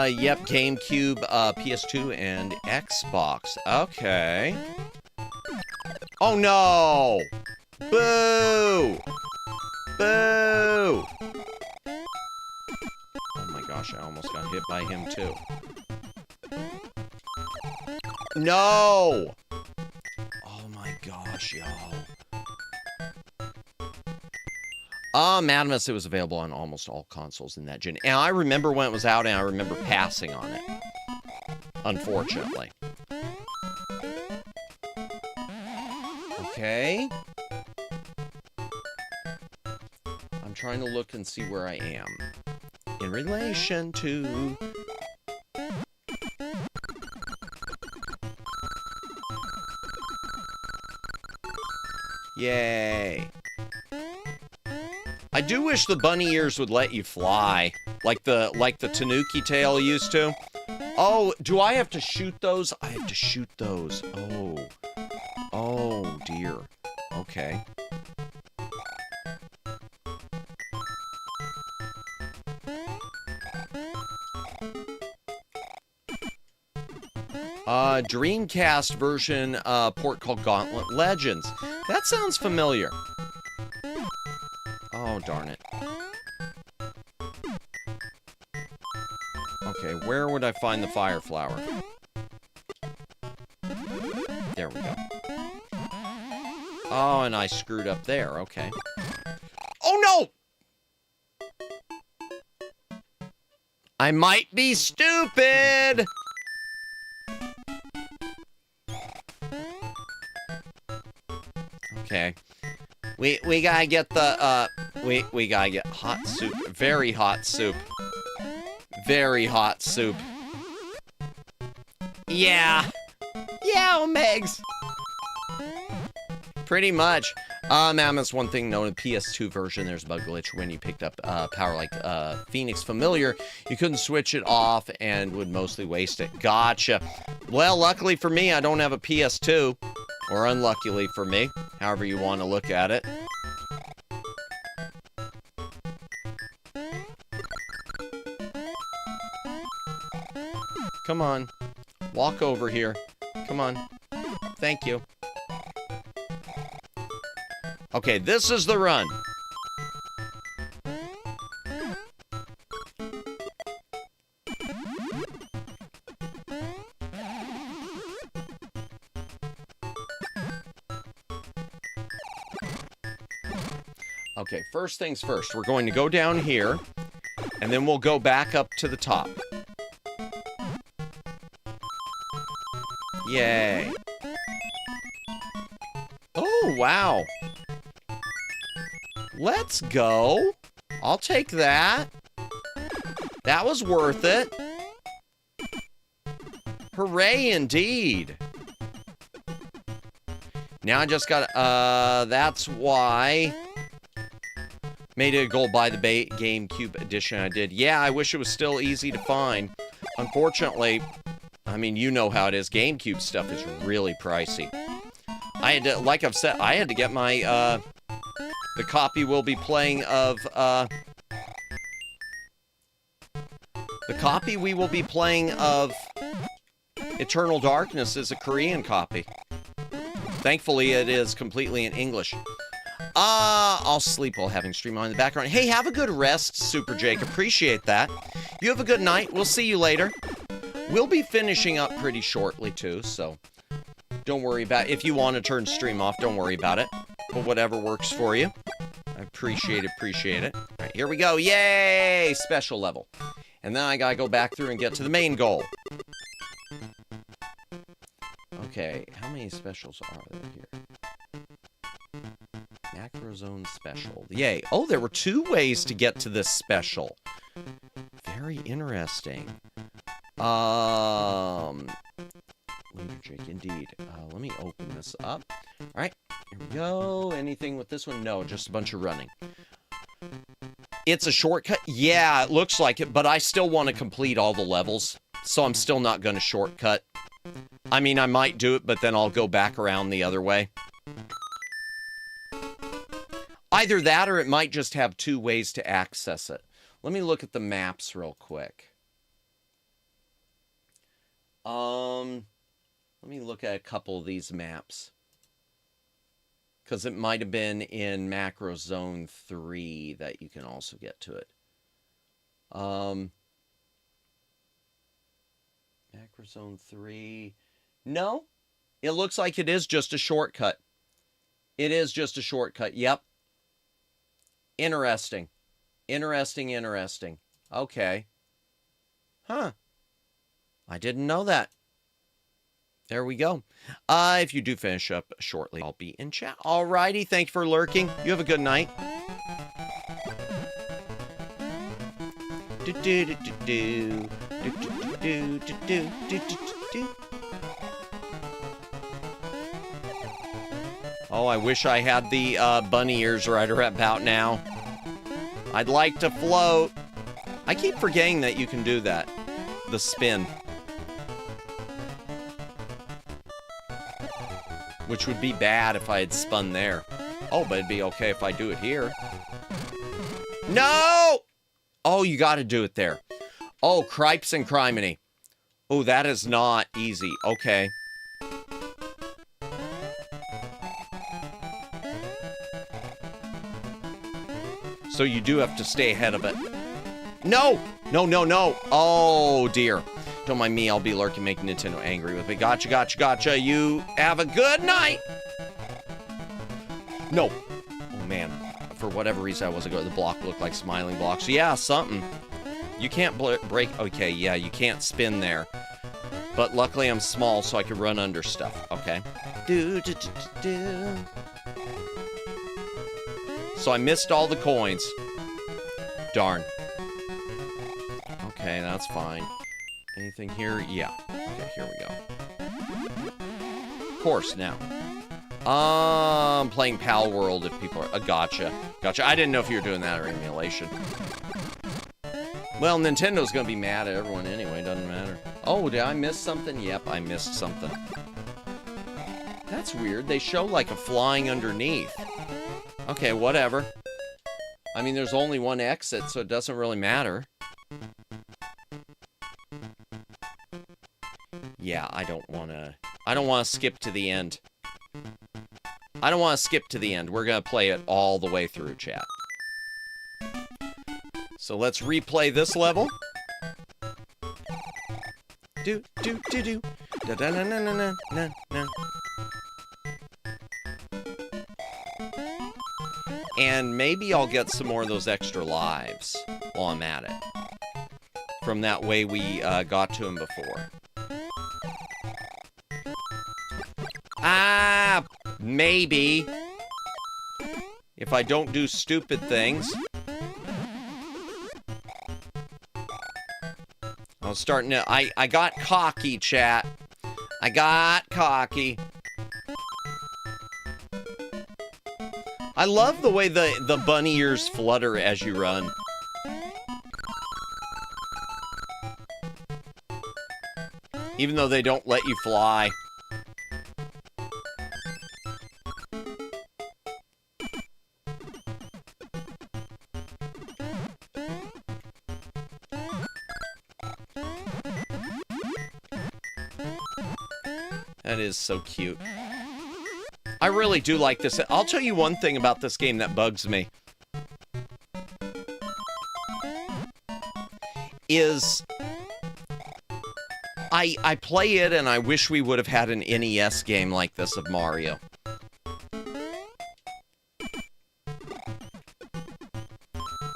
Yep, GameCube, PS2, and Xbox. Okay. Oh, no! Boo! Boo! Oh my gosh, I almost got hit by him, too. No! Oh my gosh, y'all. Madamus, it was available on almost all consoles in that gen. And I remember when it was out, and I remember passing on it. Unfortunately. Okay. I'm trying to look and see where I am. In relation to... Yay. I do wish the bunny ears would let you fly, like the Tanuki tail used to. Oh, do I have to shoot those? I have to shoot those. Oh. Oh, dear. Okay. Dreamcast version port called Gauntlet Legends. That sounds familiar. Oh, darn it. Okay, where would I find the fire flower? There we go. Oh, and I screwed up there. Okay. Oh, no! I might be stupid! Okay. We gotta get the, we gotta get hot soup. Very hot soup. Very hot soup. Yeah. Yeah, Omegs. Pretty much. That's one thing known in the PS2 version. There's a bug glitch when you picked up power like Phoenix Familiar. You couldn't switch it off and would mostly waste it. Gotcha. Well, luckily for me, I don't have a PS2. Or unluckily for me. However you want to look at it. Come on. Walk over here. Come on. Thank you. Okay, this is the run. Okay, first things first. We're going to go down here. And then we'll go back up to the top. Yay. Oh, wow. Let's go. I'll take that. That was worth it. Hooray, indeed. Now I just got, that's why. Made it a goal buy the GameCube edition I did. Yeah, I wish it was still easy to find. Unfortunately, I mean, you know how it is. GameCube stuff is really pricey. I had to, like I've said, I had to get my, the copy we'll be playing of, the copy we will be playing of Eternal Darkness is a Korean copy. Thankfully, it is completely in English. I'll sleep while having stream on in the background. Hey, have a good rest, Super Jake. Appreciate that. You have a good night. We'll see you later. We'll be finishing up pretty shortly, too, so don't worry about it. If you want to turn stream off, don't worry about it. But whatever works for you. I appreciate it. All right, here we go. Yay! Special level. And then I gotta go back through and get to the main goal. Okay, how many specials are there here? Macro Zone Special. Yay. Oh, there were 2 ways to get to this special. Very interesting. Jake, indeed. Let me open this up. Alright, here we go. Anything with this one? No, just a bunch of running. It's a shortcut? Yeah, it looks like it, but I still want to complete all the levels, so I'm still not going to shortcut. I mean, I might do it, but then I'll go back around the other way. Either that, or it might just have 2 ways to access it. Let me look at the maps real quick. Let me look at a couple of these maps. Because it might have been in Macro Zone 3 that you can also get to it. Macro Zone 3. No. It looks like it is just a shortcut. It is just a shortcut. Yep. Interesting. Interesting. Okay. Huh. I didn't know that. There we go. If you do finish up shortly, I'll be in chat. Alrighty, thank you for lurking. You have a good night. Oh, I wish I had the bunny ears right about now. I'd like to float. I keep forgetting that you can do that. The spin. Which would be bad if I had spun there. Oh, but it'd be okay if I do it here. No! Oh, you gotta do it there. Oh, cripes and criminy. Oh, that is not easy. Okay. So you do have to stay ahead of it. No! No. Oh, dear. Don't mind me, I'll be lurking, making Nintendo angry with me. Gotcha. You have a good night! No. Oh, man. For whatever reason, I wasn't good. The block looked like smiling blocks. Yeah, something. You can't break... Okay, yeah, you can't spin there. But luckily, I'm small, so I can run under stuff. Okay. So I missed all the coins. Darn. Okay, that's fine. Anything here? Yeah. Okay, here we go. Of course, now. I'm playing Pal World if people are... Gotcha. I didn't know if you were doing that or emulation. Well, Nintendo's gonna be mad at everyone anyway, doesn't matter. Oh, did I miss something? Yep, I missed something. That's weird. They show like a flying underneath. Okay, whatever. I mean, there's only one exit, so it doesn't really matter. Yeah, I don't want to skip to the end. I don't want to skip to the end. We're going to play it all the way through, chat. So let's replay this level. Do. Da da na na na na na. And maybe I'll get some more of those extra lives while I'm at it. from that way we got to him before. Ah, maybe. If I don't do stupid things. I was starting to... I got cocky, chat. I got cocky. I love the way the bunny ears flutter as you run. Even though they don't let you fly. That is so cute. I really do like this. I'll tell you one thing about this game that bugs me. Is I play it and I wish we would have had an NES game like this of Mario.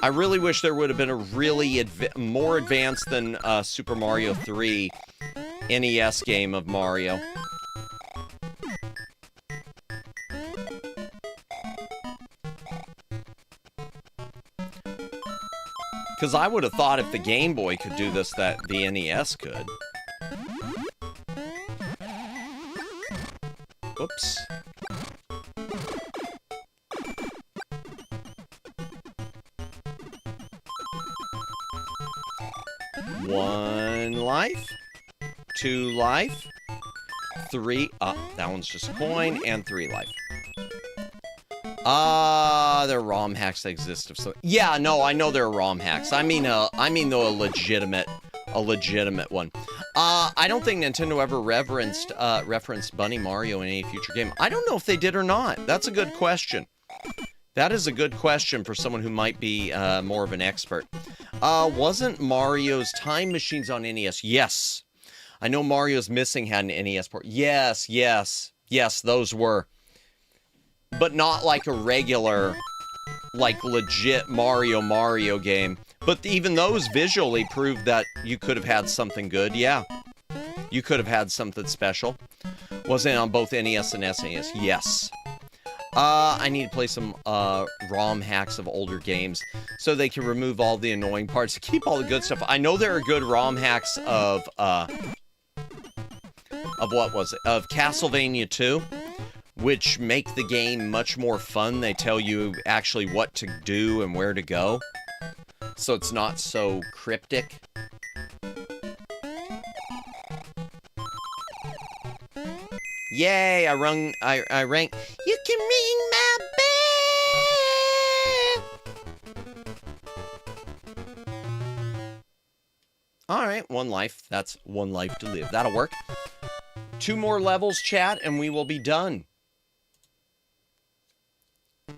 I really wish there would have been a really more advanced than Super Mario 3 NES game of Mario. Because I would have thought if the Game Boy could do this, that the NES could. Oops. One life. 2 life. 3. That one's just a coin. And 3 life. There are ROM hacks that exist of so. Yeah, no, I know there are ROM hacks. I mean though a legitimate one. I don't think Nintendo ever referenced Bunny Mario in any future game. I don't know if they did or not. That's a good question. That is a good question for someone who might be more of an expert. Wasn't Mario's Time Machines on NES? Yes. I know Mario's Missing had an NES port. Yes, those were. But not like a regular, like legit Mario game. But even those visually proved that you could have had something good. Yeah. You could have had something special. Was it on both NES and SNES? Yes. I need to play some ROM hacks of older games so they can remove all the annoying parts, keep all the good stuff. I know there are good ROM hacks of what was it? Of Castlevania 2, which make the game much more fun. They tell you actually what to do and where to go, so it's not so cryptic. Yay, I rank. You can ring my bell. Alright, 1 life. That's 1 life to live. That'll work. 2 more levels, chat, and we will be done.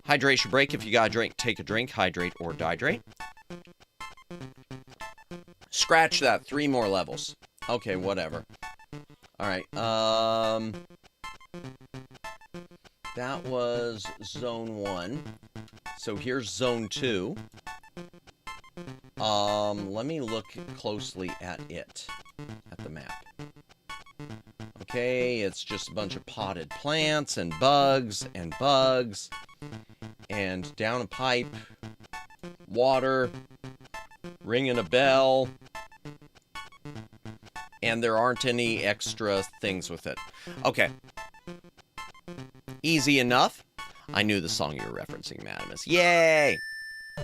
Hydration break. If you gotta drink, take a drink. Hydrate or dihydrate. Scratch that. 3 more levels. Okay, whatever. Alright, that was Zone 1. So here's Zone 2. Let me look closely at it. At the map. Okay, it's just a bunch of potted plants and bugs. And down a pipe. Water. Ringing a bell. And there aren't any extra things with it. Okay. Easy enough. I knew the song you were referencing, Madamus. Yay!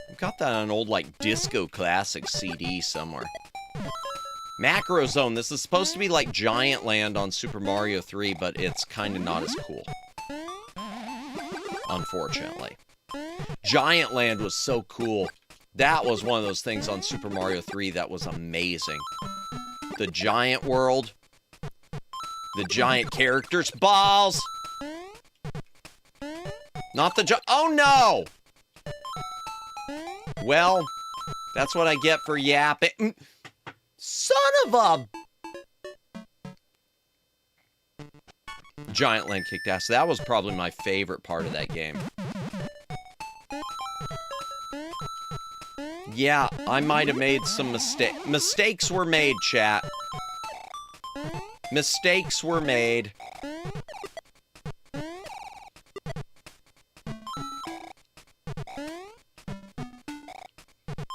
I've got that on an old, like, disco classic CD somewhere. Macro Zone. This is supposed to be like Giant Land on Super Mario 3, but it's kind of not as cool. Unfortunately. Giant Land was so cool. That was one of those things on Super Mario 3 that was amazing. The giant world. The giant characters. Balls! Not the oh no! Well, that's what I get for yapping. Son of a... Giant Land kicked ass. That was probably my favorite part of that game. Yeah, I might have made some mistakes were made, chat. Mistakes were made.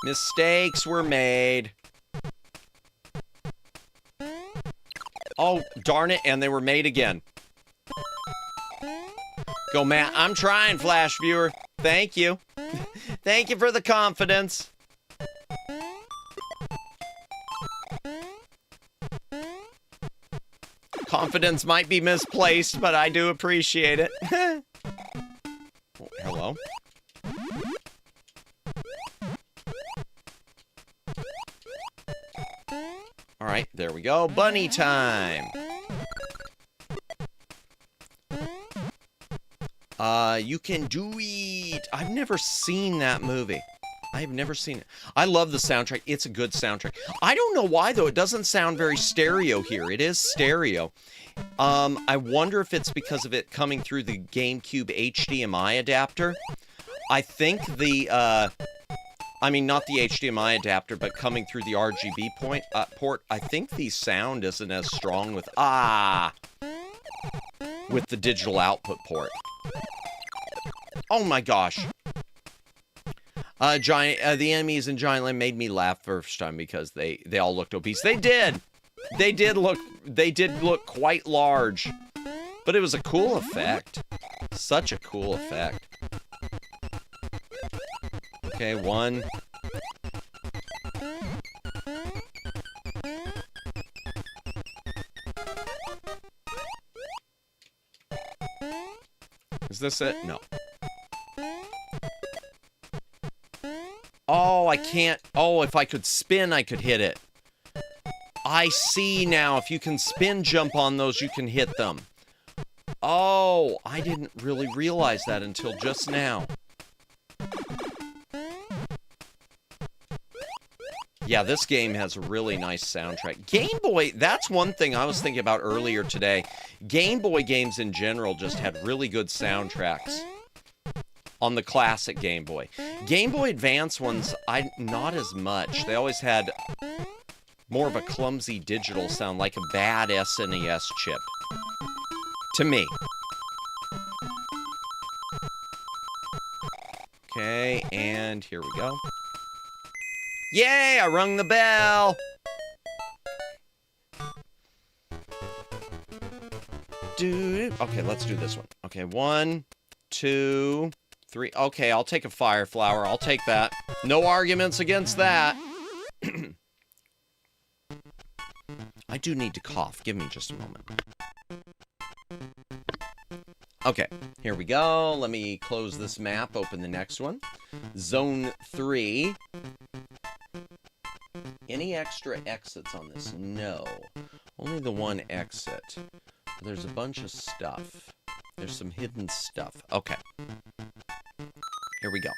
Mistakes were made. Oh, darn it, and they were made again. Go, Matt. I'm trying, Flash Viewer. Thank you. Thank you for the confidence. Confidence might be misplaced, but I do appreciate it. Oh, hello. All right, there we go. Bunny time. You Can Do It. I've never seen that movie. I've never seen it. I love the soundtrack. It's a good soundtrack. I don't know why, though. It doesn't sound very stereo here. It is stereo. I wonder if it's because of it coming through the GameCube HDMI adapter. I think the, I mean, not the HDMI adapter, but coming through the RGB port, I think the sound isn't as strong with the digital output port. Oh my gosh. The enemies in Giant Land made me laugh first time because they all looked obese. They did! They did look quite large. But it was a cool effect. Such a cool effect. Okay, one. Is this it? No. Oh, I can't. Oh, if I could spin, I could hit it. I see now. If you can spin jump on those, you can hit them. Oh, I didn't really realize that until just now. Yeah, this game has a really nice soundtrack. Game Boy, that's one thing I was thinking about earlier today. Game Boy games in general just had really good soundtracks. On the classic Game Boy. Game Boy Advance ones, not as much. They always had more of a clumsy digital sound, like a bad SNES chip. To me. Okay, and here we go. Yay, I rung the bell! Okay, let's do this one. Okay, 1, 2, 3. Okay, I'll take a fire flower. I'll take that. No arguments against that. I do need to cough. Give me just a moment. Okay, here we go. Let me close this map, open the next one. Zone 3. Any extra exits on this? No. Only the one exit. There's a bunch of stuff. There's some hidden stuff. Okay. Here we go.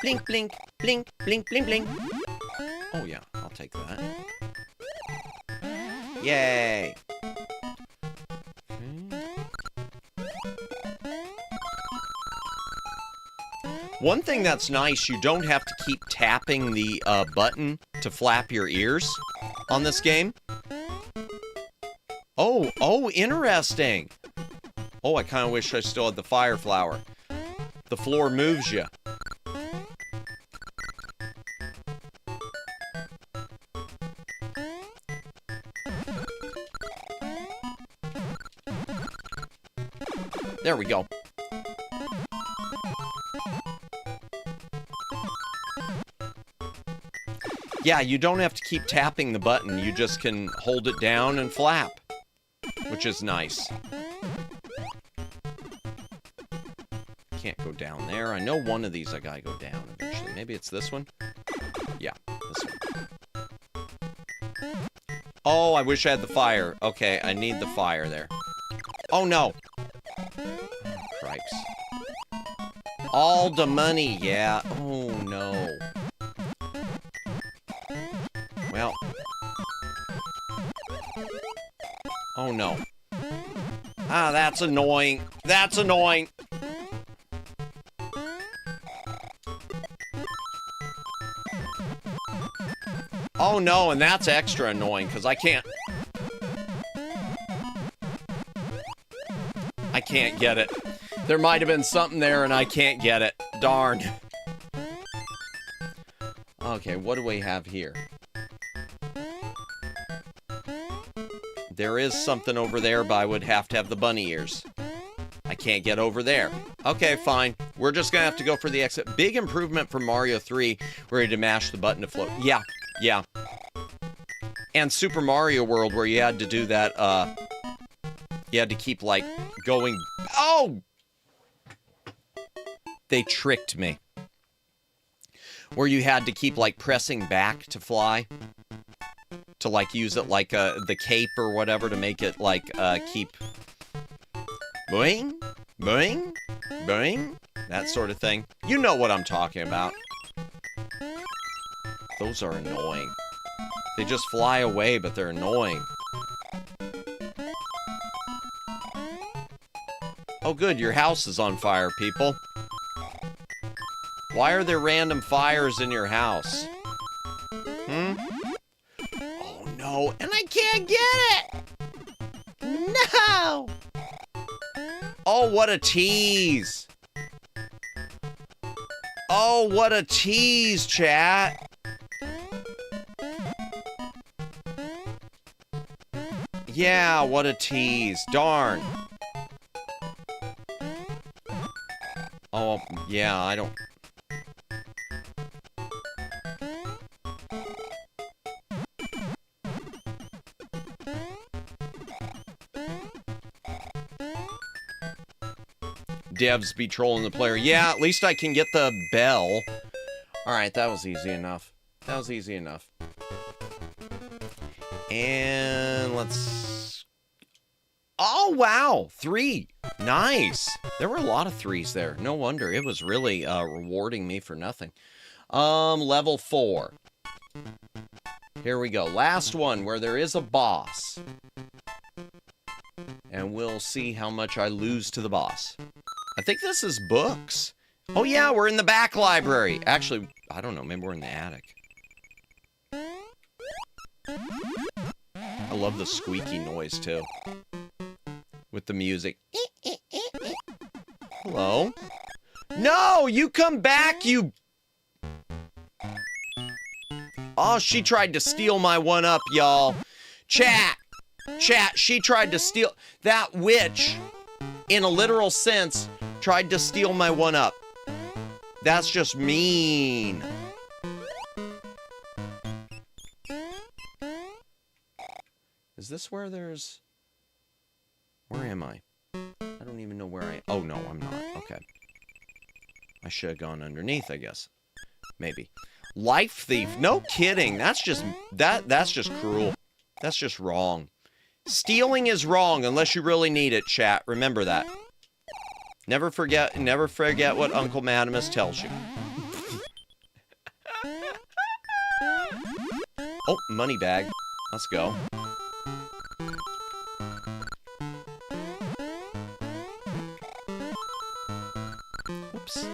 Blink, blink, blink, blink, blink, blink. Oh, yeah. I'll take that. Yay. One thing that's nice, you don't have to keep tapping the button to flap your ears on this game. Oh, interesting. Oh, I kind of wish I still had the fire flower. The floor moves you. There we go. Yeah, you don't have to keep tapping the button. You just can hold it down and flap, which is nice. Can't go down there. I know one of these I gotta go down eventually. Maybe it's this one? Yeah, this one. Oh, I wish I had the fire. Okay, I need the fire there. Oh, no. Oh, cripes. All the money, yeah. Oh, no. Well. Oh, no. Ah, that's annoying. That's annoying. Oh no, and that's extra annoying because I can't get it. There might have been something there and I can't get it. Darn. Okay, what do we have here? There is something over there, but I would have to have the bunny ears. I can't get over there. Okay, fine. We're just gonna have to go for the exit. Big improvement from Mario 3, where you had to mash the button to float. Yeah, yeah. And Super Mario World, where you had to do that, you had to keep, like, going... Oh! They tricked me. Where you had to keep, like, pressing back to fly. To, like, use it like the cape or whatever to make it, like, keep... Boing, boing, boing. That sort of thing. You know what I'm talking about. Those are annoying. They just fly away, but they're annoying. Oh good, your house is on fire, people. Why are there random fires in your house? Hmm? Oh no, and I can't get it! No! Oh, what a tease! Oh, what a tease, chat! Yeah, what a tease. Darn. Oh, yeah, I don't... Devs be trolling the player. Yeah, at least I can get the bell. Alright, that was easy enough. That was easy enough. And let's... Oh, wow! 3! Nice! There were a lot of 3s there. No wonder. It was really rewarding me for nothing. Level 4. Here we go. Last one, where there is a boss. And we'll see how much I lose to the boss. I think this is books. Oh yeah, we're in the back library. Actually, I don't know, maybe we're in the attic. I love the squeaky noise too. With the music. Hello? No, you come back, you... Oh, she tried to steal my one-up, y'all. Chat, she tried to steal... That witch, in a literal sense... tried to steal my one-up. That's just mean. Is this where there's... Where am I? I don't even know where I... Oh, no, I'm not. Okay. I should have gone underneath, I guess. Maybe. Life thief. No kidding. That's just... That's just cruel. That's just wrong. Stealing is wrong unless you really need it, chat. Remember that. Never forget what Uncle Madamus tells you. Oh, money bag. Let's go. Oops.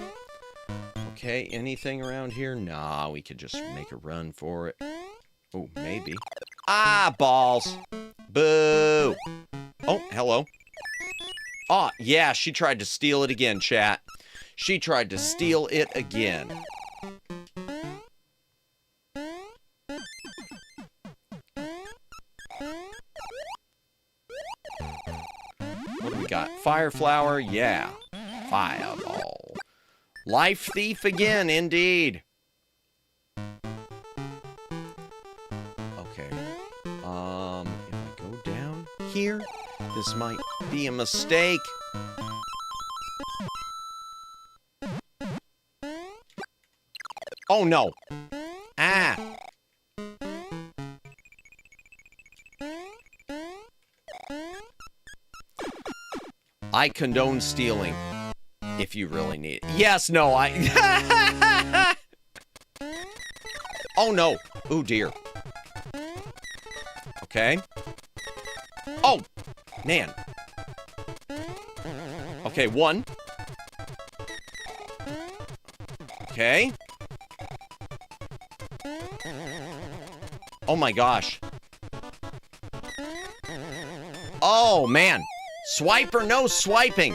Okay, anything around here? Nah, we could just make a run for it. Oh, maybe. Ah, balls. Boo. Oh, hello. Oh, yeah, she tried to steal it again, chat. She tried to steal it again. What do we got? Fire flower? Yeah. Fireball. Life thief again, indeed. Okay. If I go down here... This might be a mistake. Oh, no. Ah. I condone stealing. If you really need it. Yes, no, I... Oh, no. Oh, dear. Okay. Oh! Man. Okay, 1. Okay. Oh my gosh. Oh man. Swipe or no swiping?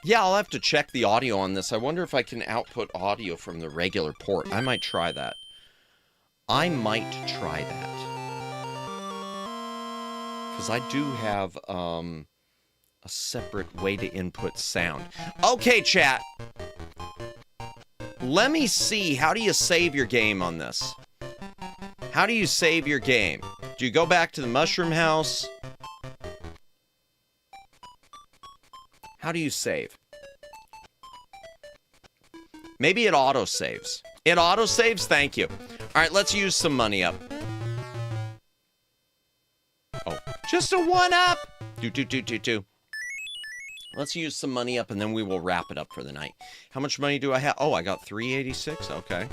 Yeah, I'll have to check the audio on this. I wonder if I can output audio from the regular port. I might try that. Because I do have a separate way to input sound. Okay, chat. Let me see. How do you save your game on this? How do you save your game? Do you go back to the mushroom house? How do you save? Maybe it auto-saves. It auto-saves? Thank you. All right, let's use some money up. Oh, just a 1-up. Do. Let's use some money up, and then we will wrap it up for the night. How much money do I have? Oh, I got 386. Okay.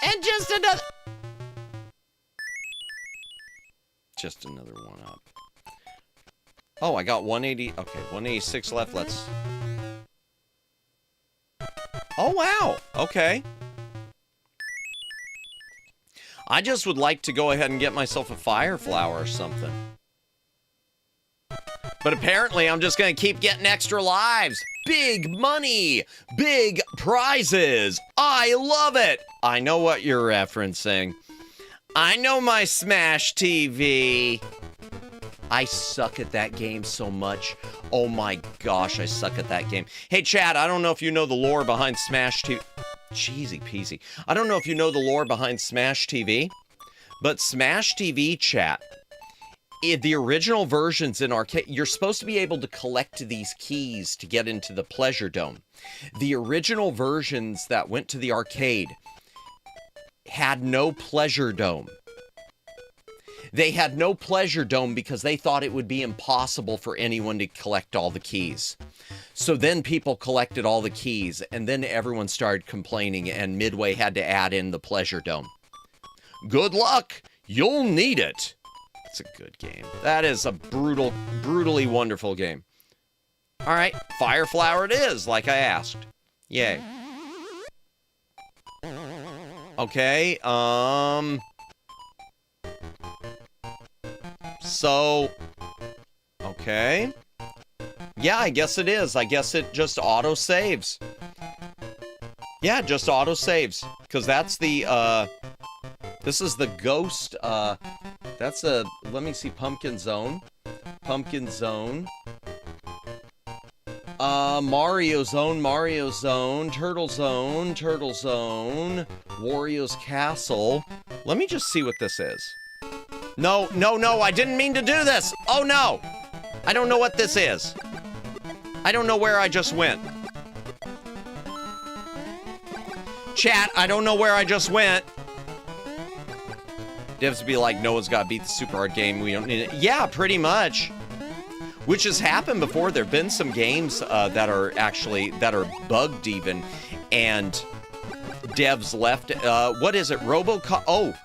And just another 1-up. Oh, I got 180. Okay, 186 left. Let's. Oh, wow. Okay. I just would like to go ahead and get myself a fire flower or something. But apparently, I'm just going to keep getting extra lives. Big money. Big prizes. I love it. I know what you're referencing. I know my Smash TV. I suck at that game so much. Oh my gosh, I suck at that game. Hey, Chad, I don't know if you know the lore behind Smash TV. Cheesy peasy. I don't know if you know the lore behind Smash TV, but Smash TV, chat, the original versions in arcade, you're supposed to be able to collect these keys to get into the Pleasure Dome. The original versions that went to the arcade had no Pleasure Dome. They had no Pleasure Dome because they thought it would be impossible for anyone to collect all the keys. So then people collected all the keys, and then everyone started complaining, and Midway had to add in the Pleasure Dome. Good luck! You'll need it! It's a good game. That is a brutally wonderful game. Alright, Fire Flower it is, like I asked. Yay. Okay, So, okay. Yeah, I guess it is. I guess it just auto-saves. Yeah, it just auto-saves. Because that's the, this is the ghost, that's a, let me see, Pumpkin Zone. Pumpkin Zone. Mario Zone, Turtle Zone, Wario's Castle. Let me just see what this is. No, I didn't mean to do this. Oh, no. I don't know what this is. I don't know where I just went. Chat, I don't know where I just went. Devs be like, Noah's got to beat the super hard game. We don't need it. Yeah, pretty much. Which has happened before. There have been some games that are bugged even. And devs left. What is it? RoboCop. Oh,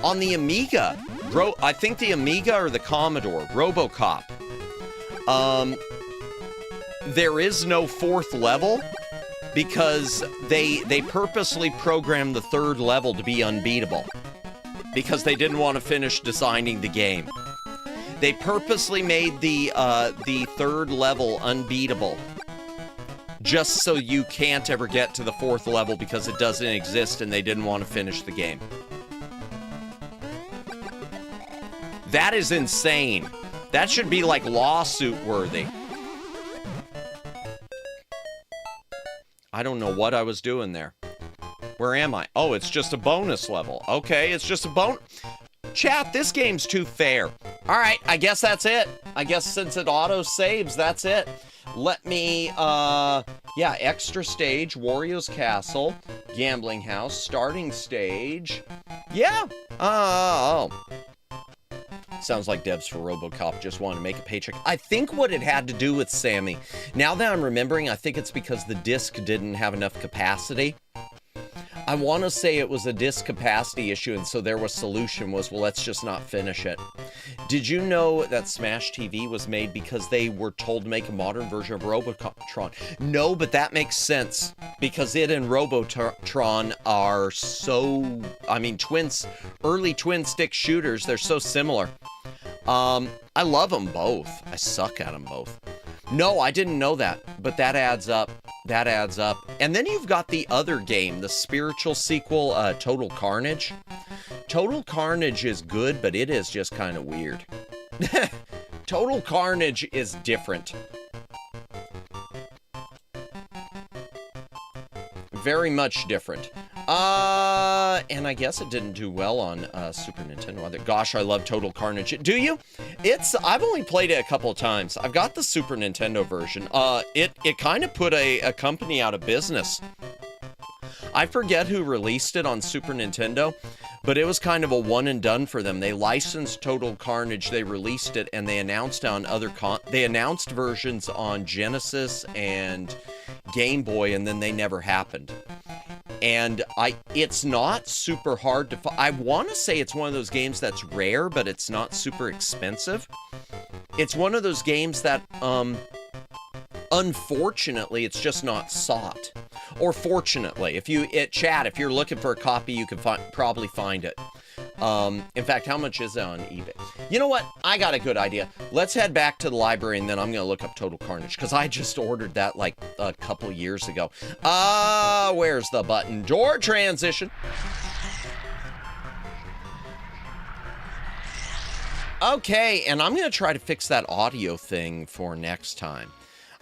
on the Amiga. I think the Amiga or the Commodore. RoboCop. There is no fourth level because they purposely programmed the third level to be unbeatable because they didn't want to finish designing the game. They purposely made the third level unbeatable just so you can't ever get to the fourth level because it doesn't exist and they didn't want to finish the game. That is insane. That should be like lawsuit worthy. I don't know what I was doing there. Where am I? Oh, it's just a bonus level. Okay, it's just a bonus. Chat, this game's too fair. All right, I guess that's it. I guess since it auto-saves, that's it. Let me, yeah, extra stage, Wario's Castle, Gambling House, starting stage. Yeah, oh. Sounds like devs for RoboCop just want to make a paycheck. I think what it had to do with Sammy, now that I'm remembering, I think it's because the disc didn't have enough capacity. I want to say it was a disk capacity issue, and so their solution was, well, let's just not finish it. Did you know that Smash TV was made because they were told to make a modern version of Robotron? No, but that makes sense, because it and Robotron are so, I mean, early twin stick shooters, they're so similar. I love them both. I suck at them both. No, I didn't know that, but that adds up. That adds up. And then you've got the other game, the spiritual sequel, Total Carnage. Total Carnage is good, but it is just kind of weird. Total Carnage is different. Very much different. And I guess it didn't do well on Super Nintendo either. Gosh, I love Total Carnage. Do you? I've only played it a couple of times. I've got the Super Nintendo version. It kind of put a company out of business. I forget who released it on Super Nintendo, but it was kind of a one and done for them. They licensed Total Carnage, they released it, and they announced on they announced versions on Genesis and Game Boy, and then they never happened. And it's not super hard to find. I want to say it's one of those games that's rare, but it's not super expensive. It's one of those games that, unfortunately, it's just not sought. Or fortunately, if you're looking for a copy, you can probably find it. In fact, how much is it on eBay? You know what? I got a good idea. Let's head back to the library, and then I'm going to look up Total Carnage, because I just ordered that like a couple years ago. Where's the button? Door transition. Okay, and I'm going to try to fix that audio thing for next time.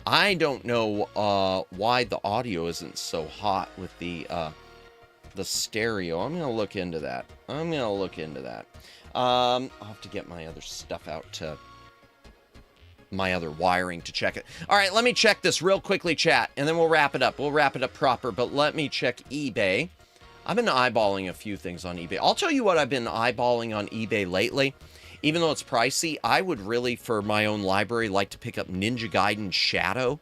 I don't know why the audio isn't so hot with the stereo. I'm going to look into that. I'll have to get my other stuff out to my other wiring to check it. All right, let me check this real quickly, chat, and then we'll wrap it up. We'll wrap it up proper, but let me check eBay. I've been eyeballing a few things on eBay. I'll tell you what I've been eyeballing on eBay lately. Even though it's pricey, I would really, for my own library, like to pick up Ninja Gaiden Shadow,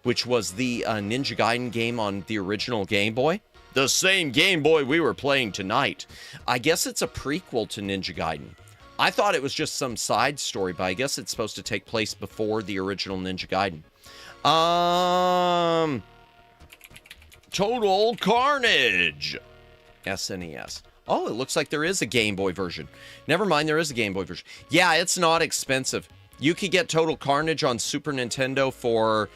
which was the Ninja Gaiden game on the original Game Boy. The same Game Boy we were playing tonight. I guess it's a prequel to Ninja Gaiden. I thought it was just some side story, but I guess it's supposed to take place before the original Ninja Gaiden. Total Carnage. SNES. Oh, it looks like there is a Game Boy version. Never mind, there is a Game Boy version. Yeah, it's not expensive. You could get Total Carnage on Super Nintendo for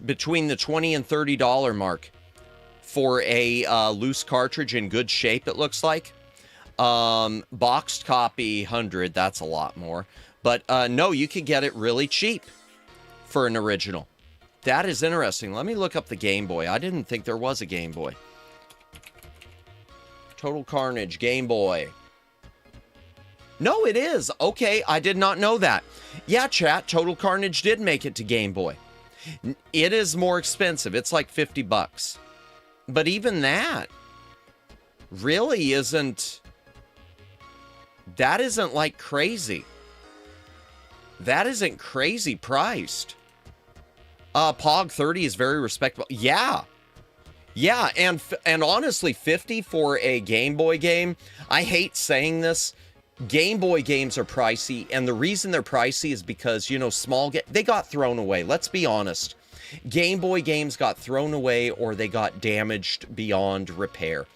between the $20 and $30 mark for a loose cartridge in good shape, it looks like. Boxed copy, 100, that's a lot more. But no, you could get it really cheap for an original. That is interesting. Let me look up the Game Boy. I didn't think there was a Game Boy. Total Carnage, Game Boy. No, it is. Okay, I did not know that. Yeah, chat, Total Carnage did make it to Game Boy. It is more expensive. It's like $50. But even that really isn't... That isn't like crazy. That isn't crazy priced. Pog 30 is very respectable. Yeah. Yeah, and honestly, 50 for a Game Boy game, I hate saying this, Game Boy games are pricey, and the reason they're pricey is because, you know, they got thrown away. Let's be honest. Game Boy games got thrown away or they got damaged beyond repair.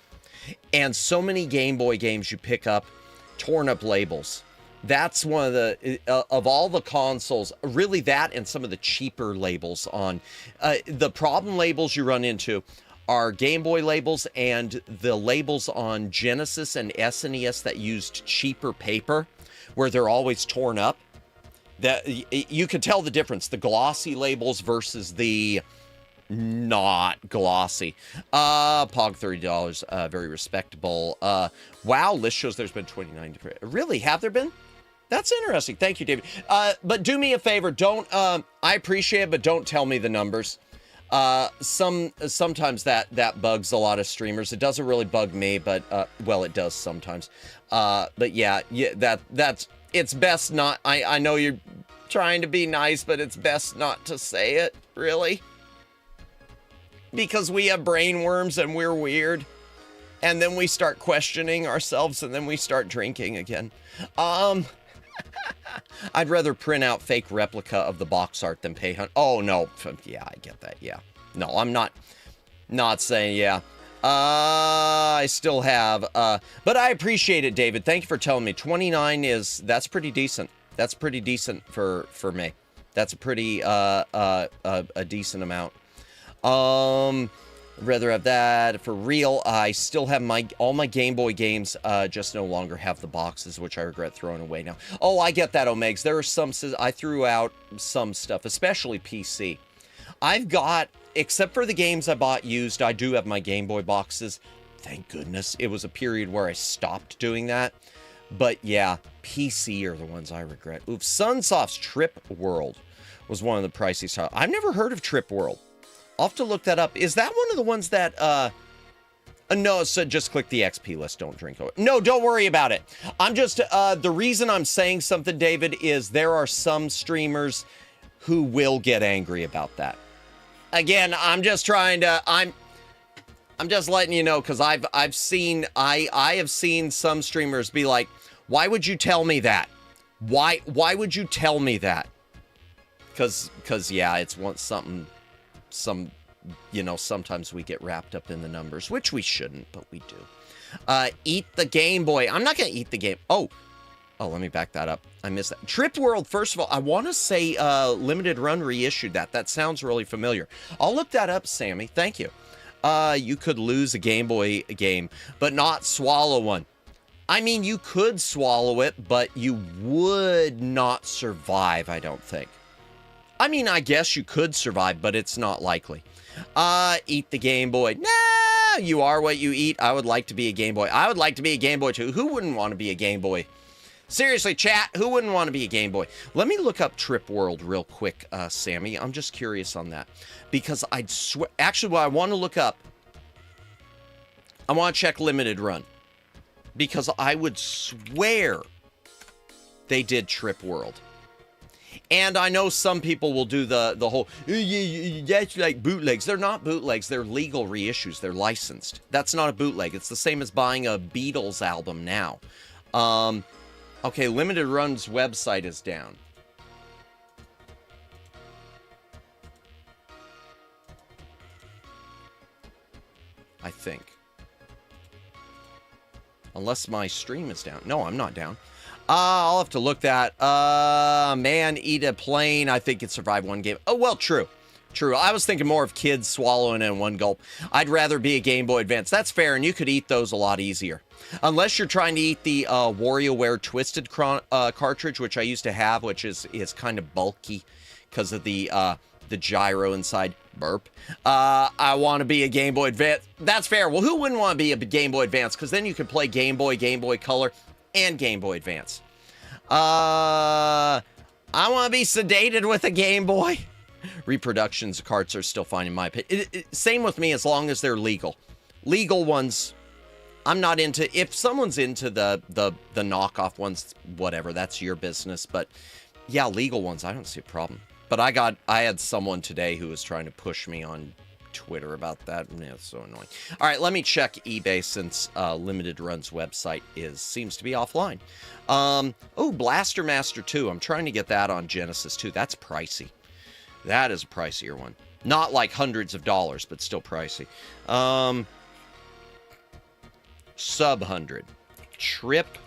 And so many Game Boy games you pick up, torn up labels. That's one of the, of all the consoles, really that and some of the cheaper labels on, the problem labels you run into are Game Boy labels and the labels on Genesis and SNES that used cheaper paper, where they're always torn up. That you could tell the difference, the glossy labels versus the not glossy. Pog $30, very respectable. Wow, list shows there's been 29 different. Really, have there been? That's interesting. Thank you, David. But do me a favor, don't. I appreciate it, but don't tell me the numbers. Sometimes that bugs a lot of streamers. It doesn't really bug me, but well, it does sometimes. But yeah, that's it's best not. I know you're trying to be nice, but it's best not to say it. Really. because we have brain worms and we're weird. And then we start questioning ourselves and then we start drinking again. I'd rather print out fake replica of the box art than pay Oh, no. Yeah, I get that. Yeah. No, I'm not saying yeah. I still have, but I appreciate it, David. Thank you for telling me. 29 that's pretty decent. That's pretty decent for me. That's a pretty, a decent amount. Rather have that. For real, I still have all my Game Boy games, just no longer have the boxes, which I regret throwing away now. Oh, I get that, Omegs. There are some, I threw out some stuff, especially PC. I've got, except for the games I bought used, I do have my Game Boy boxes. Thank goodness. It was a period where I stopped doing that. But yeah, PC are the ones I regret. Oof, Sunsoft's Trip World was one of the pricey stuff. I've never heard of Trip World. I'll have to look that up. Is that one of the ones that, no, so just click the XP list. Don't drink it. No, don't worry about it. I'm just, the reason I'm saying something, David, is there are some streamers who will get angry about that. Again, I'm just trying to, I'm just letting you know, because I have seen some streamers be like, why would you tell me that? Why would you tell me that? Because yeah, it's sometimes we get wrapped up in the numbers, which we shouldn't, but we do. Eat the Game Boy. I'm not going to eat the game. Oh, let me back that up. I missed that. Trip World, first of all, I want to say Limited Run reissued that. That sounds really familiar. I'll look that up, Sammy. Thank you. You could lose a Game Boy game, but not swallow one. I mean, you could swallow it, but you would not survive, I don't think. I mean, I guess you could survive, but it's not likely. Eat the Game Boy. Nah, you are what you eat. I would like to be a Game Boy. I would like to be a Game Boy, too. Who wouldn't want to be a Game Boy? Seriously, chat, who wouldn't want to be a Game Boy? Let me look up Trip World real quick, Sammy. I'm just curious on that. Because I'd swear... Actually, what I want to look up... I want to check Limited Run. Because I would swear they did Trip World. And I know some people will do the whole, that's like bootlegs. They're not bootlegs. They're legal reissues. They're licensed. That's not a bootleg. It's the same as buying a Beatles album now. Okay, Limited Run's website is down. I think. Unless my stream is down. No, I'm not down. I'll have to look that. Man, eat a plane. I think it survived one game. Oh, well, true. True. I was thinking more of kids swallowing in one gulp. I'd rather be a Game Boy Advance. That's fair, and you could eat those a lot easier. Unless you're trying to eat the WarioWare Twisted cartridge, which I used to have, which is kind of bulky because of the gyro inside. Burp. I want to be a Game Boy Advance. That's fair. Well, who wouldn't want to be a Game Boy Advance? Because then you could play Game Boy Color, and Game Boy Advance. I want to be sedated with a Game Boy. Reproductions carts are still fine in my opinion. Same with me as long as they're legal. Legal ones, I'm not into. If someone's into the knockoff ones, whatever, that's your business. But yeah, legal ones, I don't see a problem. But I had someone today who was trying to push me on Twitter about that. Yeah, it's so annoying. All right, let me check eBay since Limited Run's website seems to be offline. Oh, Blaster Master 2. I'm trying to get that on Genesis 2. That's pricey. That is a pricier one. Not like hundreds of dollars, but still pricey. Sub 100. Trip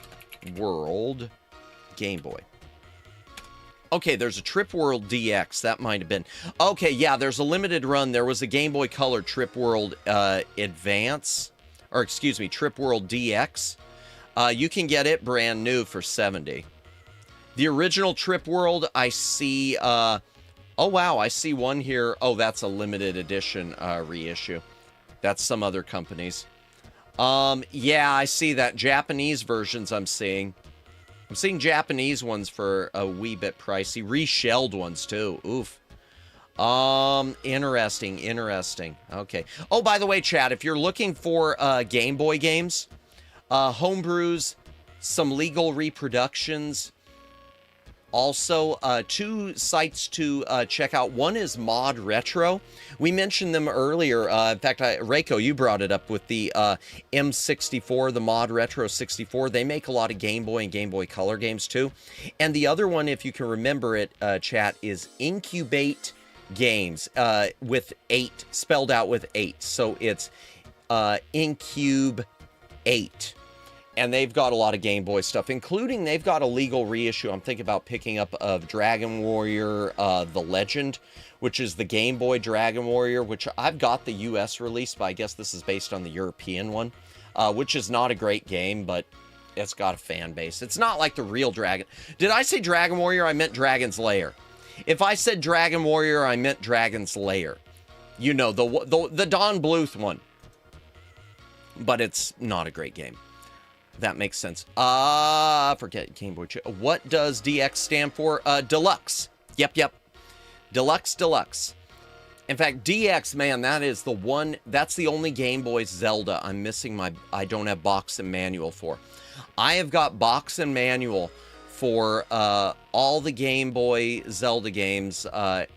World Game Boy. Okay, there's a Trip World DX. That might have been. Okay, yeah, there's a Limited Run. There was a Game Boy Color Trip World Advance. Or, excuse me, Trip World DX. You can get it brand new for $70. The original Trip World, I see... oh, wow, I see one here. Oh, that's a limited edition reissue. That's some other companies. Yeah, I see that. Japanese versions I'm seeing. I'm seeing Japanese ones for a wee bit pricey. Reshelled ones, too. Oof. Interesting. Okay. Oh, by the way, chat, if you're looking for Game Boy games, homebrews, some legal reproductions, Also, two sites to check out. One is Mod Retro. We mentioned them earlier. In fact, Reiko, you brought it up with the M64, the Mod Retro 64. They make a lot of Game Boy and Game Boy Color games too. And the other one, if you can remember it, chat, is Incubate Games with 8, spelled out with 8. So it's Incube 8. And they've got a lot of Game Boy stuff, including they've got a legal reissue I'm thinking about picking up of Dragon Warrior, The Legend, which is the Game Boy Dragon Warrior, which I've got the US release, but I guess this is based on the European one, which is not a great game, but it's got a fan base. It's not like the real Dragon. Did I say Dragon Warrior? I meant Dragon's Lair. If I said Dragon Warrior, I meant Dragon's Lair. You know, the Don Bluth one. But it's not a great game. That makes sense. Forget Game Boy. What does DX stand for? Deluxe. Yep. Deluxe. In fact, DX, man, that is the one, that's the only Game Boy Zelda I'm missing I don't have box and manual for. I have got box and manual for all the Game Boy Zelda games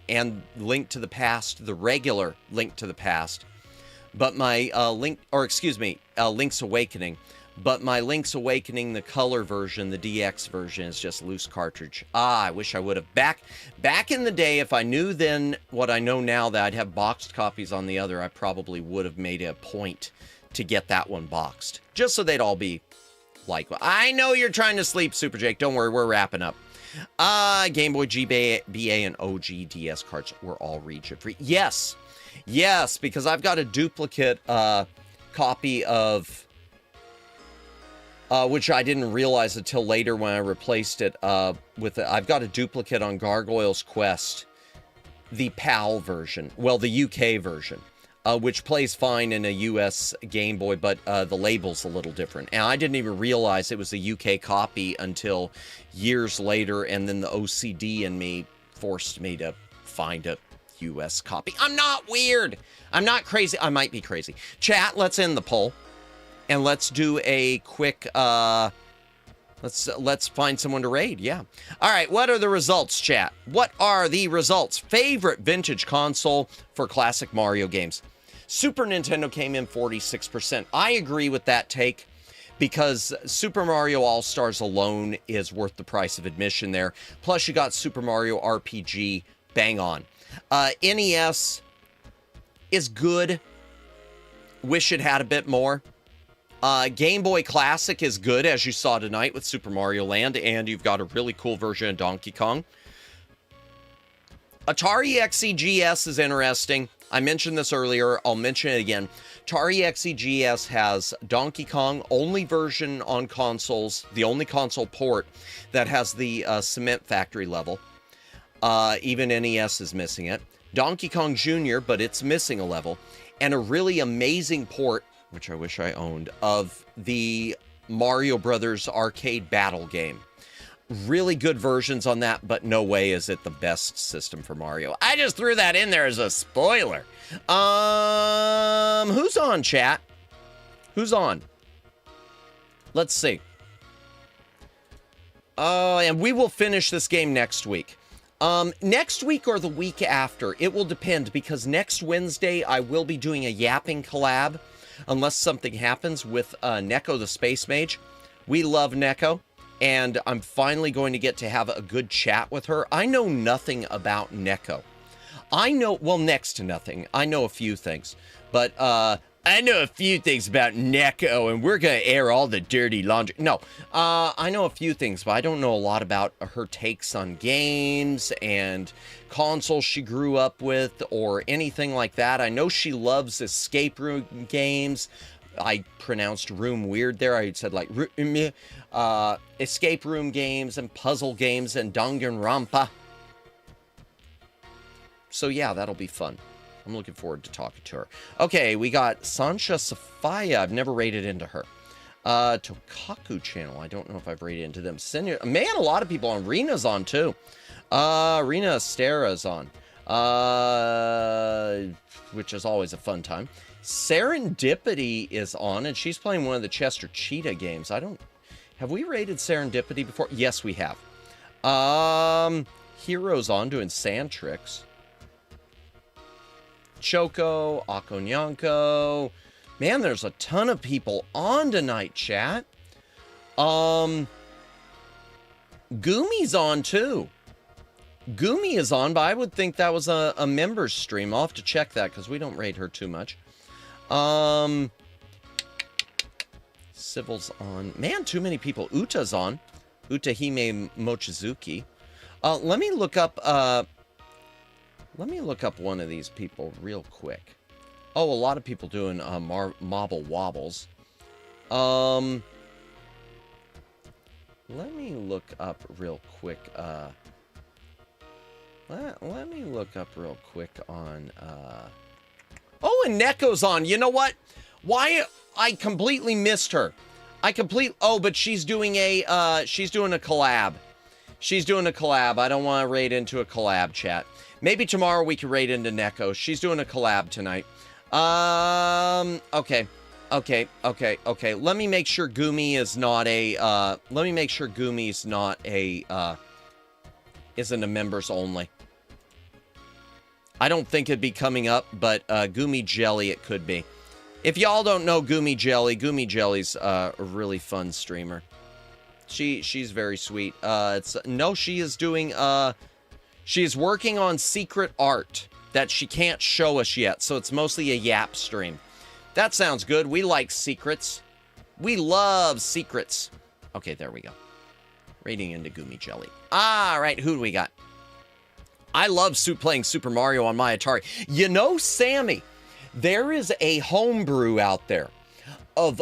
and Link to the Past, the regular Link to the Past. But my Link's Awakening. But my Link's Awakening, the color version, the DX version, is just loose cartridge. I wish I would have. Back in the day, if I knew then what I know now that I'd have boxed copies on the other, I probably would have made a point to get that one boxed. Just so they'd all be like, I know you're trying to sleep, Super Jake. Don't worry, we're wrapping up. Game Boy GBA and OG DS cards were all region free. Yes, because I've got a duplicate copy of... which I didn't realize until later when I replaced it with I've got a duplicate on Gargoyle's Quest, the PAL version, well, the UK version, which plays fine in a US Game Boy, but the label's a little different. And I didn't even realize it was a UK copy until years later, and then the OCD in me forced me to find a US copy. I'm not weird. I'm not crazy. I might be crazy. Chat, let's end the poll. And let's do a quick, let's find someone to raid, yeah. All right, what are the results, chat? What are the results? Favorite vintage console for classic Mario games? Super Nintendo came in 46%. I agree with that take because Super Mario All-Stars alone is worth the price of admission there. Plus, you got Super Mario RPG, bang on. NES is good. Wish it had a bit more. Game Boy Classic is good, as you saw tonight with Super Mario Land, and you've got a really cool version of Donkey Kong. Atari XEGS is interesting. I mentioned this earlier. I'll mention it again. Atari XEGS has Donkey Kong, only version on consoles, the only console port that has the Cement Factory level. Even NES is missing it. Donkey Kong Jr., but it's missing a level. And a really amazing port, which I wish I owned, of the Mario Brothers arcade battle game. Really good versions on that, but no way is it the best system for Mario. I just threw that in there as a spoiler. Who's on, chat? Who's on? Let's see. And we will finish this game next week. Next week or the week after, it will depend, because next Wednesday I will be doing a yapping collab. Unless something happens with Neko the Space Mage. We love Neko, and I'm finally going to get to have a good chat with her. I know nothing about Neko. I know, well, next to nothing. I know a few things, but I know a few things about Neko, and we're going to air all the dirty laundry. No, I know a few things, but I don't know a lot about her takes on games and consoles she grew up with or anything like that. I know she loves escape room games. I pronounced room weird there. I said like escape room games and puzzle games and Danganronpa. So yeah, that'll be fun. I'm looking forward to talking to her. Okay, we got Sancha Safaya. I've never raided into her. Tokaku channel. I don't know if I've raided into them. Man, a lot of people on. Rena's on too. Rena Estera's on. Which is always a fun time. Serendipity is on, and she's playing one of the Chester Cheetah games. Have we raided Serendipity before? Yes, we have. Hero's on doing sand tricks. Choco, Akonyanko. Man, there's a ton of people on tonight, chat. Gumi's on too. Gumi is on, but I would think that was a member's stream. I'll have to check that because we don't rate her too much. Civil's on. Man, too many people. Uta's on. Utahime Mochizuki. Let me look up one of these people real quick. Oh, a lot of people doing marble wobbles. Let me look up real quick. Let me look up real quick on. Oh, and Neko's on. You know what? Why I completely missed her. Oh, but she's doing a collab. She's doing a collab. I don't want to raid into a collab, chat. Maybe tomorrow we can raid into Neko. She's doing a collab tonight. Okay. Let me make sure Gumi is not a, isn't a members only. I don't think it'd be coming up, but Gumi Jelly it could be. If y'all don't know Gumi Jelly's a really fun streamer. She's very sweet. She is doing, she's working on secret art that she can't show us yet, so it's mostly a YAAAAP stream. That sounds good. We like secrets. We love secrets. Okay, there we go. Raiding into Gumi Jelly. All right, who do we got? I love playing Super Mario on my Atari. You know, Sammy, there is a homebrew out there of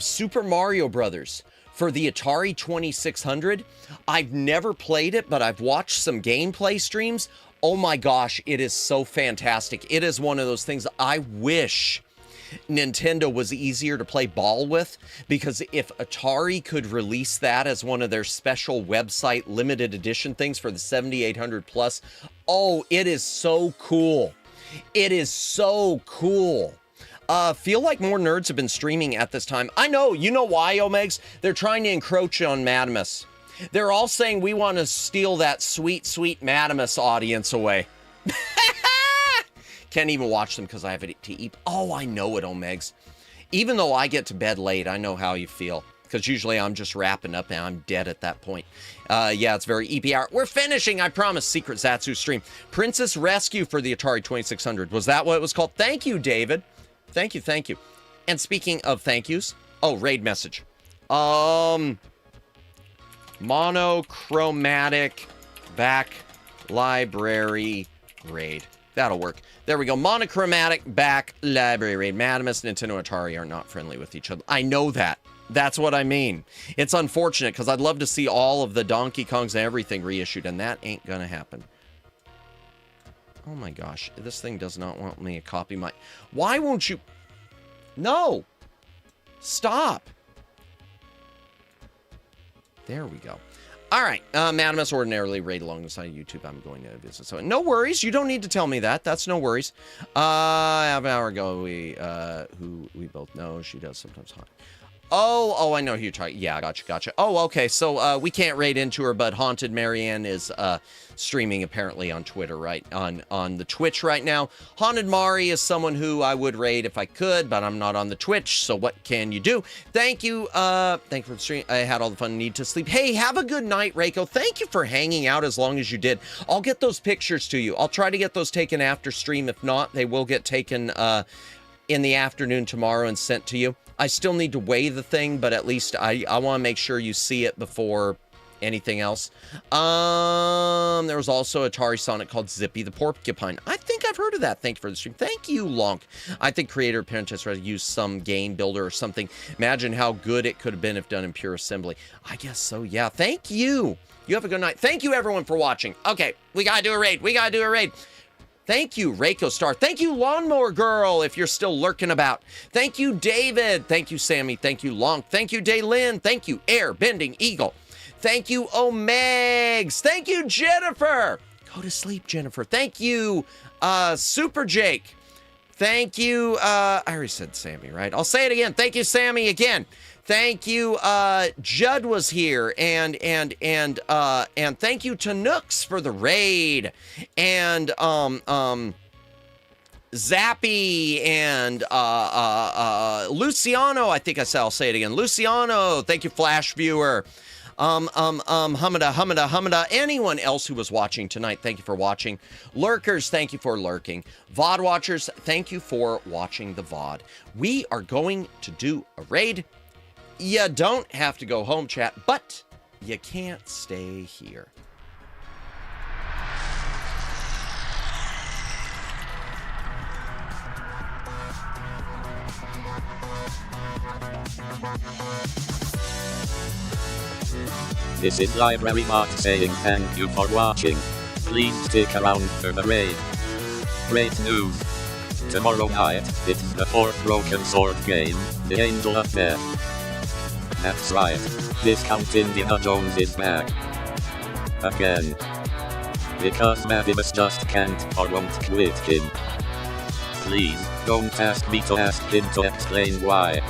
Super Mario Brothers for the Atari 2600. I've never played it, but I've watched some gameplay streams. Oh my gosh, it is so fantastic. It is one of those things I wish Nintendo was easier to play ball with, because if Atari could release that as one of their special website limited edition things for the 7800 plus, oh, it is so cool. It is so cool. Feel like more nerds have been streaming at this time. I know, you know why, Omegs? They're trying to encroach on Madamus. They're all saying we want to steal that sweet, sweet Madamus audience away. Can't even watch them because I have it to eat. Oh, I know it, Omegs. Even though I get to bed late, I know how you feel. Because usually I'm just wrapping up and I'm dead at that point. Yeah, it's very EPR. We're finishing, I promise. Secret Zatsu stream. Princess Rescue for the Atari 2600. Was that what it was called? Thank you, David. Thank you. And speaking of thank yous. Oh, raid message. Monochromatic back library raid. That'll work. There we go. Monochromatic back library raid. Madamus, Nintendo, Atari are not friendly with each other. I know that. That's what I mean. It's unfortunate because I'd love to see all of the Donkey Kongs and everything reissued, and that ain't gonna happen. Oh my gosh. This thing does not want me to copy my... Why won't you... No! Stop! There we go. All right, Madamus ordinarily raid alongside YouTube. I'm going to visit. So no worries. You don't need to tell me that. That's no worries. Half an hour ago, who we both know, she does sometimes haunt. Oh, I know who you're talking. Yeah, gotcha. Oh, okay. So we can't raid into her, but Haunted Marianne is streaming apparently on Twitter, right? On the Twitch right now. Haunted Mari is someone who I would raid if I could, but I'm not on the Twitch. So what can you do? Thank you. Thank you for the stream. I had all the fun. Need to sleep. Hey, have a good night, Reiko. Thank you for hanging out as long as you did. I'll get those pictures to you. I'll try to get those taken after stream. If not, they will get taken in the afternoon tomorrow and sent to you. I still need to weigh the thing, but at least I want to make sure you see it before anything else. There was also Atari Sonic called Zippy the Porcupine. I think I've heard of that. Thank you for the stream. Thank you, Lonk. I think creator apprentice used some game builder or something. Imagine how good it could have been if done in pure assembly. I guess so, yeah. Thank you. You have a good night. Thank you, everyone, for watching. Okay, we got to do a raid. Thank you, Reiko Star. Thank you, Lawnmower Girl, if you're still lurking about. Thank you, David. Thank you, Sammy. Thank you, Lonk. Thank you, Daylin. Thank you, Air Bending Eagle. Thank you, Omegs. Thank you, Jennifer. Go to sleep, Jennifer. Thank you, Super Jake. Thank you. I already said Sammy, right? I'll say it again. Thank you, Sammy, again. Thank you. Judd was here, and thank you to Nooks for the raid, and Zappy and Luciano. I think I'll say it again. Luciano. Thank you, Flash Viewer. Humada. Anyone else who was watching tonight, thank you for watching. Lurkers, thank you for lurking. VOD watchers, thank you for watching the VOD. We are going to do a raid. You don't have to go home, chat, but you can't stay here. This is Library Bot saying thank you for watching. Please stick around for the raid. Great news! Tomorrow night, it's the 4th Broken Sword game, the Angel of Death. That's right, Viscount Indiana Jones is back. Again. Because Maximus just can't or won't quit him. Please, don't ask me to ask him to explain why.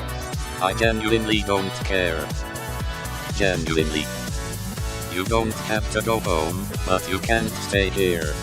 I genuinely don't care. Genuinely. You don't have to go home, but you can't stay here.